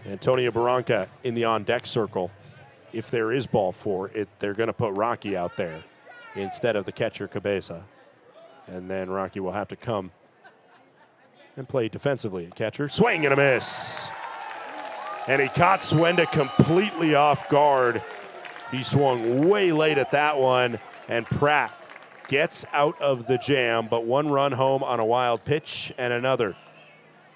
Antonio Barranca in the on-deck circle. If there is ball 4, they're going to put Rocky out there instead of the catcher Cabeza. And then Rocky will have to come and play defensively at catcher. Swing and a miss. And he caught Swenda completely off guard. He swung way late at that one, and Pratt gets out of the jam, but 1 run home on a wild pitch and another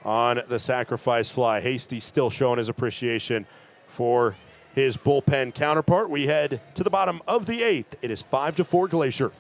on the sacrifice fly. Hasty still showing his appreciation for his bullpen counterpart. We head to the bottom of the 8th. It is 5-4 Glacier.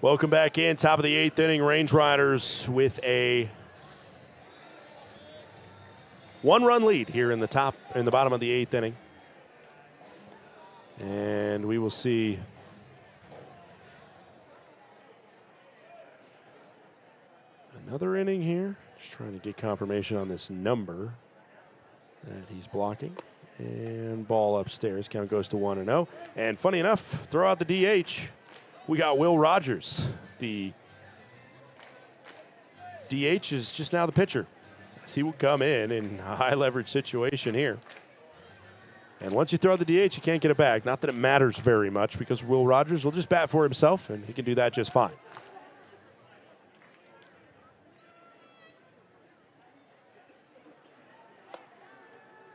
Welcome back in. Top of the 8th inning. Range Riders with a 1-run lead here in the bottom of the 8th inning. And we will see another inning here. Just trying to get confirmation on this number that he's blocking. And ball upstairs. Count goes to 1-0. And funny enough, throw out the DH. We got Will Rogers. The DH is just now the pitcher. He will come in a high leverage situation here. And once you throw out the DH, you can't get it back. Not that it matters very much because Will Rogers will just bat for himself, and he can do that just fine.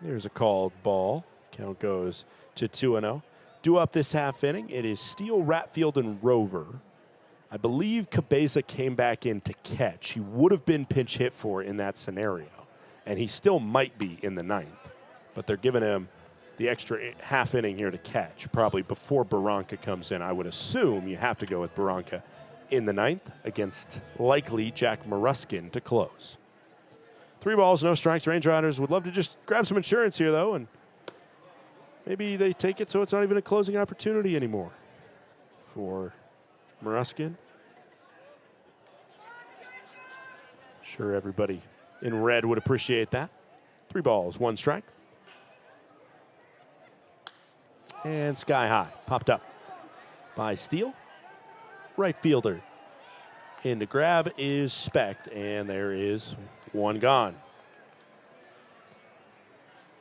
There's a called ball. Count goes to 2-0. Due up this half inning, it is Steele, Ratfield, and Rover. I believe Cabeza came back in to catch. He would have been pinch hit for in that scenario, and he still might be in the 9th. But they're giving him the extra half inning here to catch, probably before Barranca comes in. I would assume you have to go with Barranca in the 9th against likely Jack Maruskin to close. 3 balls, no strikes. Range Riders would love to just grab some insurance here, though, and maybe they take it so it's not even a closing opportunity anymore for Maruskin. Sure everybody in red would appreciate that. 3 balls, 1 strike. And sky high, popped up by Steele. Right fielder in to grab is Specht, and there is 1 gone.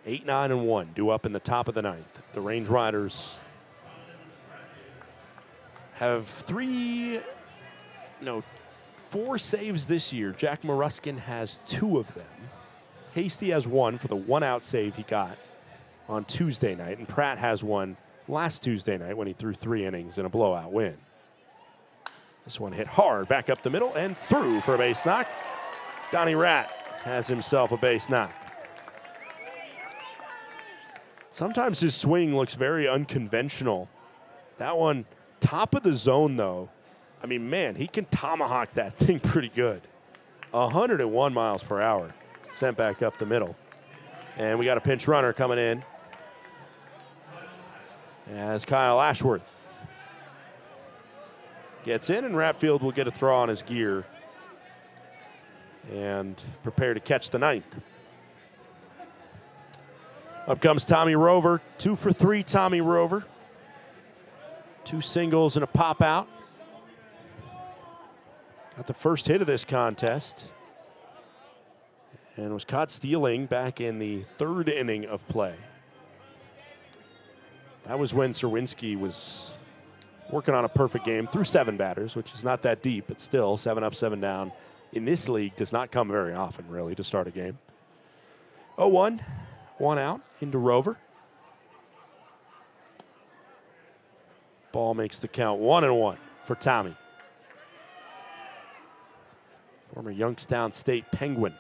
8, 9, and 1 due up in the top of the 9th. The Range Riders have 4 saves this year. Jack Maruskin has 2 of them. Hasty has 1 for the 1-out save he got on Tuesday night, and Pratt has 1 last Tuesday night when he threw 3 innings in a blowout win. This one hit hard back up the middle and through for a base knock. Donnie Rat has himself a base knock. Sometimes his swing looks very unconventional. That one, top of the zone, though. I mean, man, he can tomahawk that thing pretty good. 101 miles per hour sent back up the middle. And we got a pinch runner coming in as Kyle Ashworth gets in, and Ratfield will get a throw on his gear and prepare to catch the 9th. Up comes Tommy Rover. 2 for 3, Tommy Rover. 2 singles and a pop out. Got the first hit of this contest and was caught stealing back in the 3rd inning of play. That was when Serwinski was working on a perfect game through 7 batters, which is not that deep, but still 7 up, 7 down in this league does not come very often, really, to start a game. 0-1, 1 out into Rover. Ball makes the count 1-1 for Tommy. Former Youngstown State Penguin.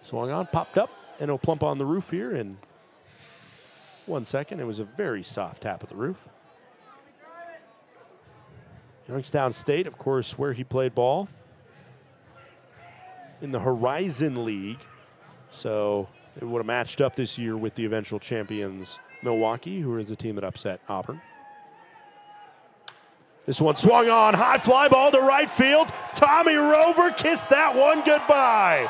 Swung on, popped up, and it'll plump on the roof here in 1 second. It was a very soft tap of the roof. Youngstown State, of course, where he played ball in the Horizon League. So it would have matched up this year with the eventual champions, Milwaukee, who is the team that upset Auburn. This one swung on, high fly ball to right field. Tommy Rover kissed that one goodbye.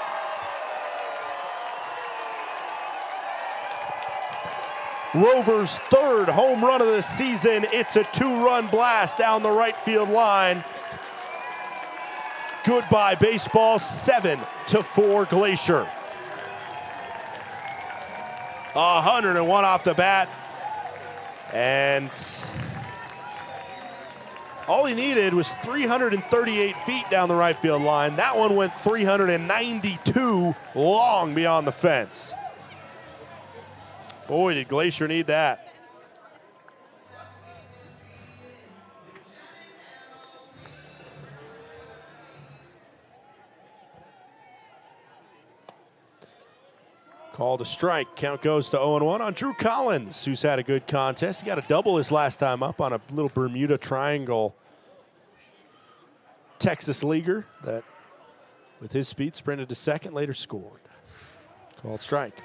Rover's 3rd home run of the season. It's a 2-run blast down the right field line. Goodbye baseball, 7-4 Glacier. 101 off the bat. And all he needed was 338 feet down the right field line. That one went 392 long beyond the fence. Boy, did Glacier need that. Called a strike. Count goes to 0-1 on Drew Collins, who's had a good contest. He got a double his last time up on a little Bermuda Triangle Texas leaguer that, with his speed, sprinted to second, later scored. Called strike.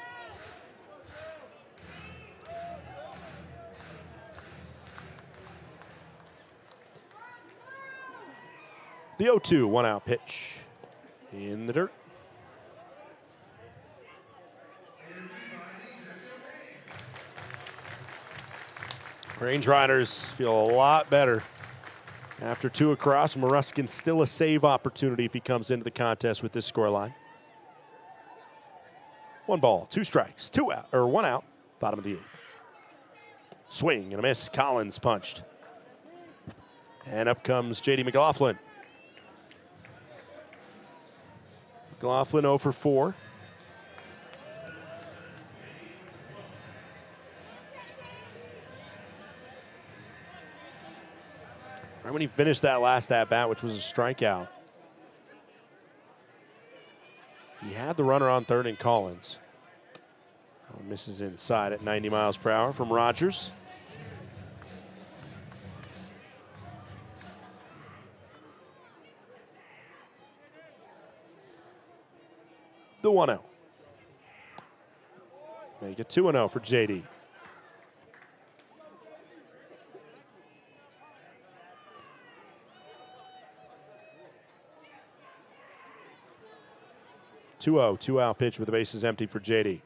The 0-2 one-out pitch in the dirt. Range Riders feel a lot better after 2 across. Maruskin still a save opportunity if he comes into the contest with this scoreline. 1 ball, 2 strikes, 1 out, bottom of the 8th. Swing and a miss. Collins punched. And up comes J.D. McLaughlin. McLaughlin 0 for 4. Right when he finished that last at-bat, which was a strikeout, he had the runner on third and Collins. Misses inside at 90 miles per hour from Rogers. The 1-0. Make it 2-0 for JD. Two-out pitch with the bases empty for JD.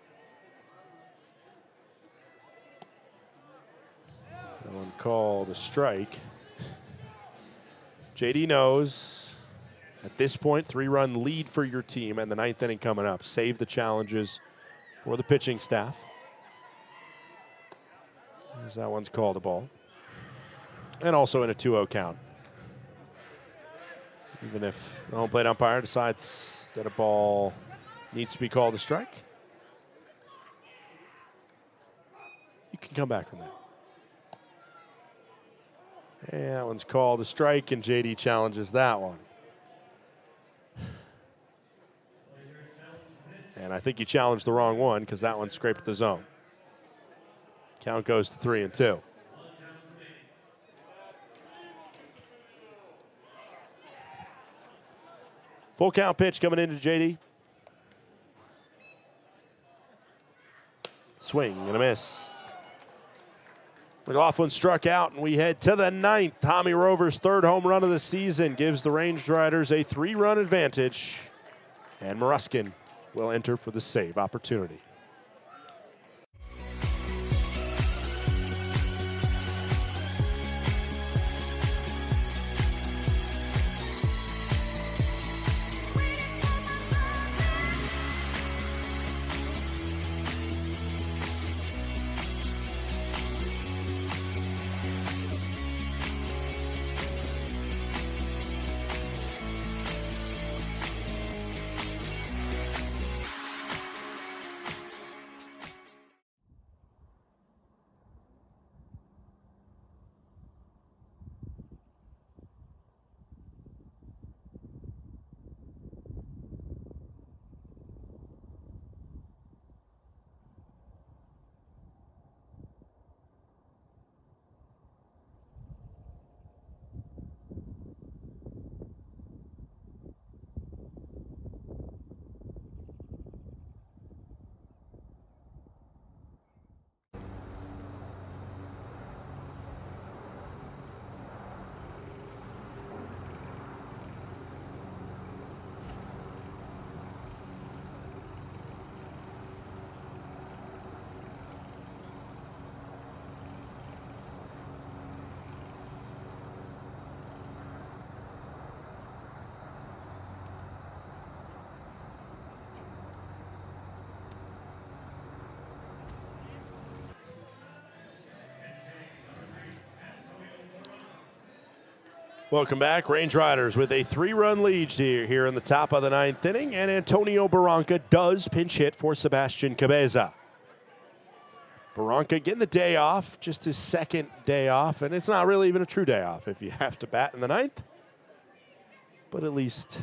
That one called a strike. JD knows at this point, 3-run lead for your team and the 9th inning coming up. Save the challenges for the pitching staff. As that one's called a ball. And also in a 2-0 count. Even if the home plate umpire decides that a ball needs to be called a strike, you can come back from that. And that one's called a strike, and JD challenges that one. And I think you challenged the wrong one because that one scraped the zone. Count goes to 3-2. Full count pitch coming into JD. Swing and a miss. McLaughlin struck out, and we head to the 9th. Tommy Rover's 3rd home run of the season gives the Range Riders a 3-run advantage. And Maruskin will enter for the save opportunity. Welcome back. Range Riders with a 3-run lead here in the top of the 9th inning, and Antonio Barranca does pinch hit for Sebastian Cabeza. Barranca getting the day off, just his 2nd day off, and it's not really even a true day off if you have to bat in the 9th. But at least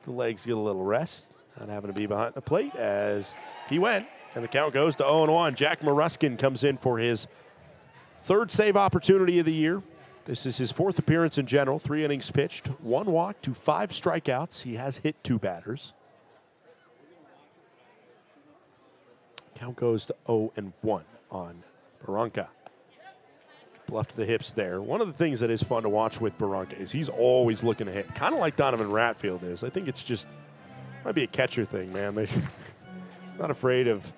the legs get a little rest not having to be behind the plate as he went, and the count goes to 0-1. Jack Moruskin comes in for his third save opportunity of the year. This is his fourth appearance in general. 3 innings pitched, 1 walk to 5 strikeouts. He has hit 2 batters. Count goes to 0-1 on Barranca. Bluff to the hips there. One of the things that is fun to watch with Barranca is he's always looking to hit, kind of like Donovan Ratfield is. I think it's just, might be a catcher thing, man. They're not afraid of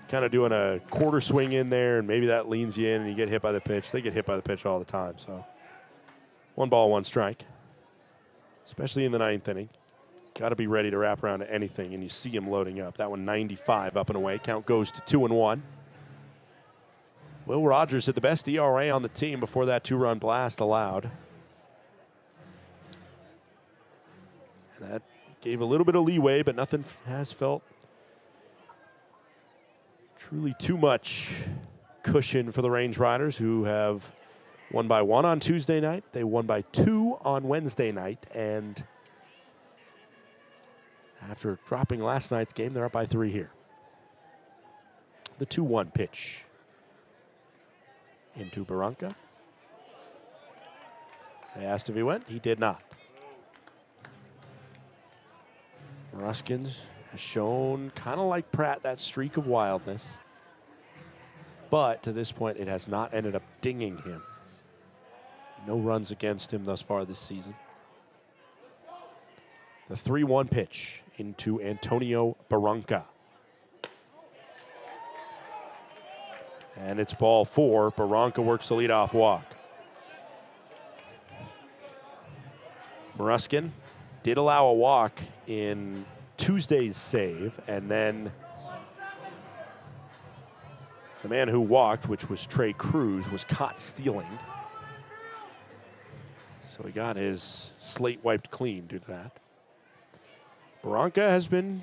kind of doing a quarter swing in there, and maybe that leans you in and you get hit by the pitch. They get hit by the pitch all the time. So 1 ball, 1 strike, especially in the 9th inning. Got to be ready to wrap around to anything, and you see him loading up. That one 95 up and away. Count goes to 2-1. Will Rogers had the best ERA on the team before that 2-run blast allowed. And that gave a little bit of leeway, but nothing has felt truly too much cushion for the Range Riders, who have won by 1 on Tuesday night. They won by 2 on Wednesday night, and after dropping last night's game, they're up by 3 here. The 2-1 pitch into Barranca. They asked if he went. He did not. Ruskins has shown, kind of like Pratt, that streak of wildness. But to this point, it has not ended up dinging him. No runs against him thus far this season. The 3-1 pitch into Antonio Barranca. And it's ball 4. Barranca works the leadoff walk. Moruskin did allow a walk in Tuesday's save, and then the man who walked, which was Trey Cruz, was caught stealing. So he got his slate wiped clean due to that. Barranca has been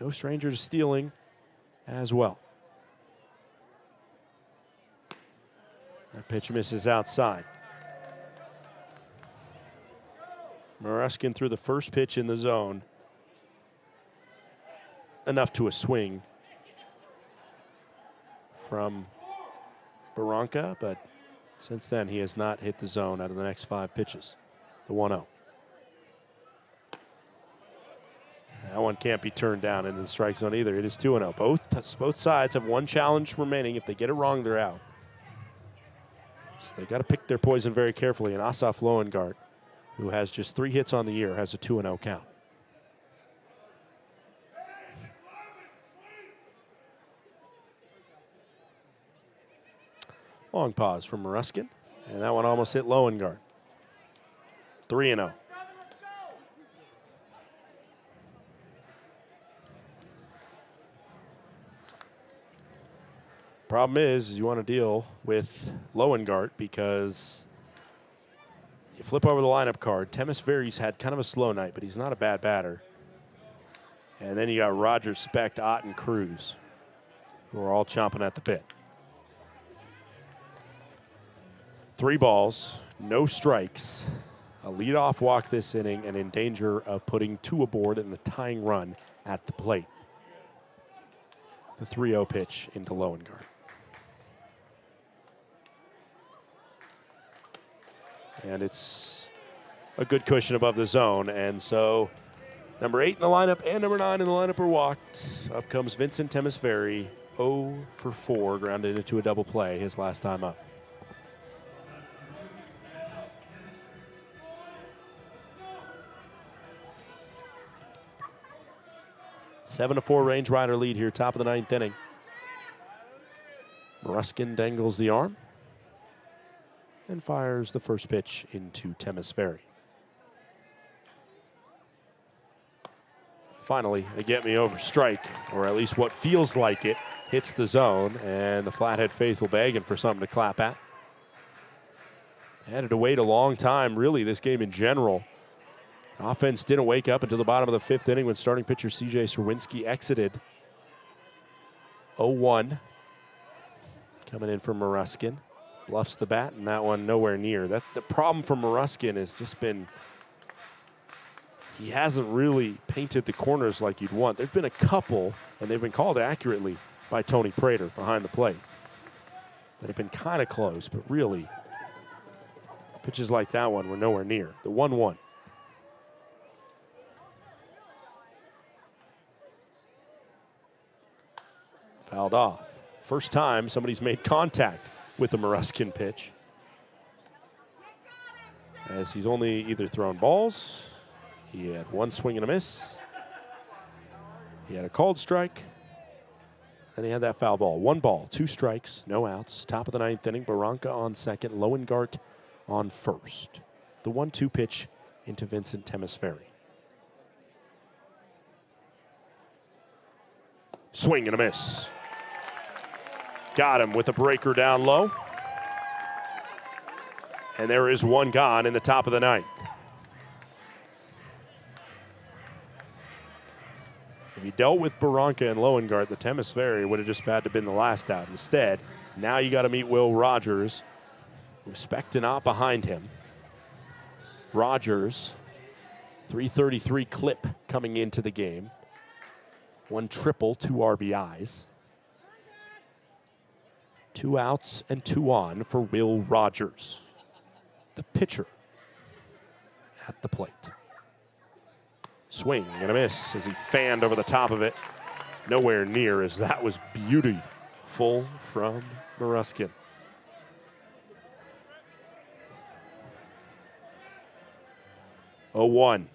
no stranger to stealing as well. That pitch misses outside. Moruskin threw the first pitch in the zone. Enough to a swing from Barranca, but since then he has not hit the zone out of the next 5 pitches. The 1-0. That one can't be turned down into the strike zone either. It is 2-0. Both sides have 1 challenge remaining. If they get it wrong, they're out. So they got to pick their poison very carefully. And Asaf Loengart, who has just 3 hits on the year, has a 2-0 count. Long pause from Moruskin, and that one almost hit Loengart. 3-0. Problem is you want to deal with Loengart because you flip over the lineup card. Temis Veri's had kind of a slow night, but he's not a bad batter. And then you got Rogers, Specht, Ott, and Cruz, who are all chomping at the bit. 3 balls, no strikes, a leadoff walk this inning, and in danger of putting 2 aboard in the tying run at the plate. The 3-0 pitch into Loengart. And it's a good cushion above the zone. And so number 8 in the lineup and number 9 in the lineup are walked. Up comes Vincent Temisveri, 0 for 4, grounded into a double play his last time up. Seven to 4 Range Rider lead here, top of the 9th inning. Moruskin dangles the arm and fires the first pitch into Temisveri. Finally, a get-me-over strike, or at least what feels like it, hits the zone, and the Flathead faithful begging for something to clap at. They had to wait a long time, really, this game in general. Offense didn't wake up until the bottom of the 5th inning when starting pitcher C.J. Serwinski exited. 0-1. Coming in from Moruskin. Bluffs the bat, and that one nowhere near. The problem for Moruskin has just been he hasn't really painted the corners like you'd want. There've been a couple, and they've been called accurately by Tony Prater behind the plate, that have been kind of close, but really, pitches like that one were nowhere near. The 1-1. Fouled off. First time somebody's made contact with the Moruskin pitch, as he's only either thrown balls, he had one swing and a miss, he had a called strike, and he had that foul ball. 1 ball, 2 strikes, no outs. Top of the 9th inning, Barranca on second, Loengart on first. The 1-2 pitch into Vincent Temesferi. Swing and a miss. Got him with the breaker down low. And there is one gone in the top of the 9th. If he dealt with Barranca and Loengart, the Temesferi would have just had to been the last out. Instead, now you got to meet Will Rogers, with Spectinot behind him. Rogers, 333 clip coming into the game. 1 triple, 2 RBIs. 2 outs and 2 on for Will Rogers, the pitcher at the plate. Swing and a miss as he fanned over the top of it. Nowhere near, as that was beautiful from Moruskin. Oh, 1.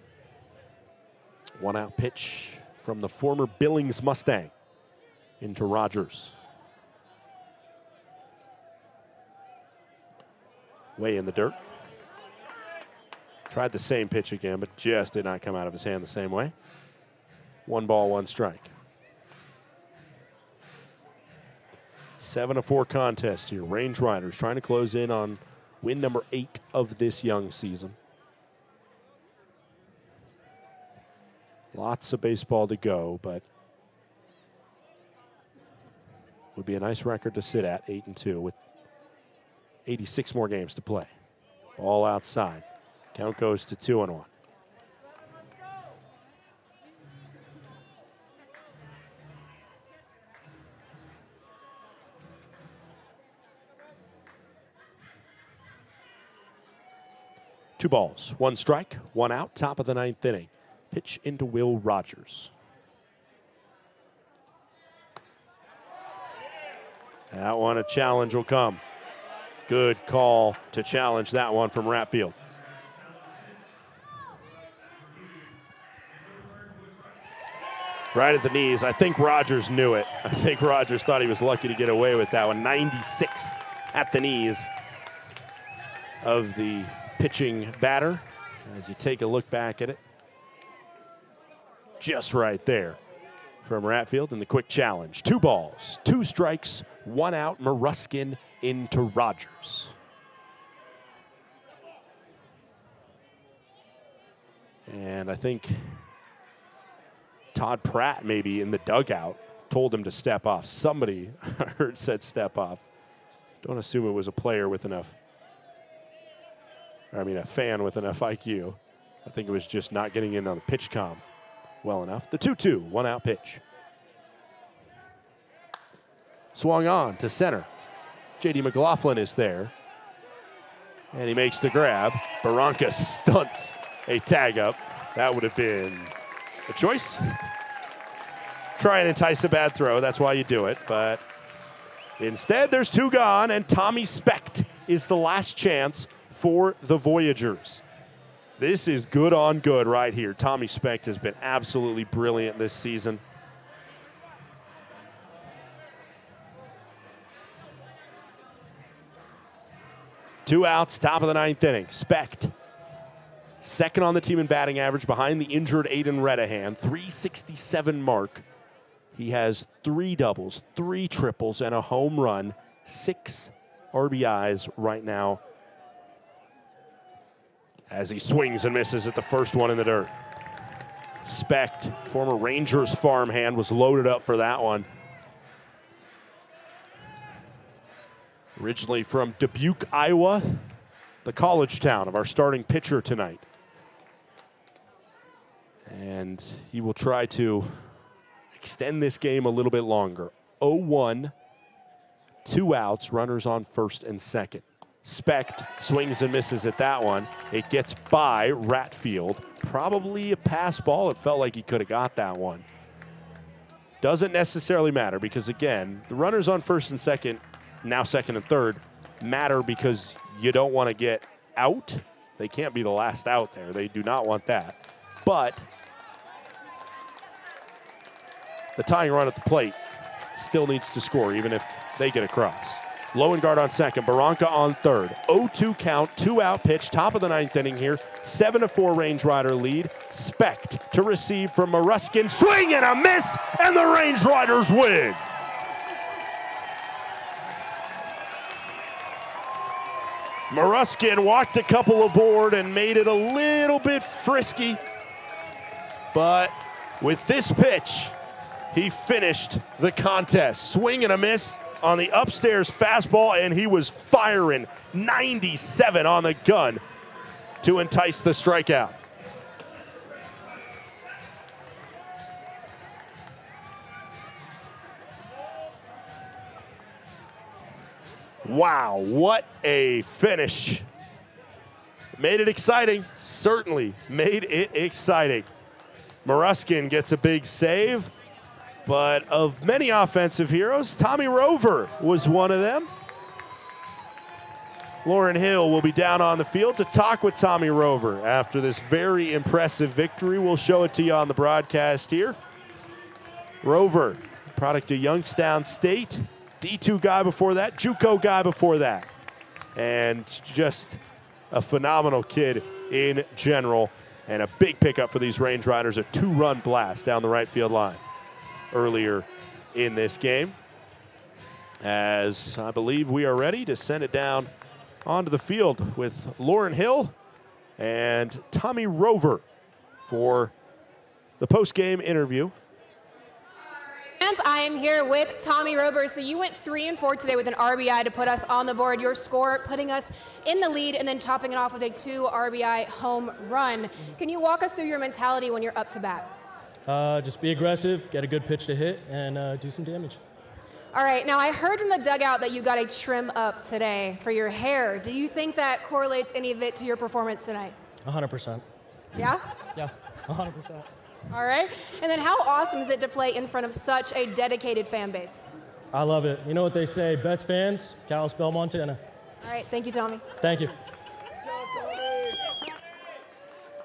1 out pitch from the former Billings Mustang into Rogers. Way in the dirt. Tried the same pitch again, but just did not come out of his hand the same way. 1 ball, 1 strike. 7-4 contest here. Range Riders trying to close in on win number 8 of this young season. Lots of baseball to go, but would be a nice record to sit at, 8-2, with 86 more games to play. Ball outside. Count goes to 2-1. Two balls, 1 strike, 1 out, top of the 9th inning. Pitch into Will Rogers. That one, a challenge will come. Good call to challenge that one from Ratfield. Right at the knees. I think Rogers knew it. I think Rogers thought he was lucky to get away with that one. 96 at the knees of the pitching batter. As you take a look back at it, just right there from Ratfield in the quick challenge. 2 balls, 2 strikes, 1 out. Moruskin into Rogers. And I think Todd Pratt, maybe in the dugout, told him to step off. Somebody I heard said step off. Don't assume it was a player with enough, a fan with enough IQ. I think it was just not getting in on the pitch comm well enough. The 2-2, 1 out pitch. Swung on to center. J.D. McLaughlin is there, and he makes the grab. Barranca stunts a tag up. That would have been a choice. Try and entice a bad throw. That's why you do it. But instead, there's 2 gone, and Tommy Specht is the last chance for the Voyagers. This is good on good right here. Tommy Specht has been absolutely brilliant this season. Two outs, top of the 9th inning. Specht, second on the team in batting average behind the injured Aiden Redahan, 367 mark. He has 3 doubles, 3 triples, and a home run, 6 RBIs right now as he swings and misses at the first one in the dirt. Specht, former Rangers farmhand, was loaded up for that one. Originally from Dubuque, Iowa, the college town of our starting pitcher tonight. And he will try to extend this game a little bit longer. 0-1, 2 outs, runners on first and second. Specht swings and misses at that one. It gets by Ratfield. Probably a pass ball. It felt like he could have got that one. Doesn't necessarily matter because, again, the runners on first and second, now second and third, matter because you don't want to get out. They can't be the last out there. They do not want that. But the tying run at the plate still needs to score, even if they get across. Lowengaard on second, Barranca on third. 0-2 count, 2 out pitch, top of the 9th inning here. 7-4 Range Rider lead. Specht to receive from Maruskin. Swing and a miss, and the Range Riders win. Maruskin walked a couple aboard and made it a little bit frisky. But with this pitch, he finished the contest. Swing and a miss on the upstairs fastball, and he was firing 97 on the gun to entice the strikeout. Wow, what a finish. Made it exciting, certainly made it exciting. Maruskin gets a big save. But of many offensive heroes, Tommy Rover was one of them. Lauren Hill will be down on the field to talk with Tommy Rover after this very impressive victory. We'll show it to you on the broadcast here. Rover, product of Youngstown State, D2 guy before that, JUCO guy before that. And just a phenomenal kid in general, and a big pickup for these Range Riders, a 2-run blast down the right field line earlier in this game. As I believe we are ready to send it down onto the field with Lauren Hill and Tommy Rover for the post-game interview. And I am here with Tommy Rover. So you went 3-4 today with an RBI to put us on the board. Your score putting us in the lead and then topping it off with a 2 RBI home run. Can you walk us through your mentality when you're up to bat? Just be aggressive, get a good pitch to hit, and do some damage. All right, now I heard from the dugout that you got a trim up today for your hair. Do you think that correlates any of it to your performance tonight? 100%. Yeah? Yeah, 100%. All right, and then how awesome is it to play in front of such a dedicated fan base? I love it. You know what they say, best fans, Kalispell, Montana. All right, thank you, Tommy. Thank you.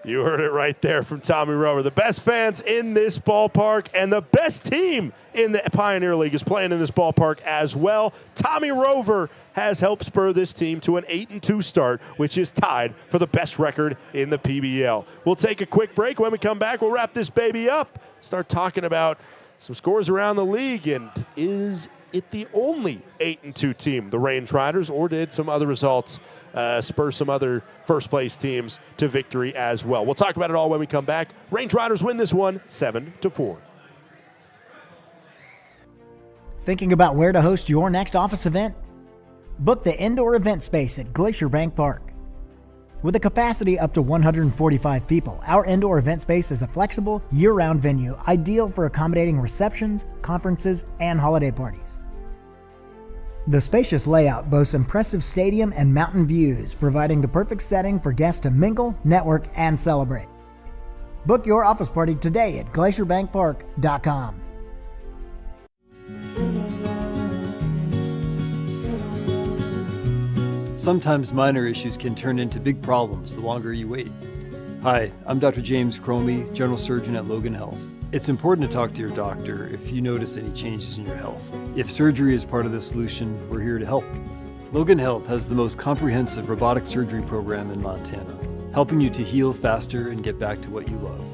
You heard it right there from Tommy Rover. The best fans in this ballpark and the best team in the Pioneer League is playing in this ballpark as well. Tommy Rover has helped spur this team to an 8-2 start, which is tied for the best record in the PBL. We'll take a quick break. When we come back, we'll wrap this baby up, start talking about some scores around the league, and is it the only 8-2 team, the Range Riders, or did some other results spur some other first-place teams to victory as well? We'll talk about it all when we come back. Range Riders win this one 7-4. Thinking about where to host your next office event? Book the indoor event space at Glacier Bank Park. With a capacity up to 145 people, our indoor event space is a flexible, year-round venue ideal for accommodating receptions, conferences, and holiday parties. The spacious layout boasts impressive stadium and mountain views, providing the perfect setting for guests to mingle, network, and celebrate. Book your office party today at glacierbankpark.com. Sometimes minor issues can turn into big problems the longer you wait. Hi, I'm Dr. James Cromie, General Surgeon at Logan Health. It's important to talk to your doctor if you notice any changes in your health. If surgery is part of the solution, we're here to help. Logan Health has the most comprehensive robotic surgery program in Montana, helping you to heal faster and get back to what you love.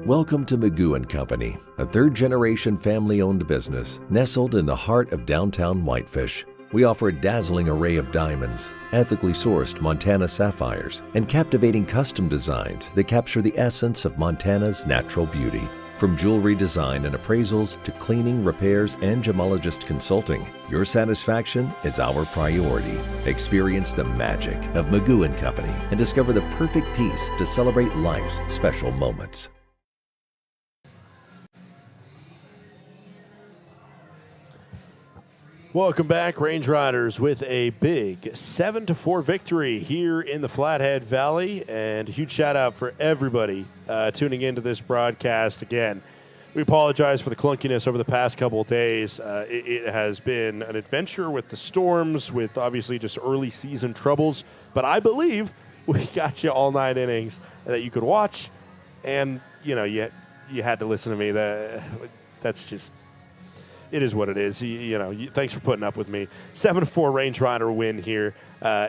Welcome to Magoo & Company, a third-generation family-owned business nestled in the heart of downtown Whitefish. We offer a dazzling array of diamonds, ethically sourced Montana sapphires, and captivating custom designs that capture the essence of Montana's natural beauty. From jewelry design and appraisals to cleaning, repairs, and gemologist consulting, your satisfaction is our priority. Experience the magic of Magoo & Company and discover the perfect piece to celebrate life's special moments. Welcome back, Range Riders, with a big 7-4 victory here in the Flathead Valley. And a huge shout out for everybody tuning into this broadcast. Again, we apologize for the clunkiness over the past couple of days. It has been an adventure with the storms, with obviously just early season troubles. But I believe we got you all 9 innings that you could watch. And, you know, you had to listen to me. That's just... It is what it is. Thanks for putting up with me. 7-4 Range Rider win here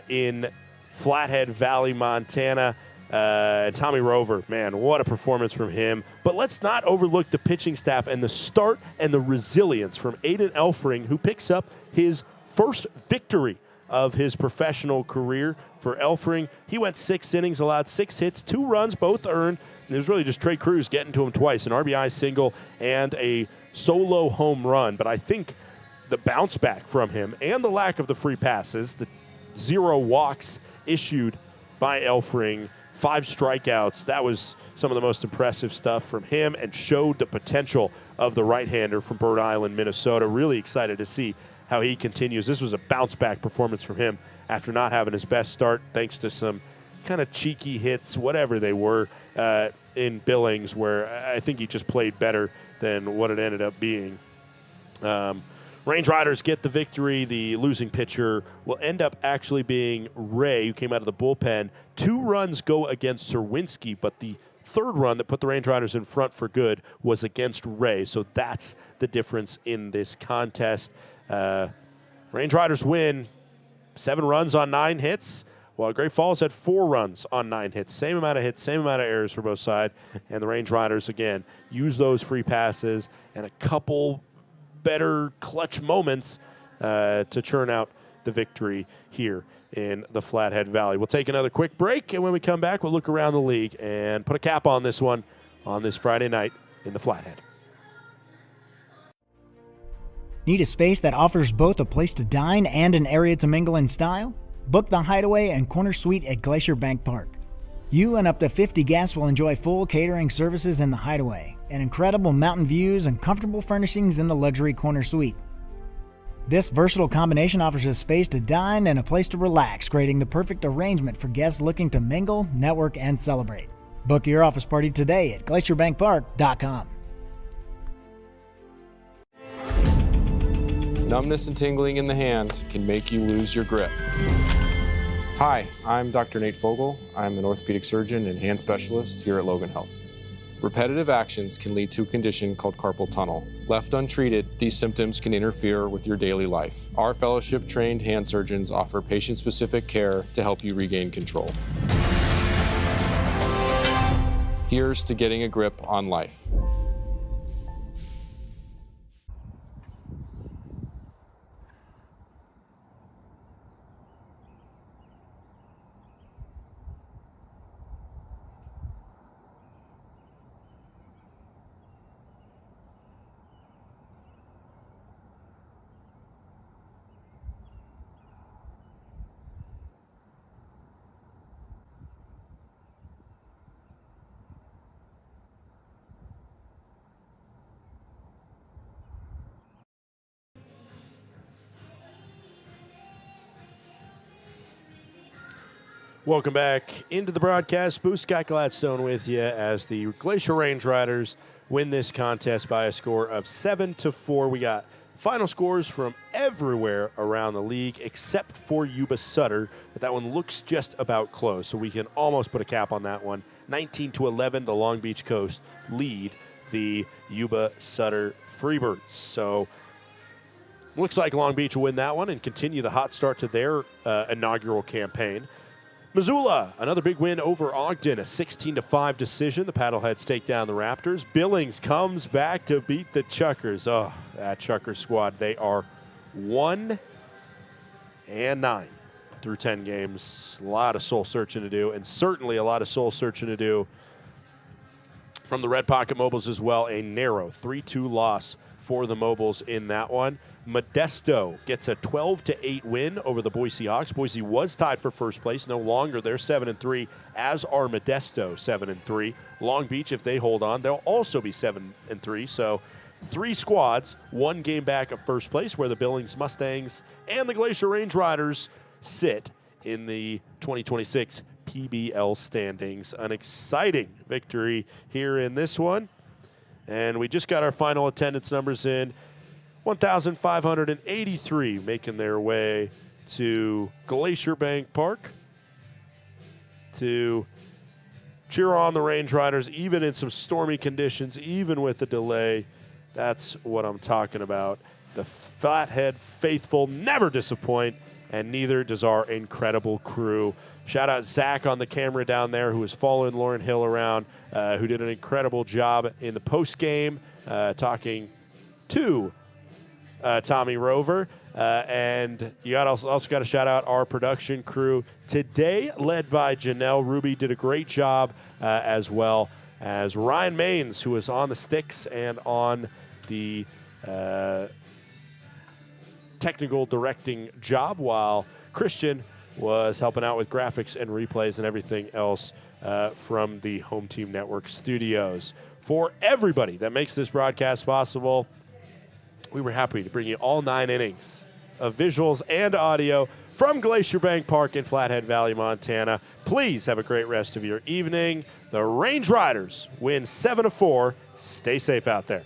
in Flathead Valley, Montana. Tommy Rover, man, what a performance from him. But let's not overlook the pitching staff and the start and the resilience from Aiden Elfring, who picks up his first victory of his professional career. For Elfring, he went 6 innings, allowed 6 hits, 2 runs, both earned. And it was really just Trey Cruz getting to him twice, an RBI single and a solo home run. But I think the bounce back from him and the lack of the free passes, the 0 walks issued by Elfring, 5 strikeouts, that was some of the most impressive stuff from him and showed the potential of the right-hander from Bird Island, Minnesota. Really excited to see how he continues. This was a bounce back performance from him after not having his best start, thanks to some kind of cheeky hits, whatever they were, in Billings, where I think he just played better than what it ended up being. Range Riders get the victory. The losing pitcher will end up actually being Ray, who came out of the bullpen. 2 runs go against Serwinski, but the 3rd run that put the Range Riders in front for good was against Ray. So that's the difference in this contest. Range Riders win 7 runs on 9 hits, while Great Falls had 4 runs on 9 hits. Same amount of hits, same amount of errors for both sides. And the Range Riders, again, use those free passes and a couple better clutch moments to churn out the victory here in the Flathead Valley. We'll take another quick break, and when we come back, we'll look around the league and put a cap on this one on this Friday night in the Flathead. Need a space that offers both a place to dine and an area to mingle in style? Book the Hideaway and Corner Suite at Glacier Bank Park. You and up to 50 guests will enjoy full catering services in the Hideaway, and incredible mountain views and comfortable furnishings in the luxury Corner Suite. This versatile combination offers a space to dine and a place to relax, creating the perfect arrangement for guests looking to mingle, network, and celebrate. Book your office party today at glacierbankpark.com. Numbness and tingling in the hand can make you lose your grip. Hi, I'm Dr. Nate Fogel. I'm an orthopedic surgeon and hand specialist here at Logan Health. Repetitive actions can lead to a condition called carpal tunnel. Left untreated, these symptoms can interfere with your daily life. Our fellowship-trained hand surgeons offer patient-specific care to help you regain control. Here's to getting a grip on life. Welcome back into the broadcast. Boo Scott Gladstone with you as the Glacier Range Riders win this contest by a score of 7-4. We got final scores from everywhere around the league except for Yuba Sutter, but that one looks just about close, so we can almost put a cap on that one. 19-11, the Long Beach Coast lead the Yuba Sutter Freebirds. So looks like Long Beach will win that one and continue the hot start to their inaugural campaign. Missoula, another big win over Ogden, a 16-5 decision. The Paddleheads take down the Raptors. Billings comes back to beat the Chuckers. Oh, that Chucker squad, they are 1-9 through 10 games. A lot of soul searching to do, and certainly a lot of soul searching to do from the Red Pocket Mobiles as well, a narrow 3-2 loss for the Mobiles in that one. Modesto gets a 12-8 win over the Boise Hawks. Boise was tied for first place, no longer. They're 7-3, as are Modesto 7-3. Long Beach, if they hold on, they'll also be 7-3. So 3 squads, 1 game back of first place, where the Billings Mustangs and the Glacier Range Riders sit in the 2026 PBL standings. An exciting victory here in this one. And we just got our final attendance numbers in. 1,583 making their way to Glacier Bank Park to cheer on the Range Riders, even in some stormy conditions, even with the delay. That's what I'm talking about. The Flathead faithful never disappoint, and neither does our incredible crew. Shout out Zach on the camera down there, who is following Lauren Hill around, who did an incredible job in the post game, talking to Tommy Rover. And you also got to shout out our production crew today, led by Janelle Ruby, did a great job, as well as Ryan Maines, who was on the sticks and on the technical directing job, while Christian was helping out with graphics and replays and everything else from the Home Team Network studios. For everybody that makes this broadcast possible, we were happy to bring you all 9 innings of visuals and audio from Glacier Bank Park in Flathead Valley, Montana. Please have a great rest of your evening. The Range Riders win 7-4. Stay safe out there.